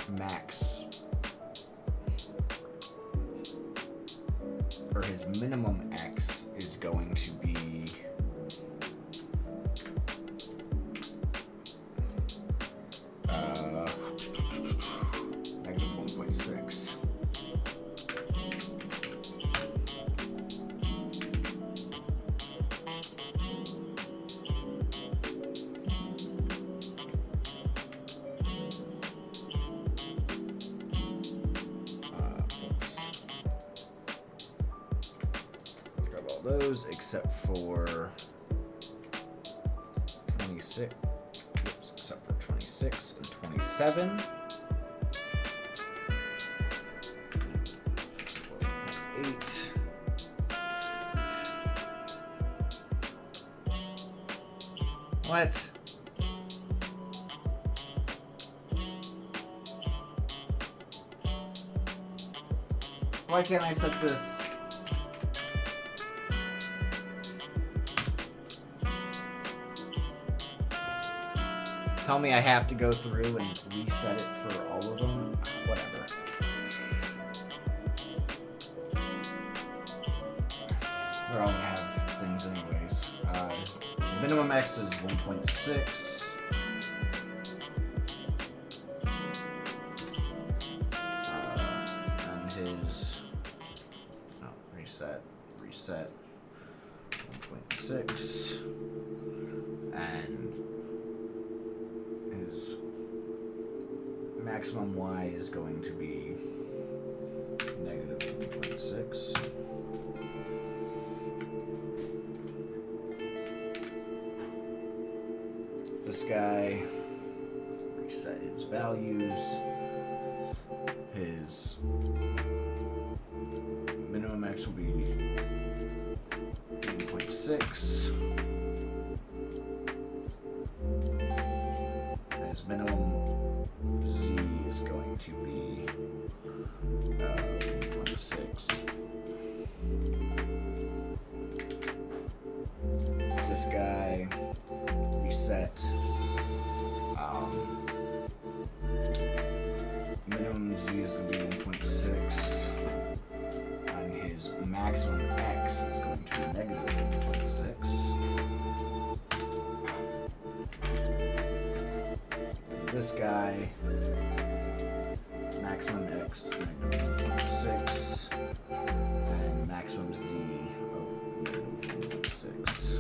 max, or his minimum X is going to be negative 1.6. Those except for 26. Oops, except for 26 and 27. 8. What? Why can't I set this? Tell me I have to go through and reset it for all of them? Whatever. They're all gonna have things anyways. His minimum X is 1.6. And his... Oh, reset. 1.6. And his maximum Y is going to be negative 1.6. This guy, reset his values. His minimum X will be 1.6. His minimum Z is going to be 1.6. This guy, reset. Minimum Z is going to be 1.6. And his maximum X is going to be negative 1.6. This guy, maximum X, negative 1.6, and maximum Z of negative 1.6.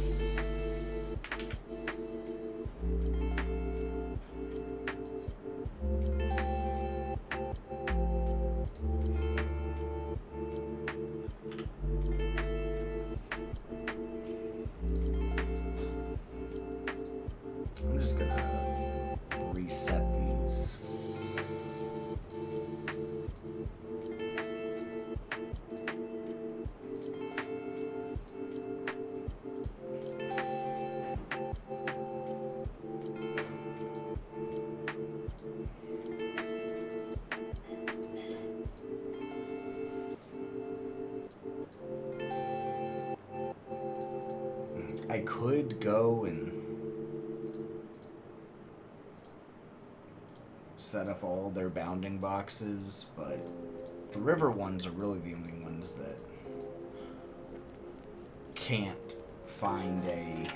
I'm just gonna reset these. I could go and set up all their bounding boxes, but the river ones are really the only ones that can't find a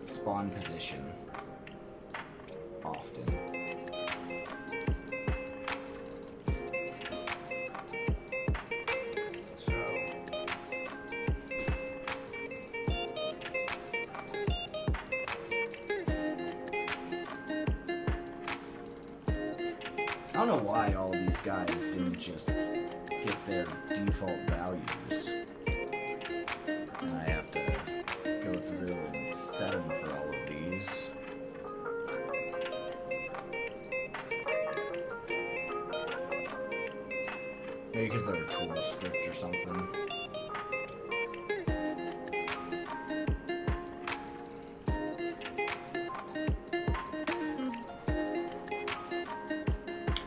spawn position often. I don't know why all these guys didn't just get their default values. And I have to go through and Maybe because they're a tool script or something.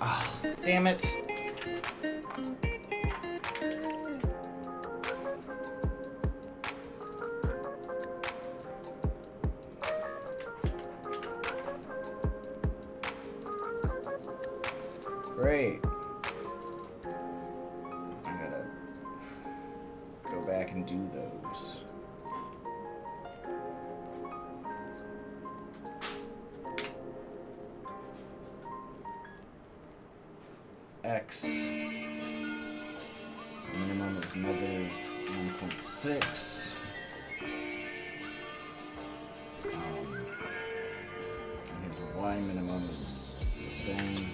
Ah, oh, damn it. Great. I gotta go back and do those. X minimum is negative 1.6. And his Y minimum is the same.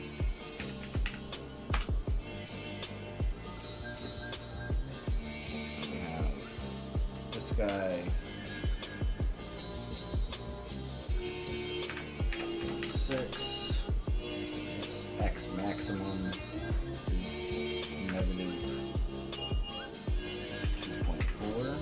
We have this guy. 6. X maximum is negative 2.4.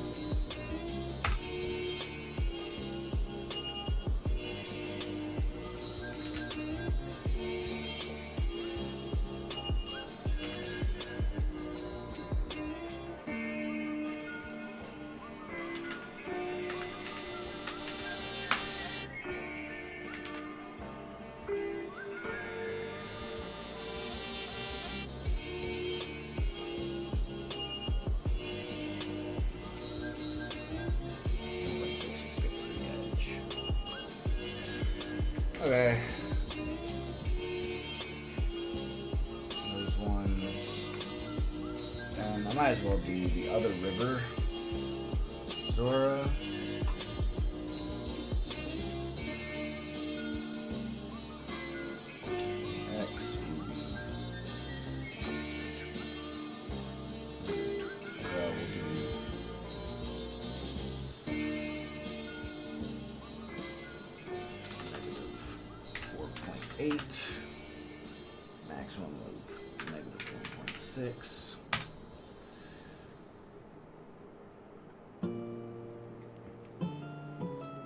Okay. Those ones. I might as well do the other river. Zora. X. Well, we'll do 4.8, maximum of negative 1.6.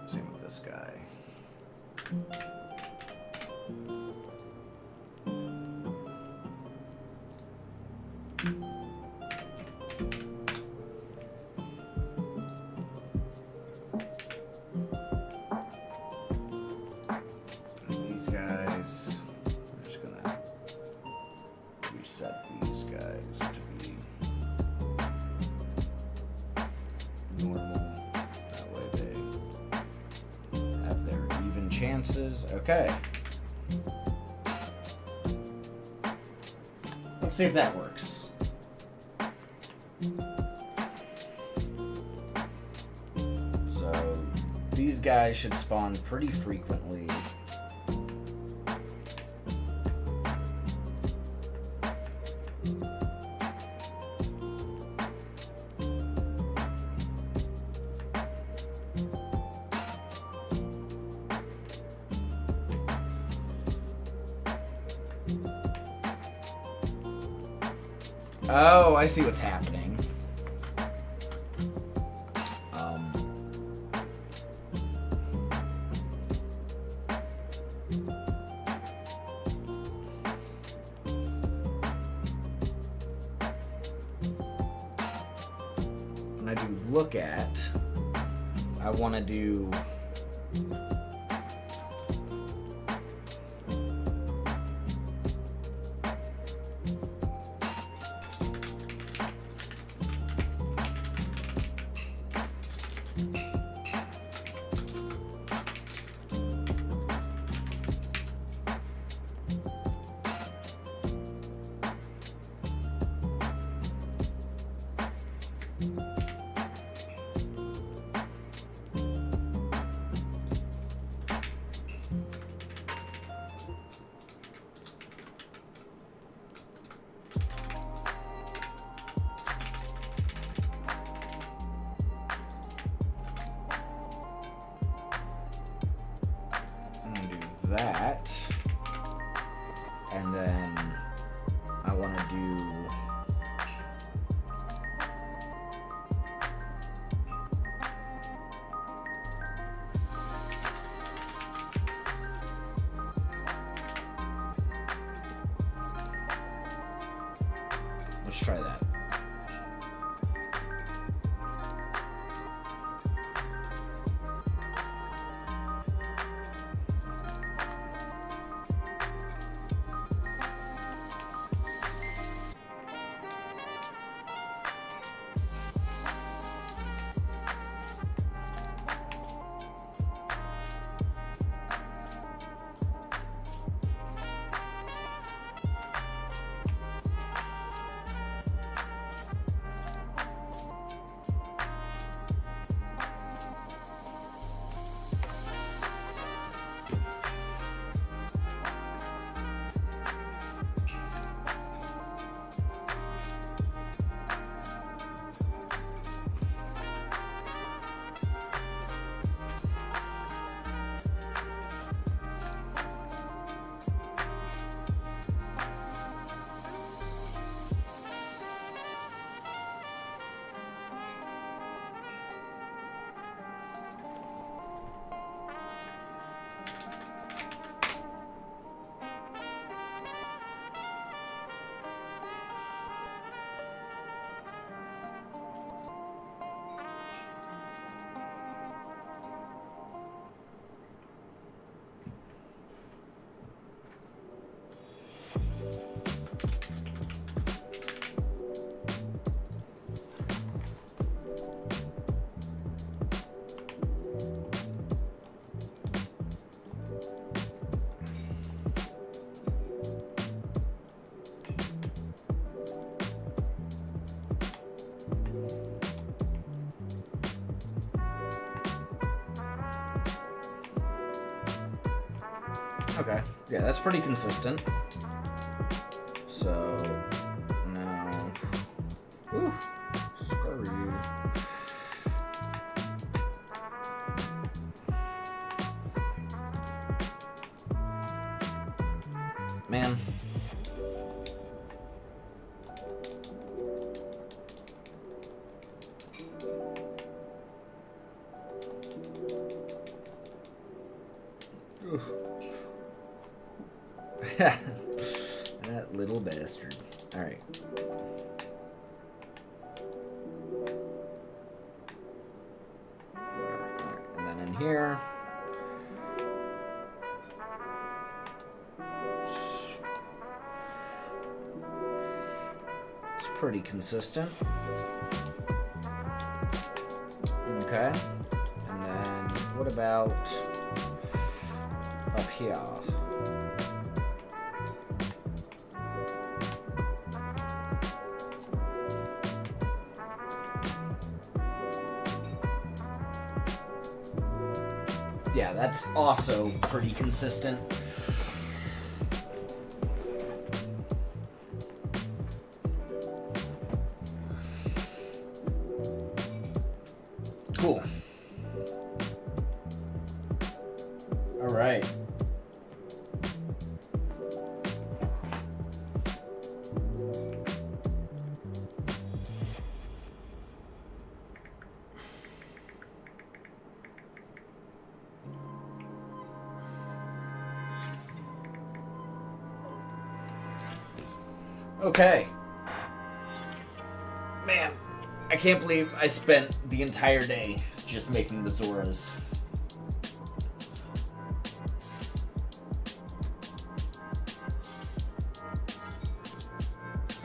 Same with this guy. These guys, I'm just gonna reset these guys to be normal. That way they have their even chances. Okay. Let's see if that works. So these guys should spawn pretty frequently. Oh, I see what's happening. When I do look at, I want to do Let's try that. Okay, yeah, that's pretty consistent. So, now... Ooh, scurry. Man. Ooh. That little bastard. Alright. Alright, and then in here. It's pretty consistent. Okay. And then what about up here? Yeah, that's also pretty consistent. Cool. All right. Okay. Man, I can't believe I spent the entire day just making the Zoras.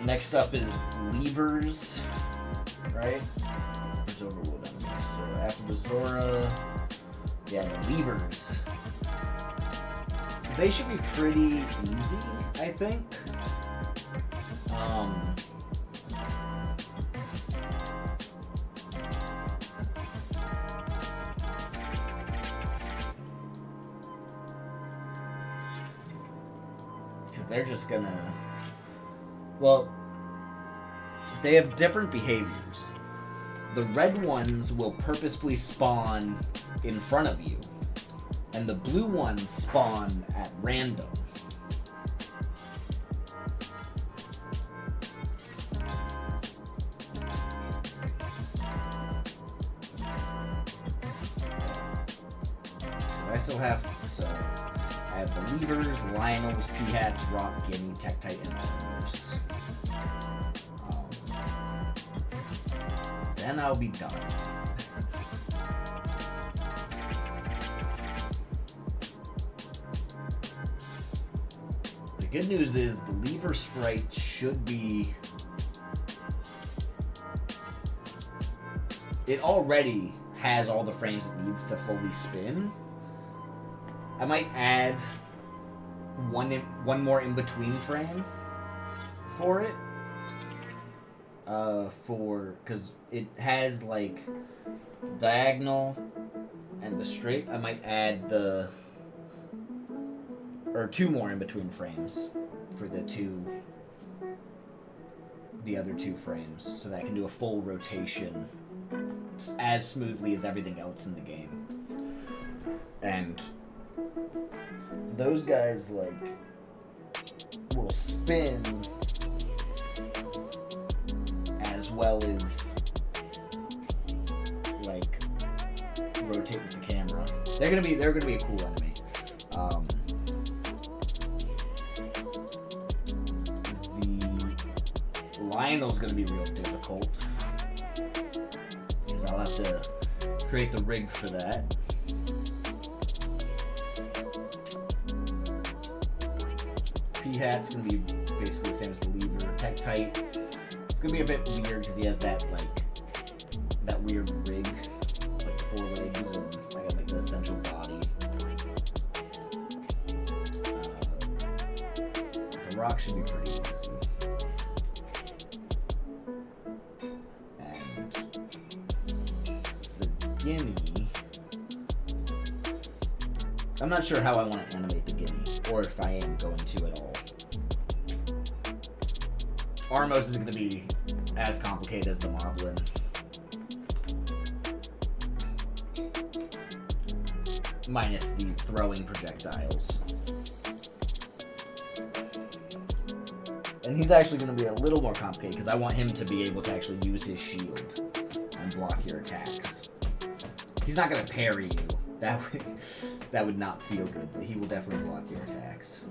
Next up is levers, right? There's Overworld enemies. So after the Zora, yeah, the levers. They should be pretty easy, I think. Because they're just gonna... Well, they have different behaviors. The red ones will purposefully spawn in front of you, and the blue ones spawn at random. I still have, so I have the levers, Lionels, Peahats, Rock, Guinea, Tektite, and others. Then I'll be done. The good news is the lever sprite should be... It already has all the frames it needs to fully spin. I might add one more in-between frame for it. Because it has like diagonal and the straight. I might add two more in-between frames for the other two frames, so that I can do a full rotation as smoothly as everything else in the game. And those guys like will spin as well as like rotate with the camera. They're gonna be a cool enemy. The Lionel's gonna be real difficult because I'll have to create the rig for that. P-Hat's gonna be basically the same as the lever. Tech Tight. It's gonna be a bit weird because he has that weird rig, like 4 legs, and I gotta make the essential body. The rock should be pretty easy. And the Guinea, I'm not sure how I want to animate the Guinea, or if I am going to at all. Armos is going to be as complicated as the Moblin. Minus the throwing projectiles. And he's actually going to be a little more complicated because I want him to be able to actually use his shield and block your attacks. He's not going to parry you. That would not feel good, but he will definitely block your attacks.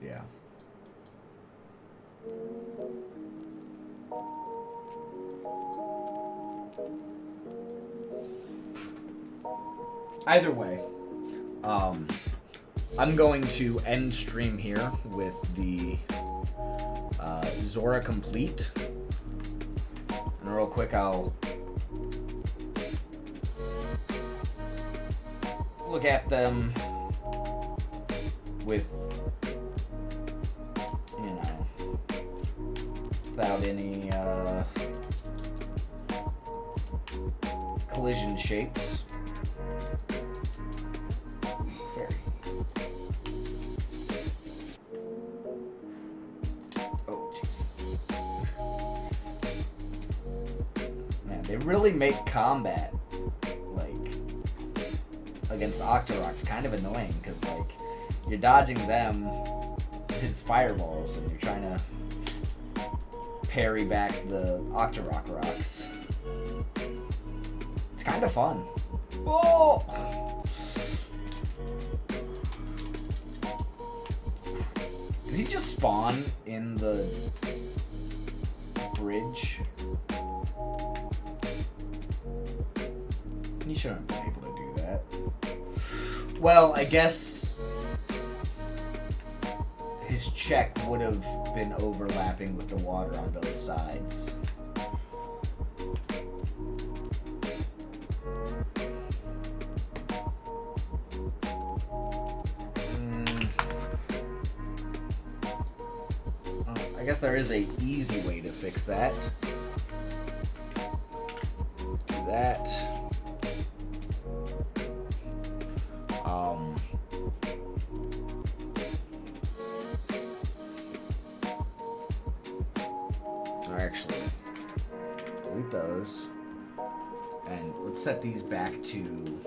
Yeah. Either way, I'm going to end stream here with the Zora complete. And real quick, I'll look at them with, without any collision shapes. They really make combat, like, against Octoroks kind of annoying, because, like, you're dodging them, his fireballs, and you're trying to parry back the Octorok rocks. It's kind of fun. Oh! Did he just spawn in the bridge? He shouldn't have been able to do that. Well, I guess his check would have been overlapping with the water on both sides. I guess there is a easy way to fix that. Do that. Actually, delete those, and let's set these back to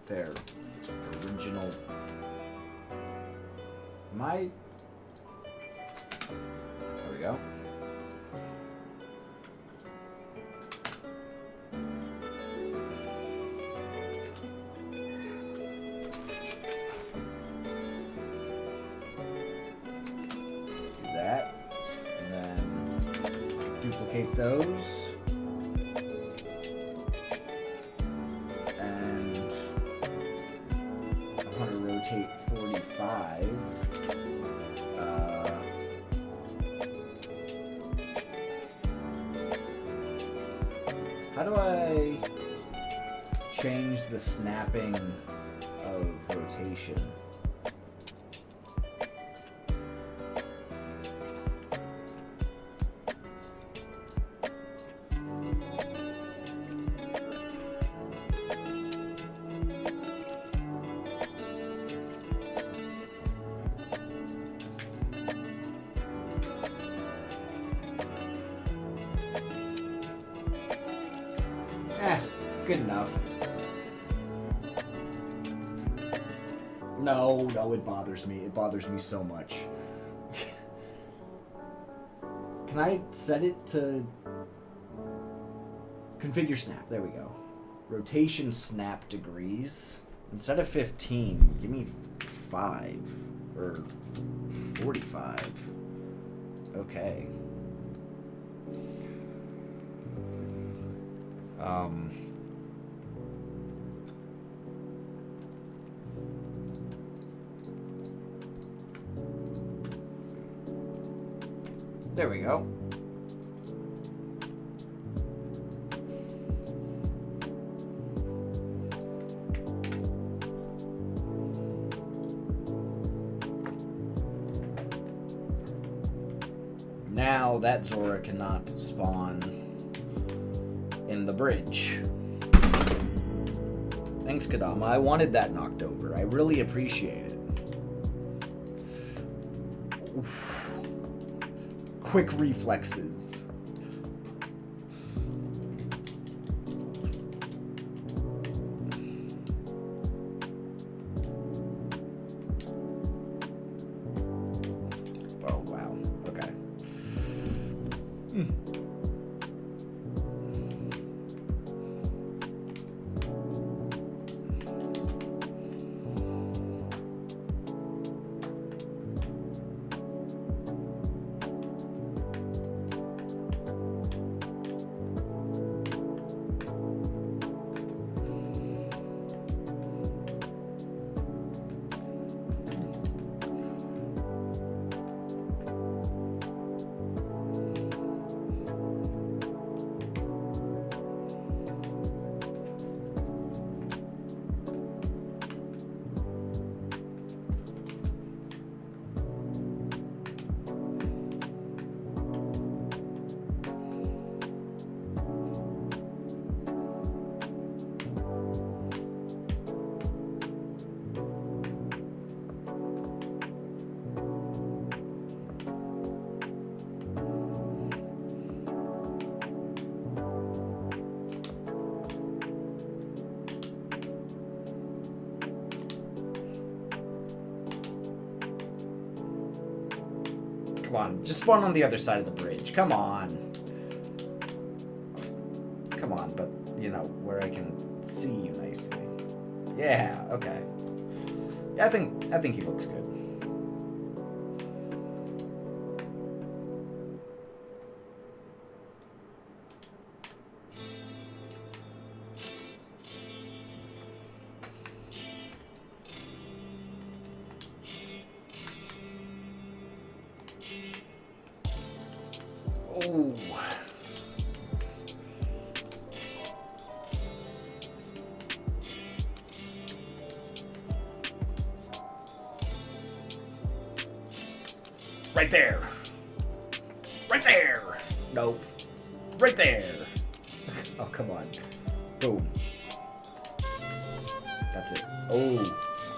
their original. There we go. duplicate those. And I want to rotate 45. How do I change the snapping of rotation? Good enough. No, it bothers me. It bothers me so much. Can I set it to configure snap? There we go. Rotation snap degrees. Instead of 15, give me 5 or 45. Okay. There we go. Now that Zora cannot spawn in the bridge. Thanks, Kadama. I wanted that knocked over. I really appreciate it. Oof. Quick reflexes. Oh, wow. Okay. Come on, just spawn on the other side of the bridge. Come on. Come on, but, you know, where I can see you nicely. Yeah, okay. Yeah, I think he looks good. Oh. Right there. Right there. Nope. Right there. Oh, come on. Boom. That's it. Oh,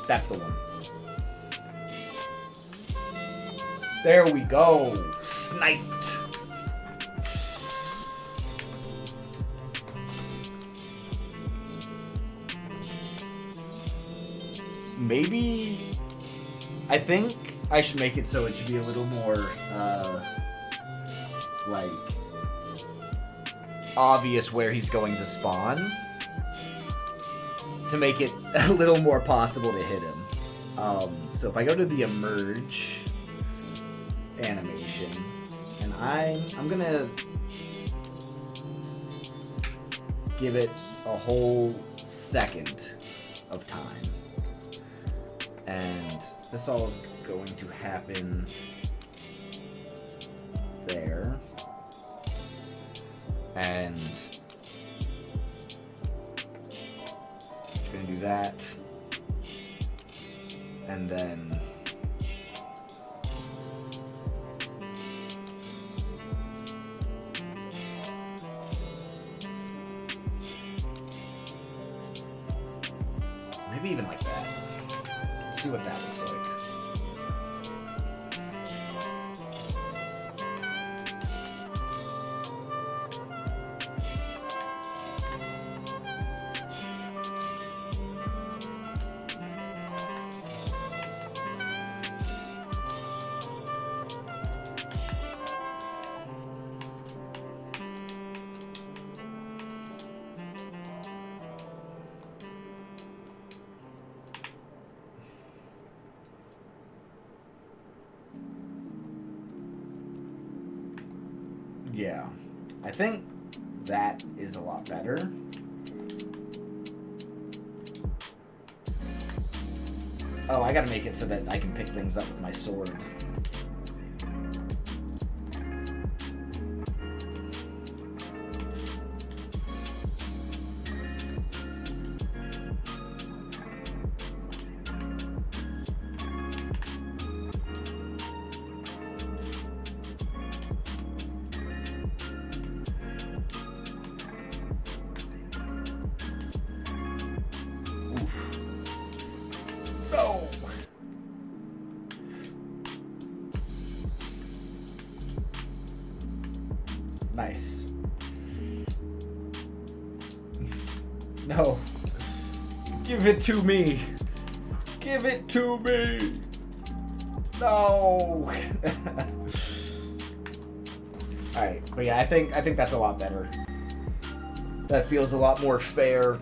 that's the one. There we go. Sniped. Maybe, I think I should make it so it should be a little more, like, obvious where he's going to spawn, to make it a little more possible to hit him. So if I go to the emerge animation, and I'm gonna give it a whole second of time. And this all is going to happen there. And it's going to do that. And then maybe even like that. Let's see what that looks like. Yeah, I think that is a lot better. Oh, I gotta make it so that I can pick things up with my sword. Go! Nice. No. Give it to me. Give it to me. No. Alright, but yeah, I think that's a lot better. That feels a lot more fair.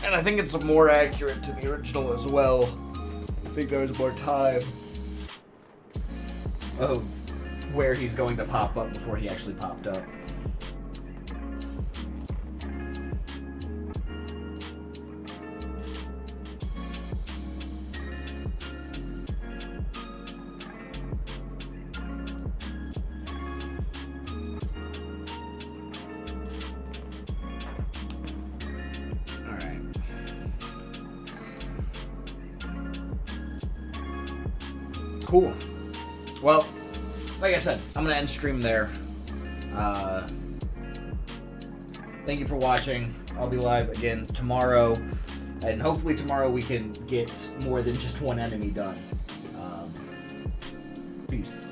And I think it's more accurate to the original as well. I think there was more time of where he's going to pop up before he actually popped up. Cool. Well, like I said, I'm going to end stream there. Thank you for watching. I'll be live again tomorrow. And hopefully tomorrow we can get more than just one enemy done. Peace.